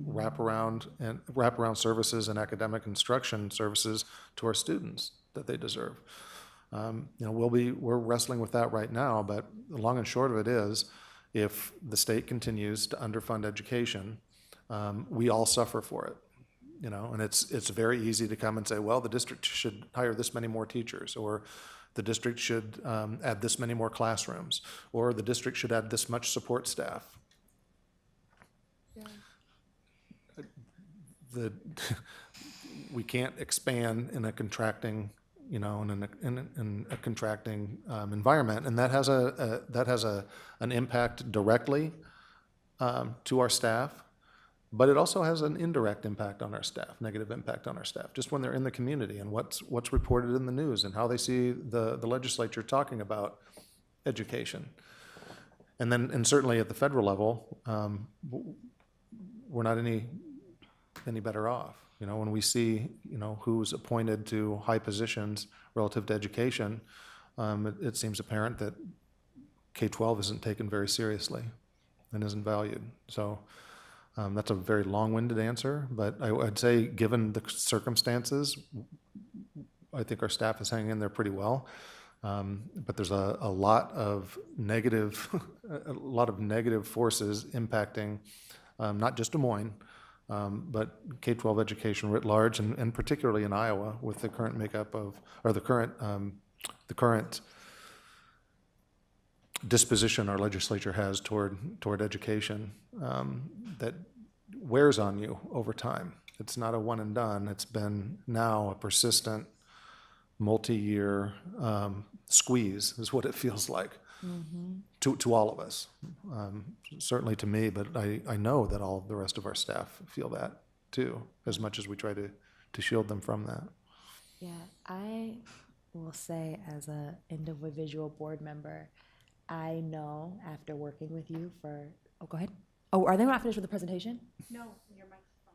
wraparound services and academic instruction services to our students that they deserve. We're wrestling with that right now, but the long and short of it is, if the state continues to underfund education, we all suffer for it. And it's very easy to come and say, well, the district should hire this many more teachers, or the district should add this many more classrooms, or the district should add this much support staff. We can't expand in a contracting, in a contracting environment, and that has an impact directly to our staff, but it also has an indirect impact on our staff, negative impact on our staff, just when they're in the community and what's reported in the news and how they see the legislature talking about education. And certainly at the federal level, we're not any better off. When we see, who's appointed to high positions relative to education, it seems apparent that K-12 isn't taken very seriously and isn't valued. So that's a very long-winded answer, but I'd say, given the circumstances, I think our staff is hanging in there pretty well. But there's a lot of negative forces impacting not just Des Moines, but K-12 education writ large, and particularly in Iowa with the current makeup the current disposition our legislature has toward education, that wears on you over time. It's not a one and done. It's been now a persistent, multi-year squeeze is what it feels like to all of us. Certainly to me, but I know that all the rest of our staff feel that too, as much as we try to shield them from that. Yeah, I will say, as an individual board member, I know after working with you for, go ahead. Oh, are they not finished with the presentation? No, your microphone.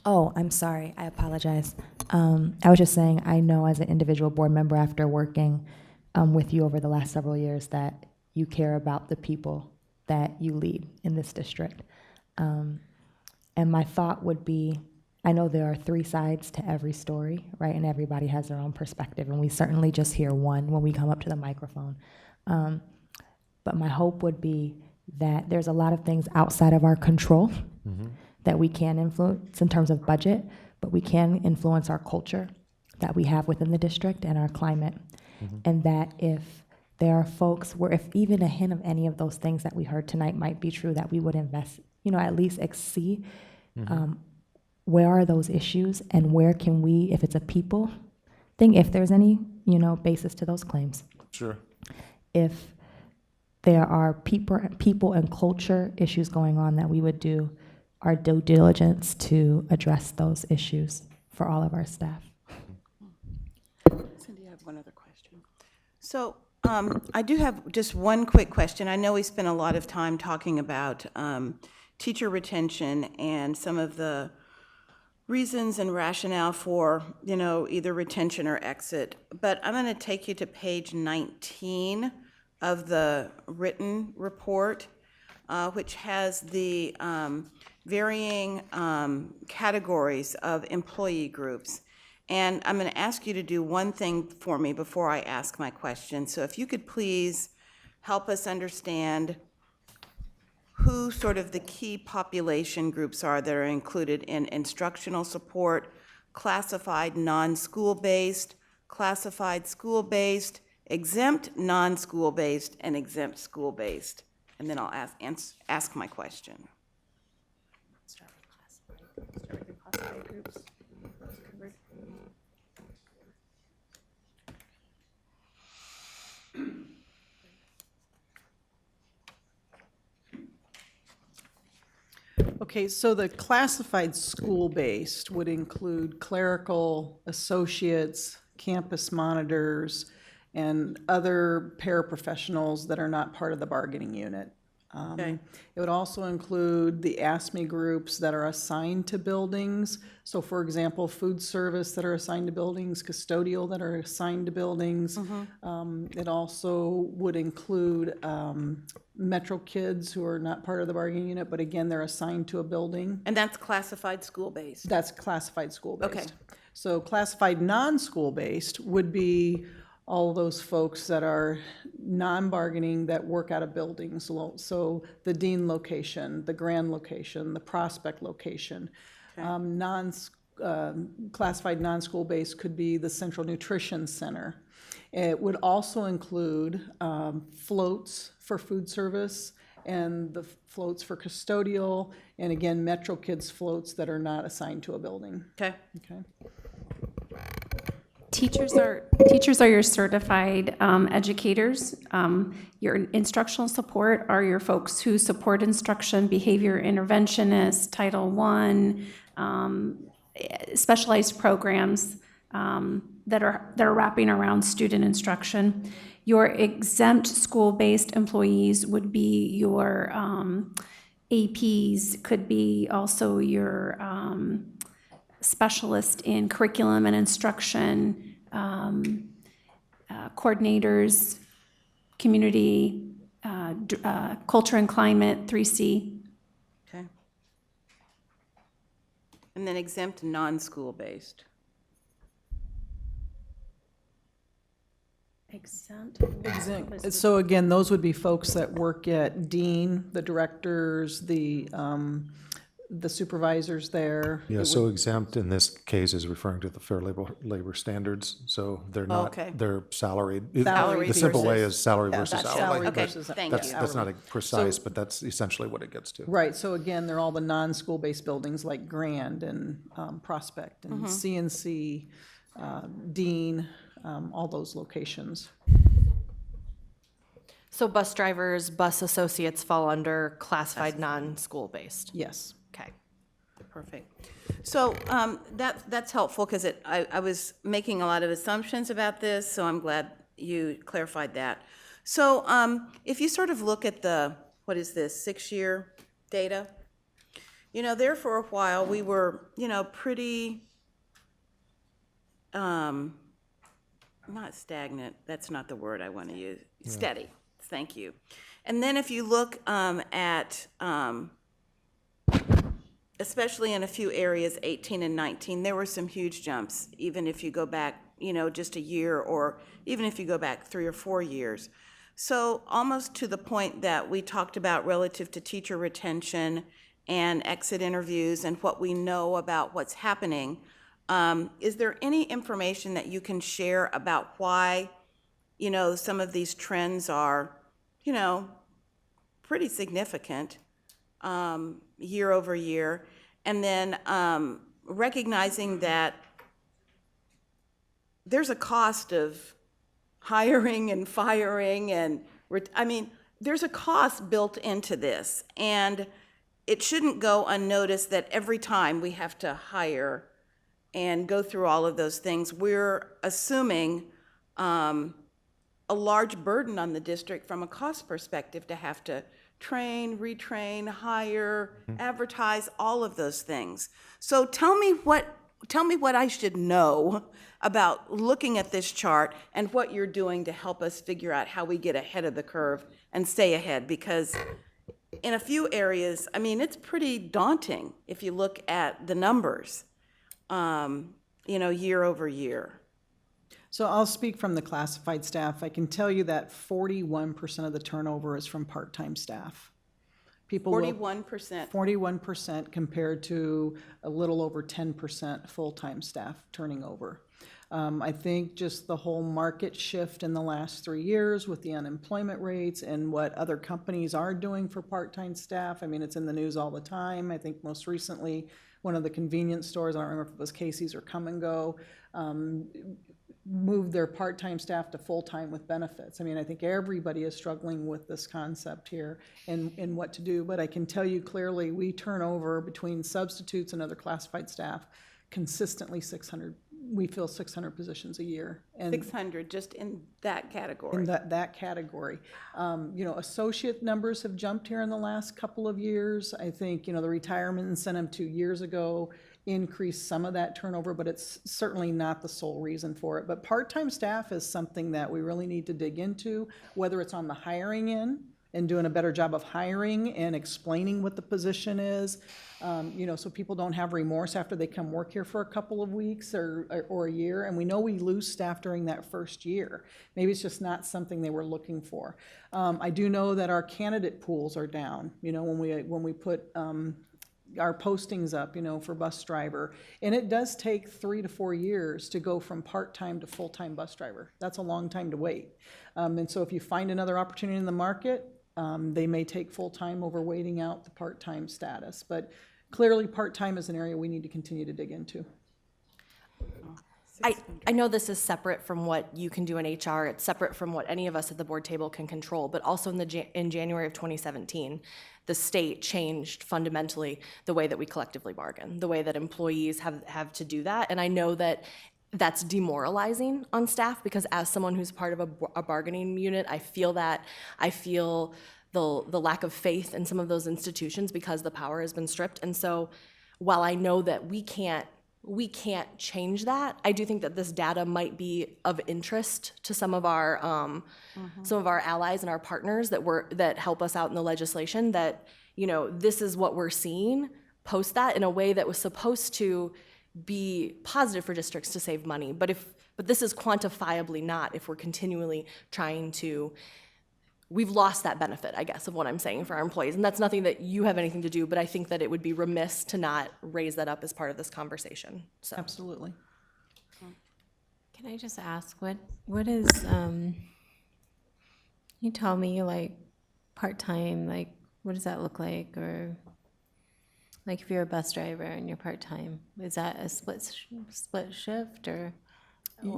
Oh, I'm sorry. I apologize. I was just saying, I know as an individual board member after working with you over the last several years that you care about the people that you lead in this district. And my thought would be, I know there are three sides to every story, right? And everybody has their own perspective, and we certainly just hear one when we come up to the microphone. But my hope would be that there's a lot of things outside of our control that we can influence in terms of budget, but we can influence our culture that we have within the district and our climate. And that if there are folks where, if even a hint of any of those things that we heard tonight might be true, that we would invest, at least see where are those issues and where can we, if it's a people thing, if there's any, basis to those claims. Sure. If there are people and culture issues going on, that we would do our due diligence to address those issues for all of our staff. Cindy, I have one other question. So I do have just one quick question. I know we spent a lot of time talking about teacher retention and some of the reasons and rationale for, either retention or exit. But I'm going to take you to page 19 of the written report, which has the varying categories of employee groups. And I'm going to ask you to do one thing for me before I ask my question. So if you could please help us understand who sort of the key population groups are that are included in instructional support, classified non-school-based, classified school-based, exempt non-school-based, and exempt school-based. And then I'll ask my question. Start with the classified groups. Okay, so the classified school-based would include clerical associates, campus monitors, and other paraprofessionals that are not part of the bargaining unit. Okay. It would also include the ASME groups that are assigned to buildings. So for example, food service that are assigned to buildings, custodial that are assigned to buildings. It also would include Metro kids who are not part of the bargaining unit, but again, they're assigned to a building. And that's classified school-based? That's classified school-based. Okay. So classified non-school-based would be all those folks that are non-bargaining that work out of buildings. So the Dean location, the Grand location, the Prospect location. Classified non-school-based could be the Central Nutrition Center. It would also include floats for food service and the floats for custodial, and again, Metro Kids floats that are not assigned to a building. Okay. Okay. Teachers are your certified educators. Your instructional support are your folks who support instruction, behavior interventionists, Title I, specialized programs that are wrapping around student instruction. Your exempt school-based employees would be your APs, could be also your specialist in curriculum and instruction, coordinators, community, culture and climate, 3C. Okay. And then exempt non-school-based. Exempt. So again, those would be folks that work at Dean, the directors, the supervisors there. Yeah, so exempt in this case is referring to the Fair Labor Standards, so they're not, Okay. they're salaried. Salaried The simple way versus- is salary Yeah, versus that's hourly. salary but versus- Thank That's, you. that's not a precise, but that's essentially what it gets to. Right, so again, they're all the non-school-based buildings like Grand and Prospect Mm-hmm. and CNC, Dean, all those locations. So bus drivers, bus associates fall under classified non-school based. Yes. Okay. Perfect. So that's helpful because I was making a lot of assumptions about this, so I'm glad you clarified that. So if you sort of look at the, what is this, 6-year data? There for a while, we were, pretty, not stagnant, that's not the word I want to use, steady, thank you. And then if you look at, especially in a few areas, 18 and 19, there were some huge jumps, even if you go back, just a year, or even if you go back 3 or 4 years. So almost to the point that we talked about relative to teacher retention and exit interviews and what we know about what's happening, is there any information that you can share about why, some of these trends are, pretty significant year over year? And then recognizing that there's a cost of hiring and firing and, there's a cost built into this. And it shouldn't go unnoticed that every time we have to hire and go through all of those things, we're assuming a large burden on the district from a cost perspective to have to train, retrain, hire, advertise, all of those things. So tell me what I should know about looking at this chart and what you're doing to help us figure out how we get ahead of the curve and stay ahead, because in a few areas, it's pretty daunting if you look at the numbers, year over year. So I'll speak from the classified staff. I can tell you that 41% of the turnover is from part-time staff. 41%. 41% compared to a little over 10% full-time staff turning over. I think just the whole market shift in the last 3 years with the unemployment rates and what other companies are doing for part-time staff. It's in the news all the time. I think most recently, one of the convenience stores, I don't remember if it was Casey's or Come and Go, moved their part-time staff to full-time with benefits. I think everybody is struggling with this concept here and what to do. But I can tell you clearly, we turn over between substitutes and other classified staff consistently 600. We fill 600 positions a year. And 600 just in that category. in that category. Associate numbers have jumped here in the last couple of years. I think, the retirement incentive 2 years ago increased some of that turnover, but it's certainly not the sole reason for it. But part-time staff is something that we really need to dig into, whether it's on the hiring end and doing a better job of hiring and explaining what the position is, so people don't have remorse after they come work here for a couple of weeks or a year. And we know we lose staff during that first year. Maybe it's just not something they were looking for. I do know that our candidate pools are down, when we put our postings up, for bus driver. And it does take 3 to 4 years to go from part-time to full-time bus driver. That's a long time to wait. And so if you find another opportunity in the market, they may take full-time over waiting out the part-time status. But clearly, part-time is an area we need to continue to dig into. I know this is separate from what you can do in HR. It's separate from what any of us at the board table can control. But also in January of 2017, the state changed fundamentally the way that we collectively bargain, the way that employees have to do that. And I know that that's demoralizing on staff, because as someone who's part of a bargaining unit, I feel that. I feel the lack of faith in some of those institutions because the power has been stripped. And so while I know that we can't change that, I do think that this data might be of interest to some of our allies and our partners that help us out in the legislation, that this is what we're seeing post that in a way that was supposed to be positive for districts to save money. But this is quantifiably not if we're continually trying to. We've lost that benefit, I guess, of what I'm saying for our employees. And that's nothing that you have anything to do, but I think that it would be remiss to not raise that up as part of this conversation. So. Absolutely. Can I just ask, what is, you tell me, like, part-time, like, what does that look like? Or, like, if you're a bus driver and you're part-time, is that a split shift or?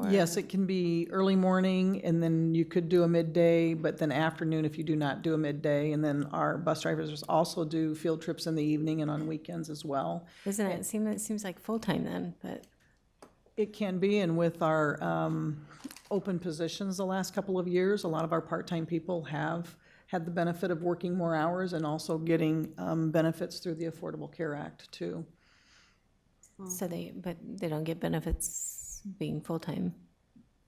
Yes, it can be early morning, and then you could do a midday, but then afternoon if you do not do a midday. And then our bus drivers also do field trips in the evening and on weekends as well. Doesn't it seem, it seems like full-time then, but. It can be, and with our open positions the last couple of years, a lot of our part-time people have had the benefit of working more hours and also getting benefits through the Affordable Care Act too. So but they don't get benefits being full-time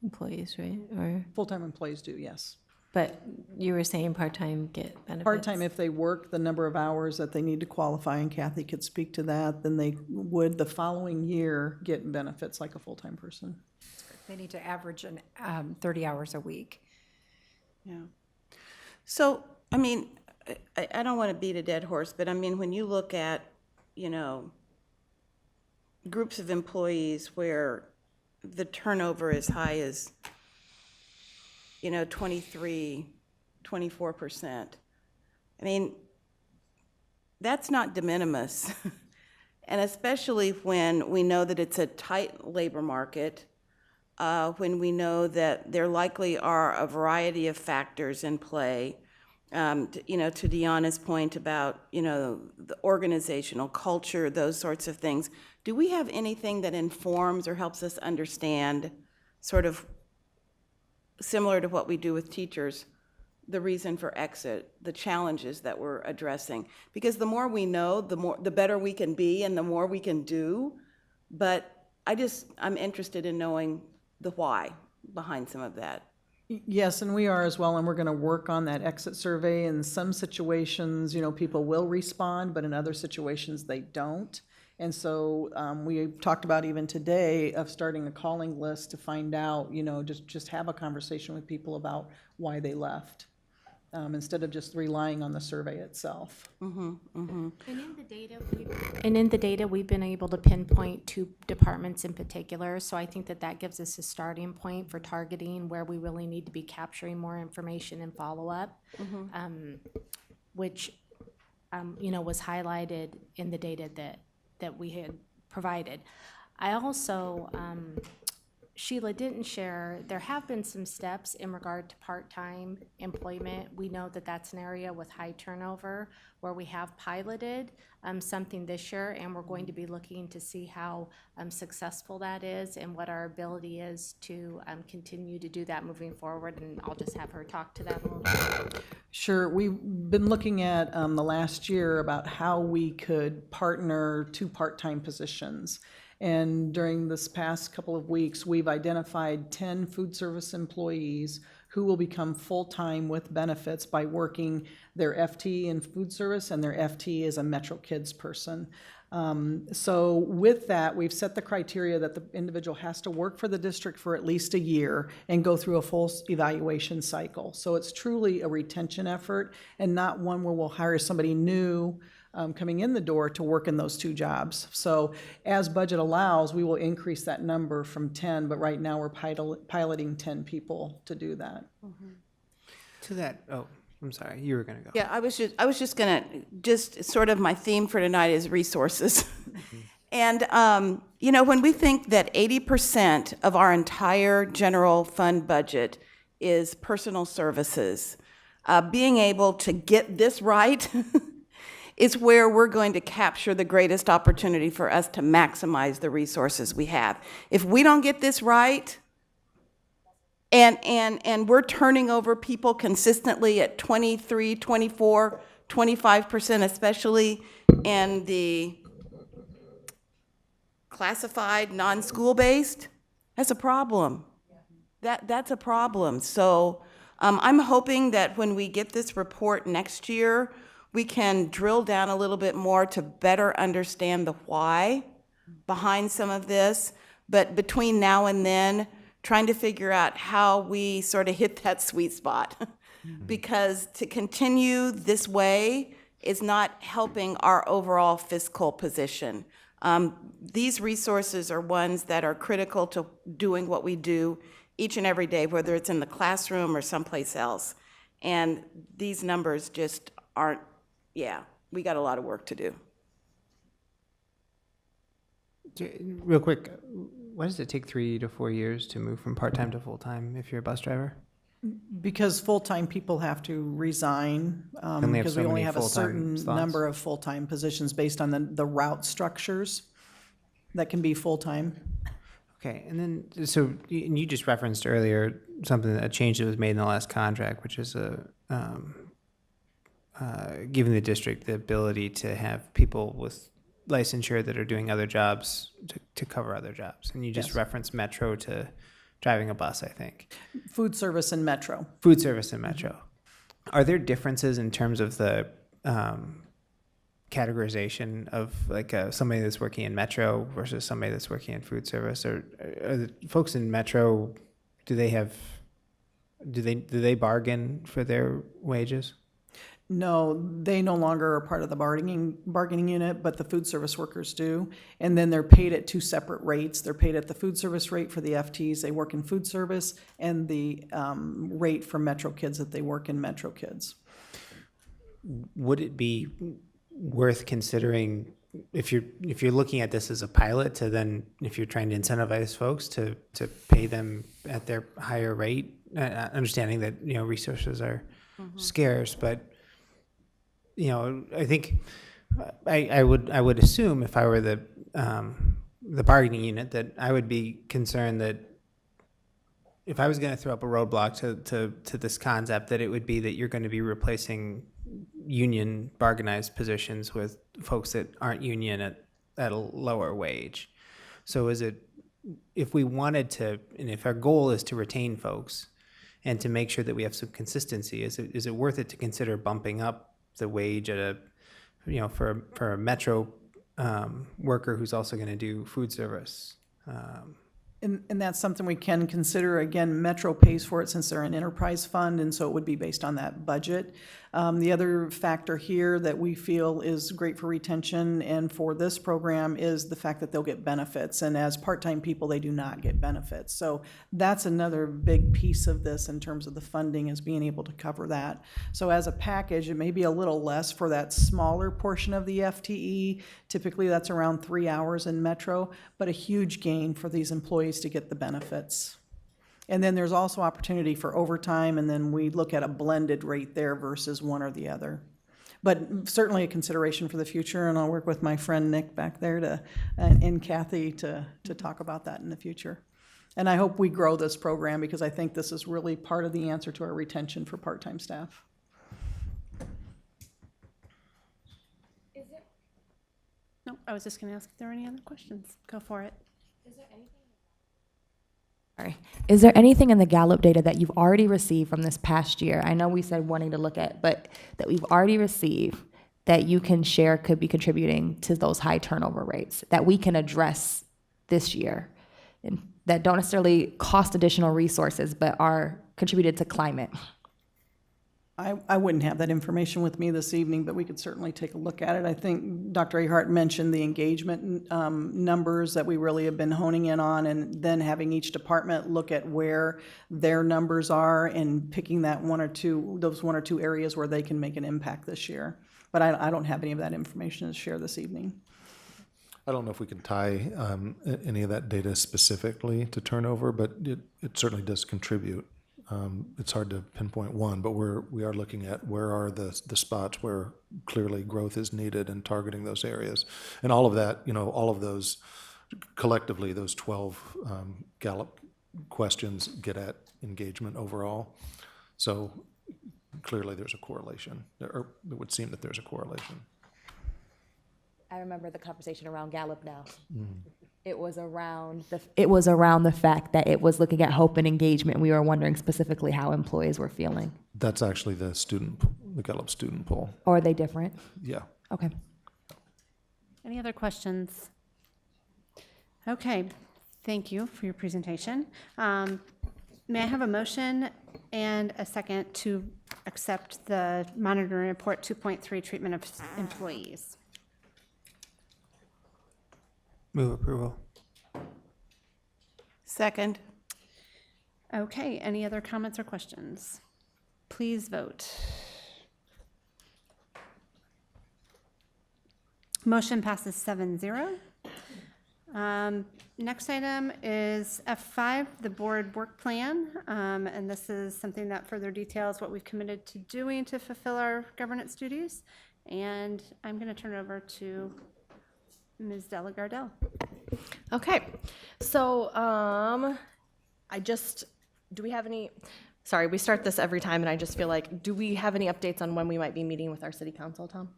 employees, right? Or full-time employees do, yes. But you were saying part-time get benefits? Part-time, if they work the number of hours that they need to qualify, and Kathy could speak to that, then they would the following year get benefits like a full-time person. They need to average 30 hours a week. Yeah. So, I don't want to beat a dead horse, but when you look at, groups of employees where the turnover is high as, 23, 24%. That's not de minimis. And especially when we know that it's a tight labor market, when we know that there likely are a variety of factors in play. To Deanna's point about, the organizational culture, those sorts of things. Do we have anything that informs or helps us understand, sort of similar to what we do with teachers, the reason for exit, the challenges that we're addressing? Because the more we know, the better we can be and the more we can do. But I'm interested in knowing the why behind some of that. Yes, and we are as well, and we're going to work on that exit survey. In some situations, people will respond, but in other situations, they don't. And so we talked about even today of starting a calling list to find out, just have a conversation with people about why they left, instead of just relying on the survey itself. Mm-hmm, mm-hmm. And in the data, we've been able to pinpoint 2 departments in particular, so I think that gives us a starting point for targeting where we really need to be capturing more information and follow-up, which, was highlighted in the data that we had provided. I also, Sheila didn't share, there have been some steps in regard to part-time employment. We know that that's an area with high turnover where we have piloted something this year, and we're going to be looking to see how successful that is and what our ability is to continue to do that moving forward. And I'll just have her talk to that a little bit. Sure. We've been looking at the last year about how we could partner 2 part-time positions. And during this past couple of weeks, we've identified 10 food service employees who will become full-time with benefits by working their FT in food service and their FT as a Metro Kids person. So with that, we've set the criteria that the individual has to work for the district for at least a year and go through a full evaluation cycle. So it's truly a retention effort and not one where we'll hire somebody new coming in the door to work in those 2 jobs. So as budget allows, we will increase that number from 10, but right now we're piloting 10 people to do that. To that, oh, I'm sorry, you were going to go. Yeah, I was just gonna, sort of my theme for tonight is resources. And, when we think that 80% of our entire general fund budget is personal services, being able to get this right is where we're going to capture the greatest opportunity for us to maximize the resources we have. If we don't get this right, and we're turning over people consistently at 23, 24, 25%, especially in the classified, non-school-based, that's a problem. That's a problem. So I'm hoping that when we get this report next year, we can drill down a little bit more to better understand the why behind some of this. But between now and then, trying to figure out how we sort of hit that sweet spot. Because to continue this way is not helping our overall fiscal position. These resources are ones that are critical to doing what we do each and every day, whether it's in the classroom or someplace else. And these numbers just aren't, we got a lot of work to do. Real quick, why does it take 3 to 4 years to move from part-time to full-time if you're a bus driver? Because full-time people have to resign, because we only have a certain number of full-time positions based on the route structures that can be full-time. Okay, and then, so you just referenced earlier a change that was made in the last contract, which is giving the district the ability to have people with licensure that are doing other jobs to cover other jobs. And you just referenced Metro to driving a bus, I think. Food service and Metro. Food service and Metro. Are there differences in terms of the categorization of like somebody that's working in Metro versus somebody that's working in food service? Or are the folks in Metro, do they bargain for their wages? No, they no longer are part of the bargaining unit, but the food service workers do. And then they're paid at 2 separate rates. They're paid at the food service rate for the FTs, they work in food service, and the rate for Metro Kids that they work in Metro Kids. Would it be worth considering if you're looking at this as a pilot to then, if you're trying to incentivize folks to pay them at their higher rate, understanding that, resources are scarce, but, I think I would assume if I were the bargaining unit that I would be concerned that if I was going to throw up a roadblock to this concept, that it would be that you're going to be replacing union bargainized positions with folks that aren't union at a lower wage. So if we wanted to, and if our goal is to retain folks and to make sure that we have some consistency, is it worth it to consider bumping up the wage at for a metro worker who's also going to do food service? And that's something we can consider. Again, Metro pays for it since they're an enterprise fund, and so it would be based on that budget. The other factor here that we feel is great for retention and for this program is the fact that they'll get benefits. And as part-time people, they do not get benefits. So that's another big piece of this in terms of the funding, is being able to cover that. So as a package, it may be a little less for that smaller portion of the FTE. Typically, that's around 3 hours in Metro, but a huge gain for these employees to get the benefits. And then there's also opportunity for overtime, and then we look at a blended rate there versus one or the other. But certainly a consideration for the future, and I'll work with my friend Nick back there and Kathy to talk about that in the future. And I hope we grow this program, because I think this is really part of the answer to our retention for part-time staff. No, I was just going to ask if there were any other questions. Go for it. Is there anything in the Gallup data that you've already received from this past year? I know we said wanting to look at, but that we've already received that you can share could be contributing to those high turnover rates that we can address this year, and that don't necessarily cost additional resources, but are contributed to climate? I wouldn't have that information with me this evening, but we could certainly take a look at it. I think Dr. Ahart mentioned the engagement numbers that we really have been honing in on, and then having each department look at where their numbers are and picking those one or two areas where they can make an impact this year. But I don't have any of that information to share this evening. I don't know if we can tie any of that data specifically to turnover, but it certainly does contribute. It's hard to pinpoint one, but we are looking at where are the spots where clearly growth is needed and targeting those areas. And all of that, all of those collectively, those 12 Gallup questions get at engagement overall. So clearly there's a correlation, or it would seem that there's a correlation. I remember the conversation around Gallup now. It was around the fact that it was looking at hope and engagement. We were wondering specifically how employees were feeling. That's actually the Gallup student poll. Or are they different? Yeah. Okay. Any other questions? Okay, thank you for your presentation. May I have a motion and a second to accept the monitoring report 2.3 treatment of employees? Move approval. Second. Okay, any other comments or questions? Please vote. Motion passes 7-0. Next item is F5, the board work plan. And this is something that further details what we've committed to doing to fulfill our governance duties. And I'm going to turn it over to Ms. Della Gardell. Okay, so do we have any, sorry, we start this every time and I just feel like, do we have any updates on when we might be meeting with our city council, Tom?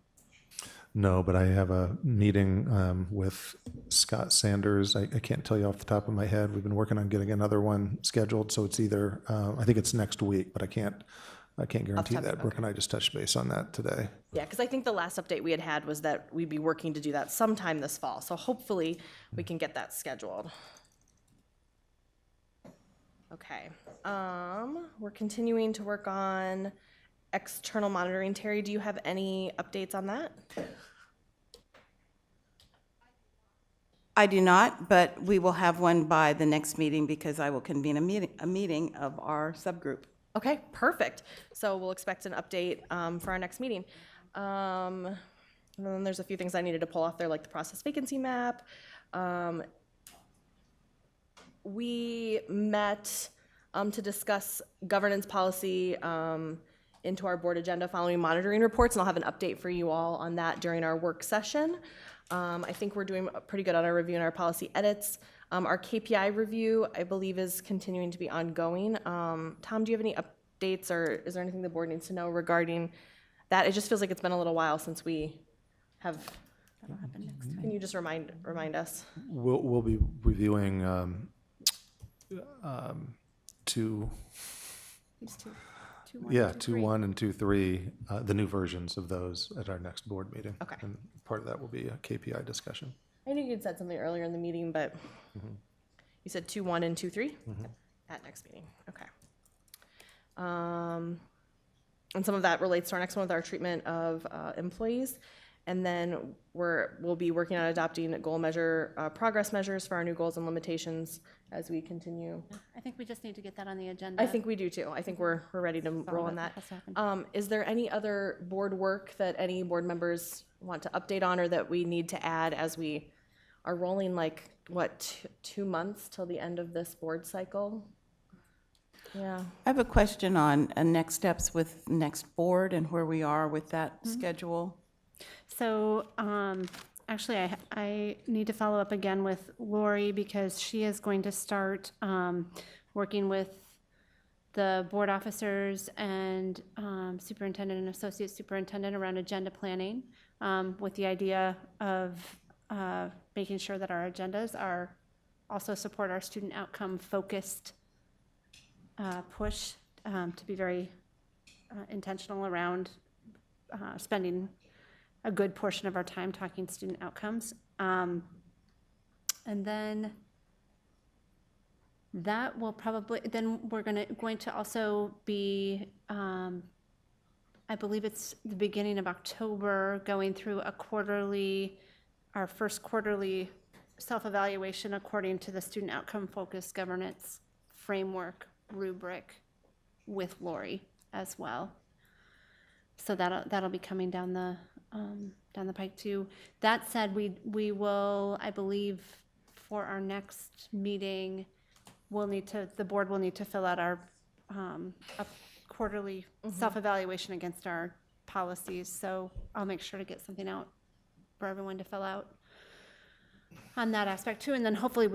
No, but I have a meeting with Scott Sanders. I can't tell you off the top of my head. We've been working on getting another one scheduled, so it's either, I think it's next week, but I can't guarantee that. Brooke and I just touched base on that today. Yeah, because I think the last update we had was that we'd be working to do that sometime this fall. So hopefully we can get that scheduled. Okay, we're continuing to work on external monitoring. Terry, do you have any updates on that? I do not, but we will have one by the next meeting because I will convene a meeting of our subgroup. Okay, perfect. So we'll expect an update for our next meeting. And then there's a few things I needed to pull off there, like the process vacancy map. We met to discuss governance policy into our board agenda following monitoring reports, and I'll have an update for you all on that during our work session. I think we're doing pretty good on our review and our policy edits. Our KPI review, I believe, is continuing to be ongoing. Tom, do you have any updates, or is there anything the board needs to know regarding that? It just feels like it's been a little while since we have. Can you just remind us? We'll be reviewing two, 2.1 and 2.3, the new versions of those at our next board meeting. Okay. And part of that will be a KPI discussion. I knew you'd said something earlier in the meeting, but you said 2.1 and 2.3 at next meeting. Okay. And some of that relates to our next one with our treatment of employees. And then we'll be working on adopting goal measure, progress measures for our new goals and limitations as we continue. I think we just need to get that on the agenda. I think we do too. I think we're ready to roll on that. Is there any other board work that any board members want to update on, or that we need to add as we are rolling, like, what, 2 months till the end of this board cycle? Yeah. I have a question on next steps with next board and where we are with that schedule. So, actually, I need to follow up again with Lori, because she is going to start working with the board officers and superintendent and associate superintendent around agenda planning, with the idea of making sure that our agendas are also support our student outcome focused push, to be very intentional around spending a good portion of our time talking student outcomes. And then that will probably, then we're going to also be, I believe it's the beginning of October, going through our first quarterly self-evaluation according to the student outcome focused governance framework rubric with Lori as well. So that'll be coming down the pike too. That said, we will, I believe, for our next meeting, the board will need to fill out our a quarterly self-evaluation against our policies. So I'll make sure to get something out for everyone to fill out on that aspect too. And then hopefully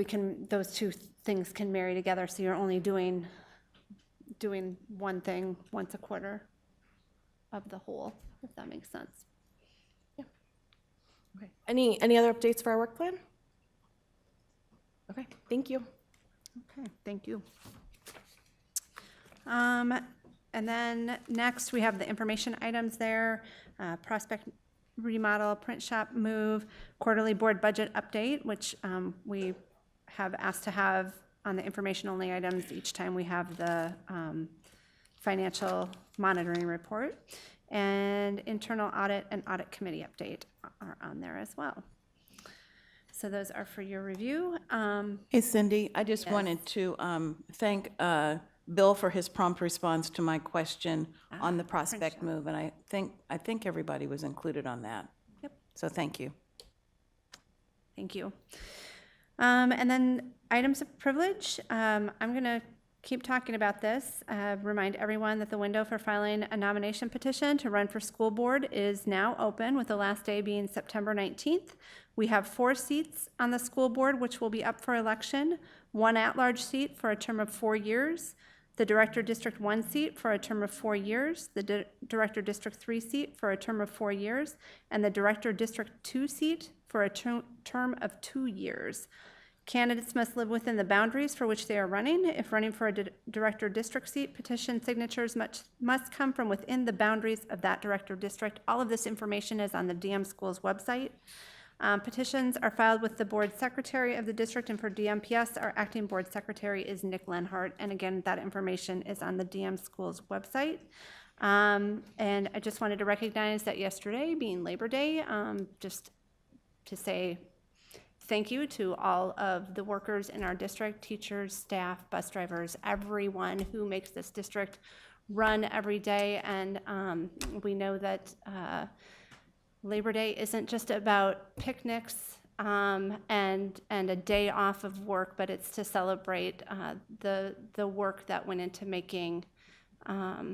those two things can marry together, so you're only doing one thing once a quarter of the whole, if that makes sense. Yeah. Okay. Any other updates for our work plan? Okay, thank you. Okay, thank you. And then next, we have the information items there, prospect remodel, print shop move, quarterly board budget update, which we have asked to have on the information-only items each time we have the financial monitoring report, and internal audit and audit committee update are on there as well. So those are for your review. Hey, Cindy, I just wanted to thank Bill for his prompt response to my question on the prospect move, and I think everybody was included on that. Yep. So thank you. Thank you. And then items of privilege. I'm going to keep talking about this. Remind everyone that the window for filing a nomination petition to run for school board is now open, with the last day being September 19th. We have 4 seats on the school board which will be up for election, 1 at-large seat for a term of 4 years, the Director District 1 seat for a term of 4 years, the Director District 3 seat for a term of 4 years, and the Director District 2 seat for a term of 2 years. Candidates must live within the boundaries for which they are running. If running for a Director District seat, petition signatures must come from within the boundaries of that Director District. All of this information is on the DM Schools website. Petitions are filed with the board secretary of the district, and for DMPS, our acting board secretary is Nick Lenhart. And again, that information is on the DM Schools website. And I just wanted to recognize that yesterday, being Labor Day, just to say thank you to all of the workers in our district, teachers, staff, bus drivers, everyone who makes this district run every day. And we know that Labor Day isn't just about picnics and a day off of work, but it's to celebrate the work that went into making our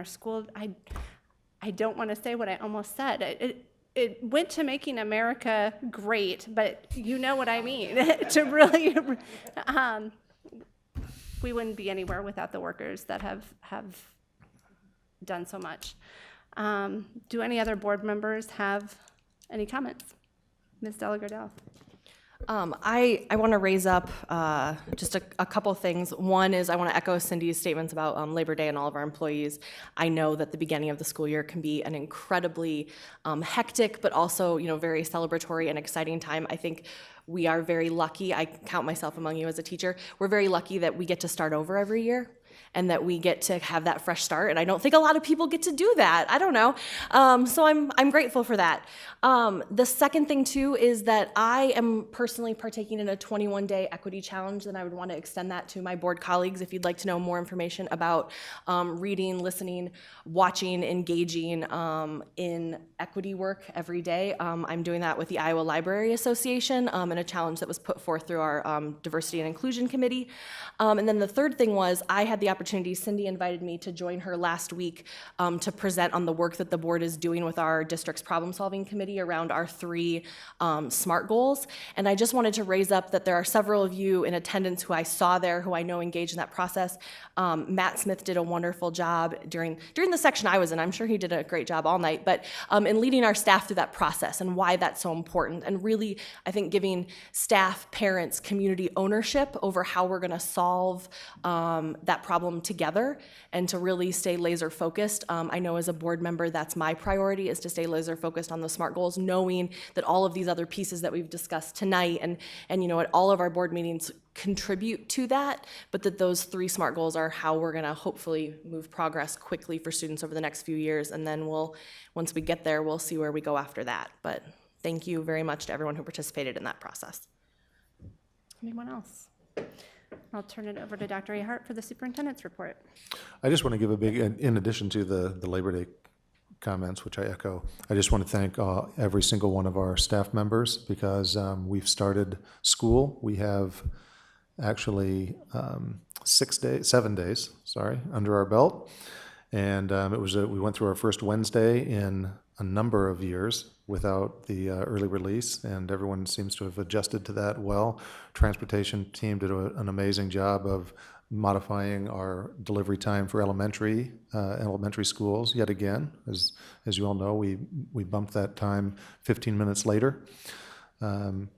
school. I don't want to say what I almost said. It went to making America great, but you know what I mean. To really, we wouldn't be anywhere without the workers that have done so much. Do any other board members have any comments? Ms. Delagardelle. I want to raise up just a couple things. One is I want to echo Cindy's statements about Labor Day and all of our employees. I know that the beginning of the school year can be an incredibly hectic, but also, very celebratory and exciting time. I think we are very lucky. I count myself among you as a teacher. We're very lucky that we get to start over every year, and that we get to have that fresh start. And I don't think a lot of people get to do that. I don't know. So I'm grateful for that. The second thing too is that I am personally partaking in a 21-day equity challenge, and I would want to extend that to my board colleagues if you'd like to know more information about reading, listening, watching, engaging in equity work every day. I'm doing that with the Iowa Library Association and a challenge that was put forth through our Diversity and Inclusion Committee. And then the third thing was I had the opportunity, Cindy invited me to join her last week to present on the work that the board is doing with our district's problem-solving committee around our 3 SMART goals. And I just wanted to raise up that there are several of you in attendance who I saw there, who I know engaged in that process. Matt Smith did a wonderful job during the section I was in. I'm sure he did a great job all night, but in leading our staff through that process and why that's so important, and really, I think, giving staff, parents, community ownership over how we're gonna solve that problem together and to really stay laser focused. I know as a board member, that's my priority, is to stay laser focused on the SMART goals, knowing that all of these other pieces that we've discussed tonight and at all of our board meetings contribute to that, but that those 3 SMART goals are how we're gonna hopefully move progress quickly for students over the next few years. And then once we get there, we'll see where we go after that. But thank you very much to everyone who participated in that process. Anyone else? I'll turn it over to Dr. Ahart for the superintendent's report. I just want to give a big, in addition to the Labor Day comments, which I echo, I just want to thank every single one of our staff members because we've started school. We have actually 7 days, under our belt. And we went through our first Wednesday in a number of years without the early release, and everyone seems to have adjusted to that well. Transportation team did an amazing job of modifying our delivery time for elementary schools yet again. As you all know, we bumped that time 15 minutes later. All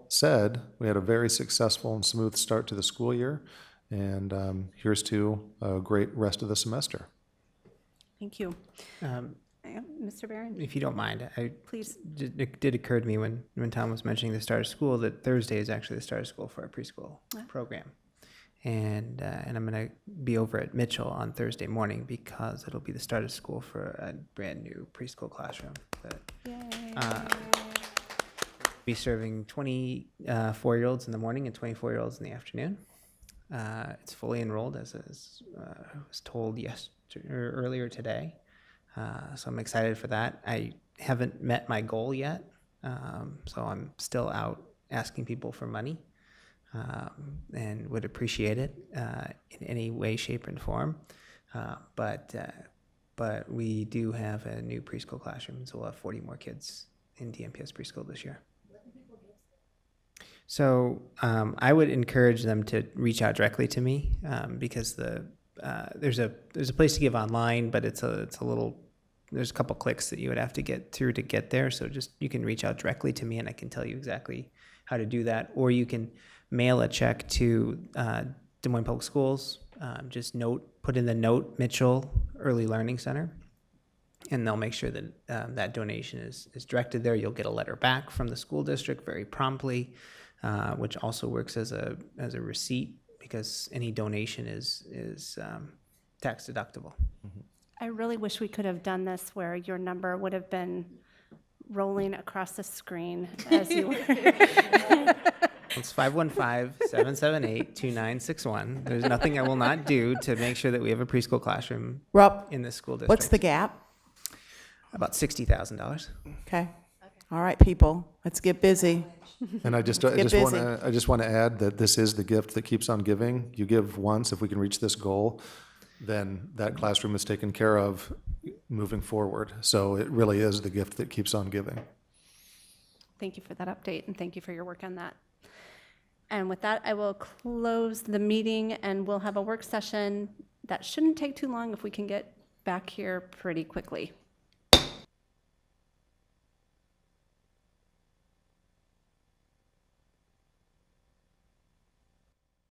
said, we had a very successful and smooth start to the school year, and here's to a great rest of the semester. Thank you. Mr. Barron? If you don't mind, Please. it did occur to me when Tom was mentioning the start of school that Thursday is actually the start of school for our preschool program. And I'm going to be over at Mitchell on Thursday morning because it'll be the start of school for a brand new preschool classroom. Be serving 24-year-olds in the morning and 24-year-olds in the afternoon. It's fully enrolled, as I was told earlier today. So I'm excited for that. I haven't met my goal yet, so I'm still out asking people for money and would appreciate it in any way, shape, and form. But we do have a new preschool classroom, so we'll have 40 more kids in DMPS preschool this year. So I would encourage them to reach out directly to me because there's a place to give online, but it's a little. There's a couple clicks that you would have to get through to get there. So you can reach out directly to me, and I can tell you exactly how to do that. Or you can mail a check to Des Moines Public Schools. Put in the note Mitchell Early Learning Center, and they'll make sure that that donation is directed there. You'll get a letter back from the school district very promptly, which also works as a receipt because any donation is tax deductible. Mm-hmm. I really wish we could have done this where your number would have been rolling across the screen as you were. It's 515-778-2961. There's nothing I will not do to make sure that we have a preschool classroom in this school district. What's the gap? About $60,000. Okay. All right, people, let's get busy. And I just want to add that this is the gift that keeps on giving. You give once, if we can reach this goal, then that classroom is taken care of moving forward. So it really is the gift that keeps on giving. Thank you for that update, and thank you for your work on that. And with that, I will close the meeting, and we'll have a work session that shouldn't take too long if we can get back here pretty quickly.